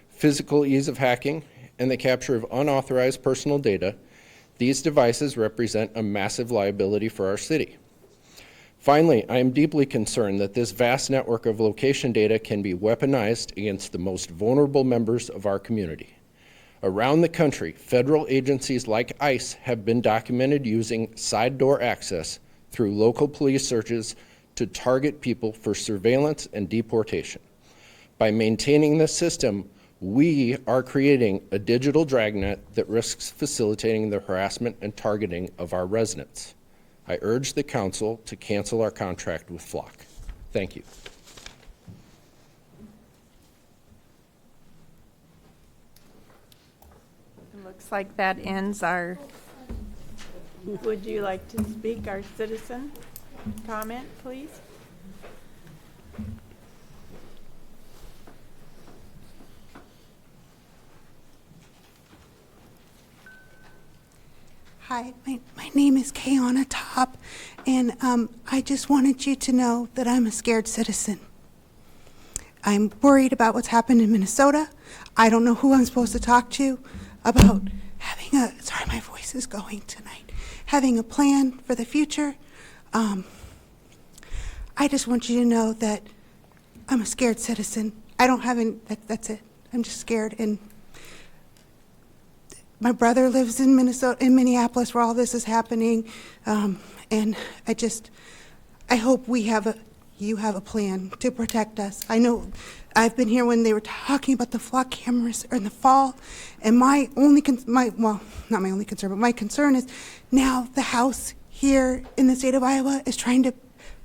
physical ease of hacking, and the capture of unauthorized personal data, these devices represent a massive liability for our city. Finally, I am deeply concerned that this vast network of location data can be weaponized against the most vulnerable members of our community. Around the country, federal agencies like ICE have been documented using side door access through local police searches to target people for surveillance and deportation. By maintaining this system, we are creating a digital dragnet that risks facilitating the harassment and targeting of our residents. I urge the council to cancel our contract with Flock. Thank you. It looks like that ends our, would you like to speak, our citizen comment, please? Hi, my name is Kayana Top, and I just wanted you to know that I'm a scared citizen. I'm worried about what's happened in Minnesota. I don't know who I'm supposed to talk to about having a, sorry, my voice is going tonight, having a plan for the future. I just want you to know that I'm a scared citizen. I don't have any, that's it. I'm just scared, and my brother lives in Minneapolis, where all this is happening, and I hope you have a plan to protect us. I know I've been here when they were talking about the flock cameras in the fall, and my concern is now the House here in the state of Iowa is trying to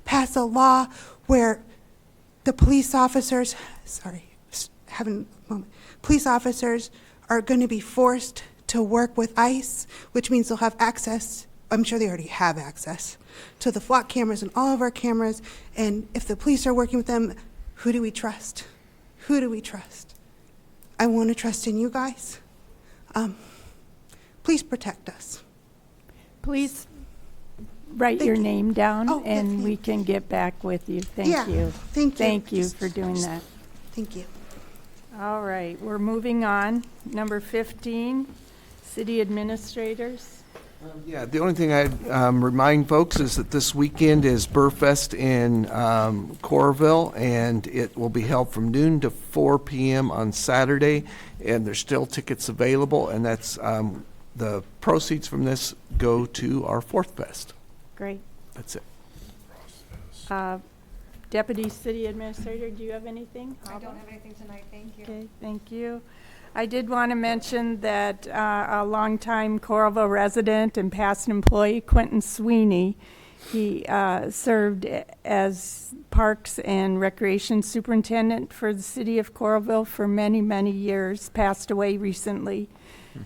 pass a law where the police officers, police officers are going to be forced to work with ICE, which means they'll have access, I'm sure they already have access, to the flock cameras and all of our cameras. And if the police are working with them, who do we trust? Who do we trust? I want to trust in you guys. Please protect us. Please write your name down, and we can get back with you. Thank you. Thank you. Thank you for doing that. Thank you. All right, we're moving on. Number 15, city administrators. Yeah, the only thing I'd remind folks is that this weekend is Burfest in Coralville, and it will be held from noon to 4 p.m. on Saturday, and there's still tickets available, and that's the proceeds from this go to our Fourth Fest. Great. That's it. Deputy City Administrator, do you have anything? I don't have anything tonight, thank you. Okay, thank you. I did want to mention that a longtime Coralville resident and past employee, Quentin Sweeney, he served as Parks and Recreation Superintendent for the city of Coralville for many, many years, passed away recently.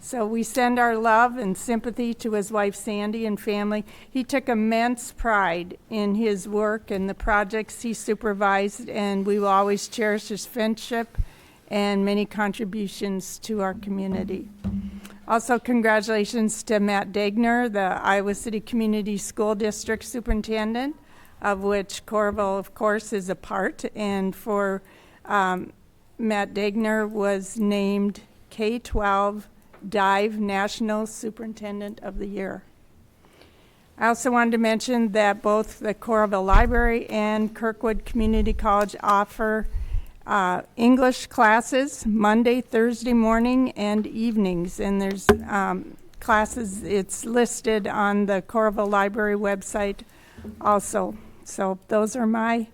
So we send our love and sympathy to his wife Sandy and family. He took immense pride in his work and the projects he supervised, and we will always cherish his friendship and many contributions to our community. Also, congratulations to Matt Degner, the Iowa City Community School District Superintendent, of which Coralville, of course, is a part. And for Matt Degner was named K-12 Dive National Superintendent of the Year. I also wanted to mention that both the Coralville Library and Kirkwood Community College offer English classes Monday, Thursday morning, and evenings. And there's classes, it's listed on the Coralville Library website also. So those are my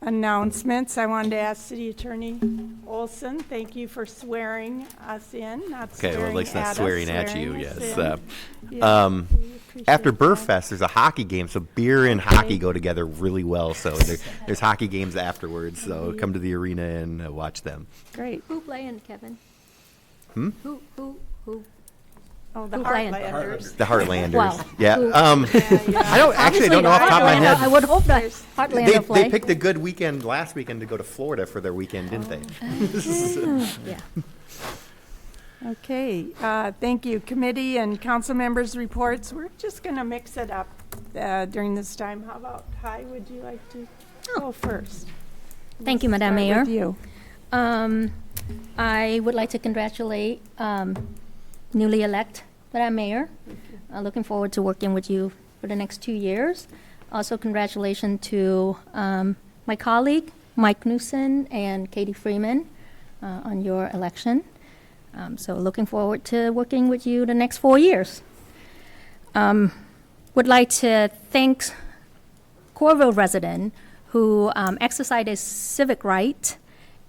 announcements. I wanted to ask City Attorney Olson, thank you for swearing us in, not Okay, well, at least not us, swearing at you, swearing us yes. in. Yeah, we appreciate After that. Burfest, there's a hockey game, so beer and hockey go together really well. So there's hockey games afterwards, so come to the arena and watch them. Great. Who playing, Kevin? Hmm? Who? Oh, the Who playing? Heartlanders. The Heartlanders. Wow. Yeah. Who- I don't know off the top of my head. I would hope that Heartlander play. They picked a good weekend last weekend to go to Florida for their weekend, didn't they? Yeah. Okay, thank you. Committee and council members' reports. We're just going to mix it up during this time. How about Hy, would you like to go first? Thank you, We'll Madam start Mayor. with you. I would like to congratulate newly elect Madam Mayor. Looking forward to working with you for the next 2 years. Also, congratulations to my colleague, Mike Knudson and Katie Freeman on your election. So looking forward to working with you the next 4 years. Would like to thank Coralville resident who exercised his civic right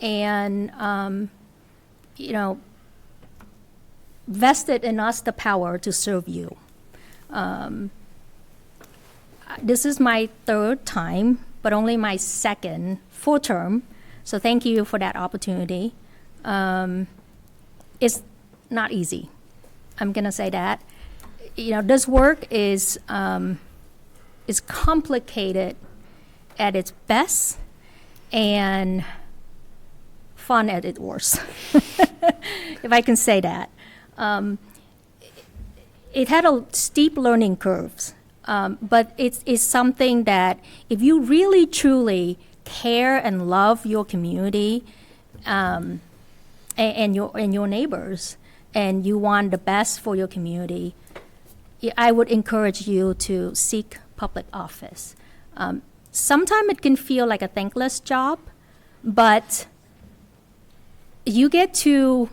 and, vested in us the power to serve you. This is my third time, but only my second full term. So thank you for that opportunity. It's not easy. I'm gonna say that. This work is complicated at its best and fun at its worst, if I can say that. It had a steep learning curves, but it's something that if you really truly care and love your community and your neighbors, and you want the best for your community, I would encourage you to seek public office. Sometimes it can feel like a thankless job, but you get to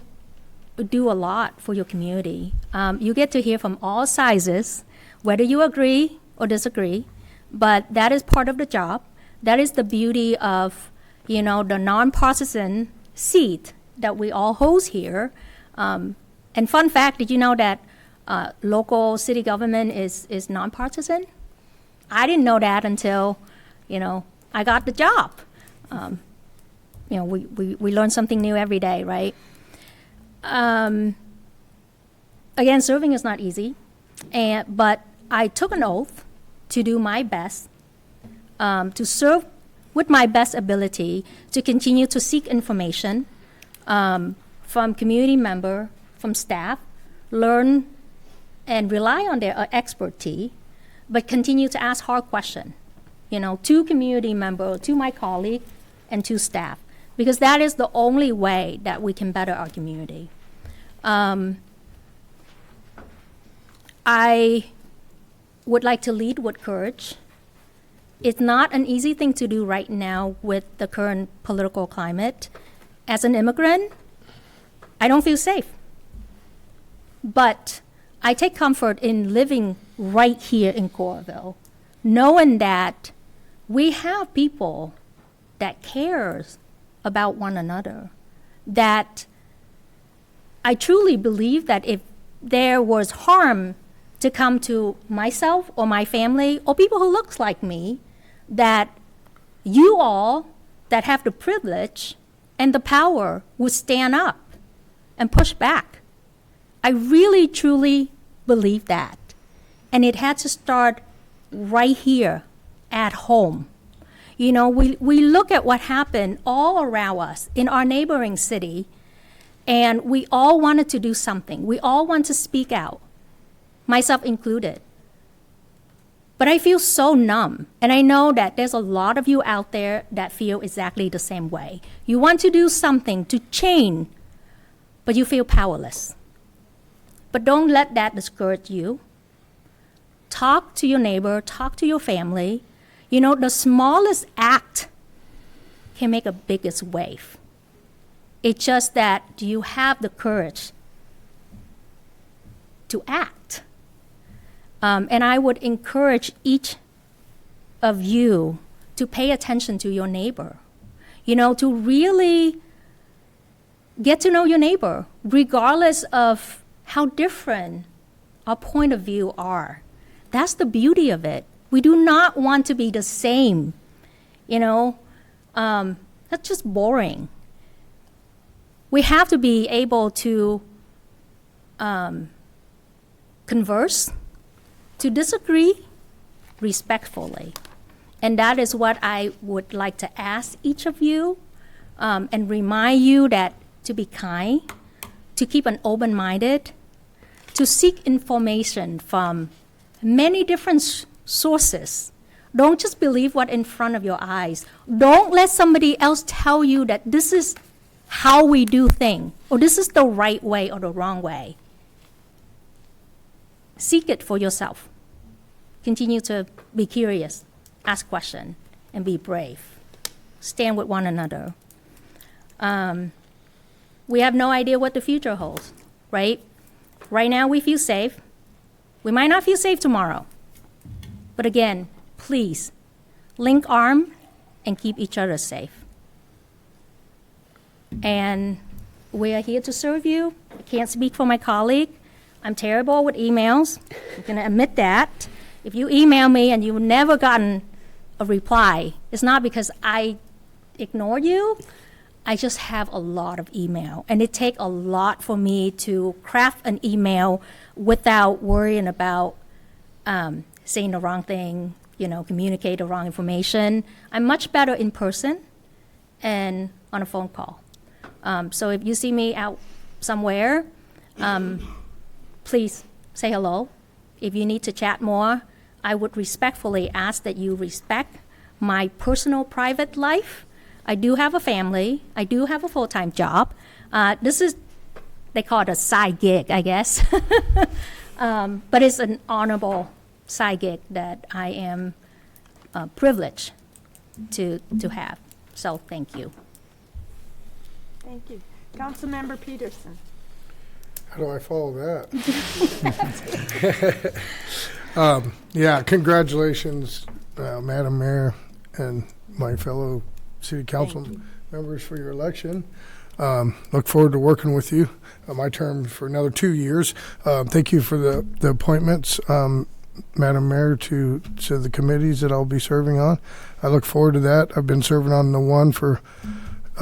do a lot for your community. You get to hear from all sizes, whether you agree or disagree, but that is part of the job. That is the beauty of, the nonpartisan seat that we all hold here. And fun fact, did you know that local city government is nonpartisan? I didn't know that until, I got the job. We learn something new every day, right? Again, serving is not easy, but I took an oath to do my best, to serve with my best ability, to continue to seek information from community member, from staff, learn and rely on their expertise, but continue to ask hard questions, to community member, to my colleague, and to staff, because that is the only way that we can better our community. I would like to lead with courage. It's not an easy thing to do right now with the current political climate. As an immigrant, I don't feel safe. But I take comfort in living right here in Coralville, knowing that we have people that cares about one another, that I truly believe that if there was harm to come to myself or my family or people who looks like me, that you all that have the privilege and the power would stand up and push back. I really, truly believe that. And it had to start right here at home. We look at what happened all around us in our neighboring city, and we all wanted to do something. We all want to speak out, myself included. But I feel so numb, and I know that there's a lot of you out there that feel exactly the same way. You want to do something to change, but you feel powerless. But don't let that discourage you. talk to your neighbor, talk to your family. You know, the smallest act can make a biggest wave. It's just that, do you have the courage to act? And I would encourage each of you to pay attention to your neighbor. You know, to really get to know your neighbor, regardless of how different our point of view are. That's the beauty of it. We do not want to be the same, you know. That's just boring. We have to be able to converse, to disagree respectfully. And that is what I would like to ask each of you, and remind you that to be kind, to keep an open-minded, to seek information from many different sources. Don't just believe what's in front of your eyes. Don't let somebody else tell you that this is how we do things, or this is the right way or the wrong way. Seek it for yourself. Continue to be curious, ask questions, and be brave. Stand with one another. We have no idea what the future holds, right? Right now we feel safe. We might not feel safe tomorrow. But again, please, link arms and keep each other safe. And we are here to serve you. I can't speak for my colleague. I'm terrible with emails. I'm going to admit that. If you email me and you've never gotten a reply, it's not because I ignore you. I just have a lot of email. And it takes a lot for me to craft an email without worrying about saying the wrong thing, you know, communicate the wrong information. I'm much better in person and on a phone call. So if you see me out somewhere, please say hello. If you need to chat more, I would respectfully ask that you respect my personal private life. I do have a family. I do have a full-time job. This is, they call it a side gig, I guess. But it's an honorable side gig that I am privileged to have. So thank you. Thank you. Councilmember Peterson. How do I follow that? Yeah, congratulations, Madam Mayor and my fellow city council members for your election. Look forward to working with you. My term for another 2 years. Thank you for the appointments, Madam Mayor, to the committees that I'll be serving on. I look forward to that. I've been serving on the one for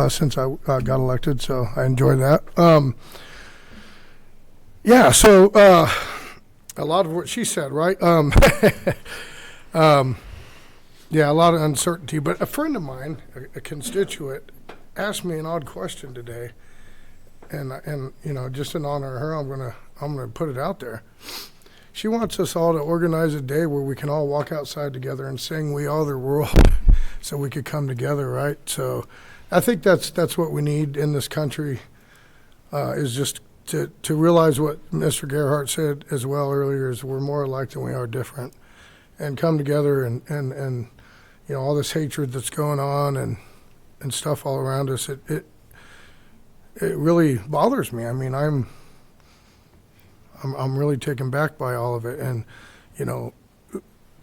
since I got elected, so I enjoy that. Yeah, so a lot of what she said, right? Yeah, a lot of uncertainty. But a friend of mine, a constituent, asked me an odd question today, and you know, just in honor of her, I'm gonna put it out there. She wants us all to organize a day where we can all walk outside together and sing "We Are the World," so we could come together, right? So, I think that's what we need in this country, is just to realize what Mr. Gerhardt said as well earlier, is we're more alike than we are different, and come together and you know, all this hatred that's going on and stuff all around us, it really bothers me. I mean, I'm really taken back by all of it, and you know,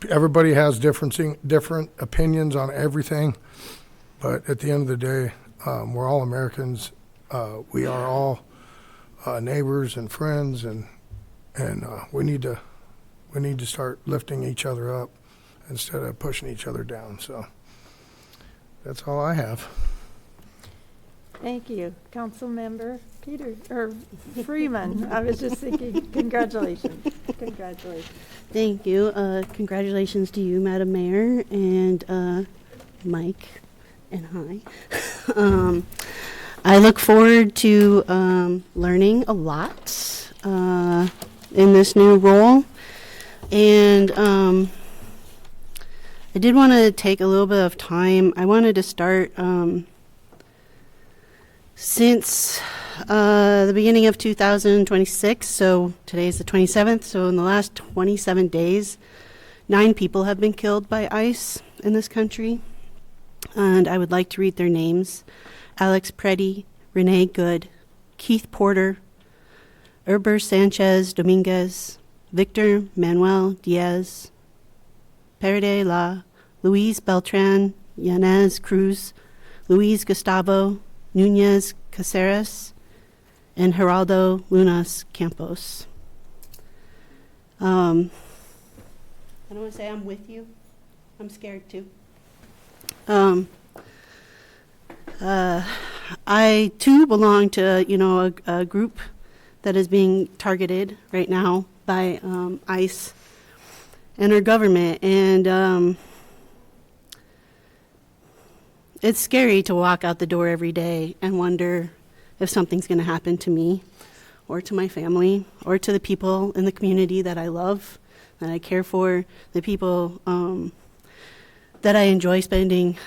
everybody has different opinions on everything, but at the end of the day, we're all Americans. We are all neighbors and friends, and we need to start lifting each other up instead of pushing each other down. So that's all I have. Thank you. Councilmember Freeman. I was just thinking, congratulations. Congratulations. Thank you. Congratulations to you, Madam Mayor, and Mike, and hi. I look forward to learning a lot in this new role. And I did want to take a little bit of time. I wanted to start since the beginning of 2026, so today's the 27th, so in the last 27 days, 9 people have been killed by ICE in this country, and I would like to read their names. Alex Preddy, Renee Good, Keith Porter, Herber Sanchez Dominguez, Victor Manuel Diaz, Perde La, Luis Beltran, Yanez Cruz, Luis Gustavo Nunez Caceres, and Geraldo Lunas Campos. I don't want to say I'm with you. I'm scared too. I too belong to, a group that is being targeted right now by ICE and our government, and it's scary to walk out the door every day and wonder if something's going to happen to me or to my family or to the people in the community that I love, that I care for, the people that I enjoy spending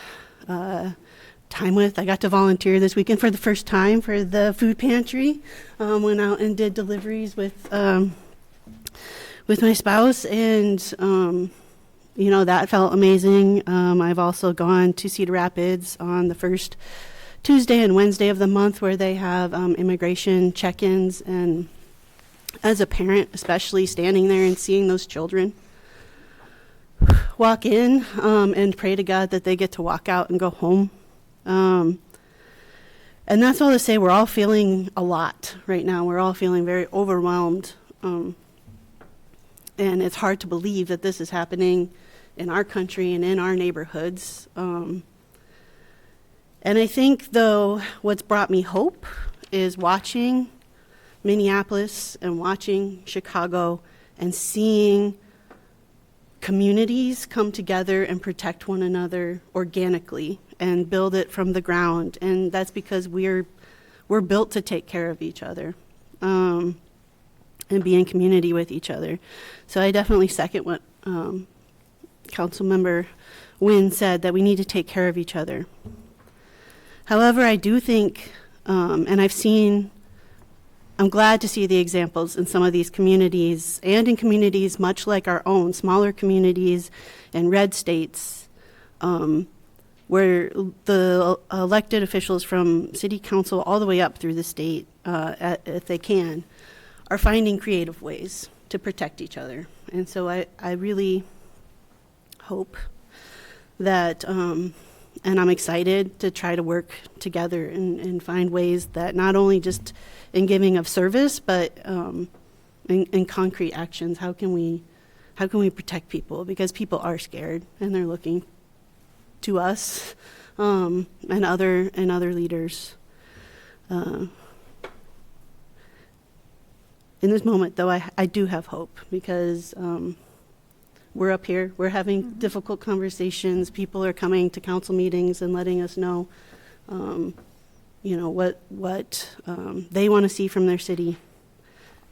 time with. I got to volunteer this weekend for the first time for the food pantry. Went out and did deliveries with my spouse, and that felt amazing. I've also gone to Cedar Rapids on the first Tuesday and Wednesday of the month where they have immigration check-ins, and as a parent, especially standing there and seeing those children walk in and pray to God that they get to walk out and go home. And that's all to say we're all feeling a lot right now. We're all feeling very overwhelmed. And it's hard to believe that this is happening in our country and in our neighborhoods. And I think, though, what's brought me hope is watching Minneapolis and watching Chicago and seeing communities come together and protect one another organically and build it from the ground. And that's because we're built to take care of each other and be in community with each other. So I definitely second what Councilmember Huynh said, that we need to take care of each other. However, I do think, and I'm glad to see the examples in some of these communities and in communities much like our own, smaller communities in red states, where the elected officials from city council all the way up through the state, if they can, are finding creative ways to protect each other. And so I really hope that, and I'm excited to try to work together and find ways that not only just in giving of service, but in concrete actions. How can we protect people? Because people are scared and they're looking to us and other leaders. In this moment, though, I do have hope, because we're up here, we're having difficult conversations. People are coming to council meetings and letting us know, what they want to see from their city.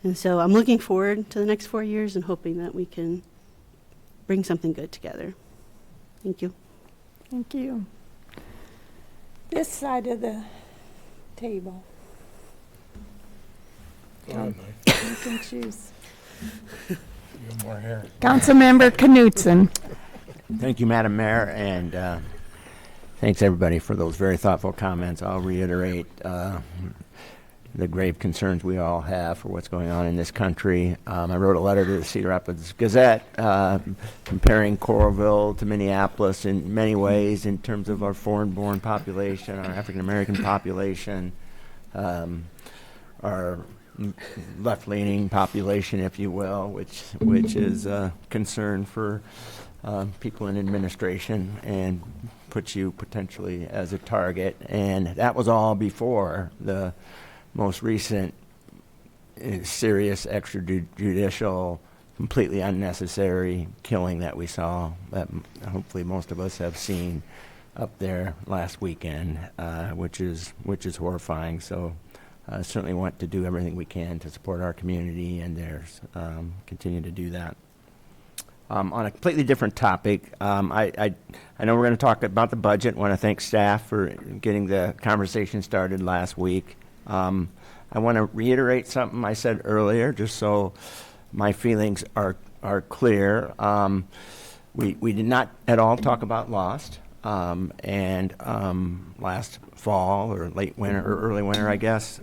And so I'm looking forward to the next 4 years and hoping that we can bring something good together. Thank you. Thank you. This side of the table. God, You can choose. you have more hair. Councilmember Knudson. Thank you, Madam Mayor, and thanks everybody for those very thoughtful comments. I'll reiterate the grave concerns we all have for what's going on in this country. I wrote a letter to the Cedar Rapids Gazette comparing Coralville to Minneapolis in many ways in terms of our foreign-born population, our African-American population, our left-leaning population, if you will, which is a concern for people in administration and puts you potentially as a target. And that was all before the most recent serious extrajudicial, completely unnecessary killing that we saw, that hopefully most of us have seen up there last weekend, which is horrifying. So I certainly want to do everything we can to support our community and theirs, continue to do that. On a completely different topic, I know we're going to talk about the budget. I want to thank staff for getting the conversation started last week. I want to reiterate something I said earlier, just so my feelings are are clear. We did not at all talk about Lost. And last fall or late winter or early winter, I guess,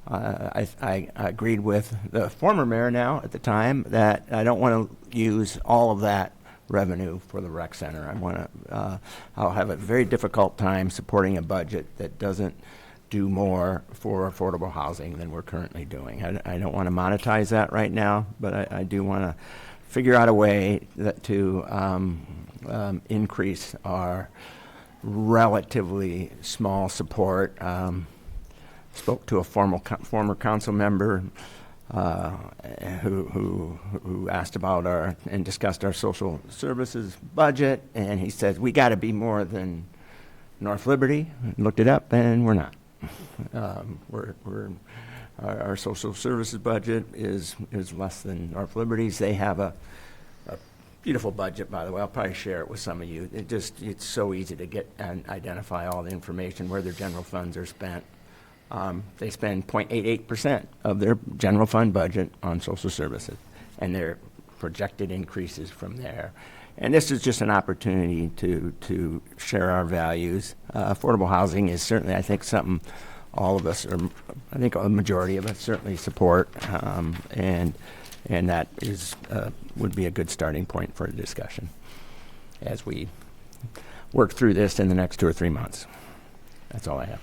I agreed with the former mayor now at the time that I don't want to use all of that revenue for the rec center. I want to. I'll have a very difficult time supporting a budget that doesn't do more for affordable housing than we're currently doing. I don't want to monetize that right now, but I do want to figure out a way that to increase our relatively small support. Spoke to a former council member who asked about and discussed our social services budget, and he said we got to be more than North Liberty. Looked it up, and we're not. Our social services budget is less than North Liberty's. They have a beautiful budget, by the way. I'll probably share it with some of you. It's so easy to get and identify all the information where their general funds are spent. They spend 0.88% of their general fund budget on social services, and their projected increases from there. And this is just an opportunity to share our values. Affordable housing is certainly, I think, something all of us, or I think a majority of us, certainly support, and that would be a good starting point for a discussion as we work through this in the next 2 or 3 months. That's all I have.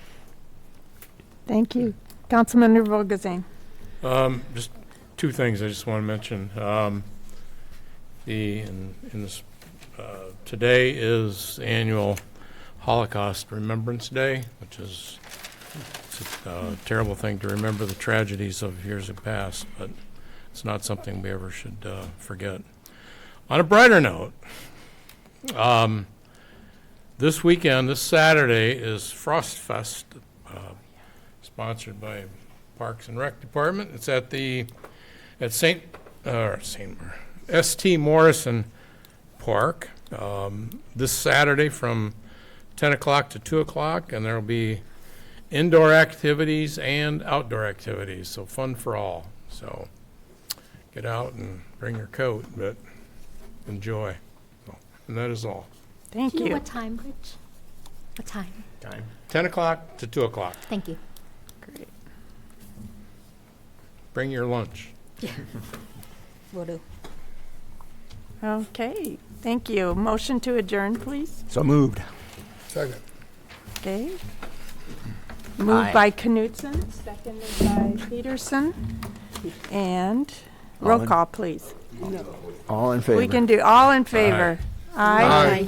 Thank you. Councilmember Volgazine. Just 2 things I just want to mention. Today is annual Holocaust Remembrance Day, which is a terrible thing to remember the tragedies of years that passed, but it's not something we ever should forget. On a brighter note, this weekend, this Saturday, is Frost Fest, sponsored by Parks and Rec Department. It's at St. Morrison Park this Saturday from 10 o'clock to 2 o'clock, and there will be indoor activities and outdoor activities, so fun for all. So get out and bring your coat, but enjoy. And that is all. Thank Do you you. know what time, Rich? What time? 10 o'clock to 2 o'clock. Thank you. Great. Bring your lunch. Will do. Okay, thank you. Motion to adjourn, please. So moved. Second. Okay. Moved by Knudson, seconded by Peterson. And roll call, please. All in favor? We can do all in favor. Aye. Aye.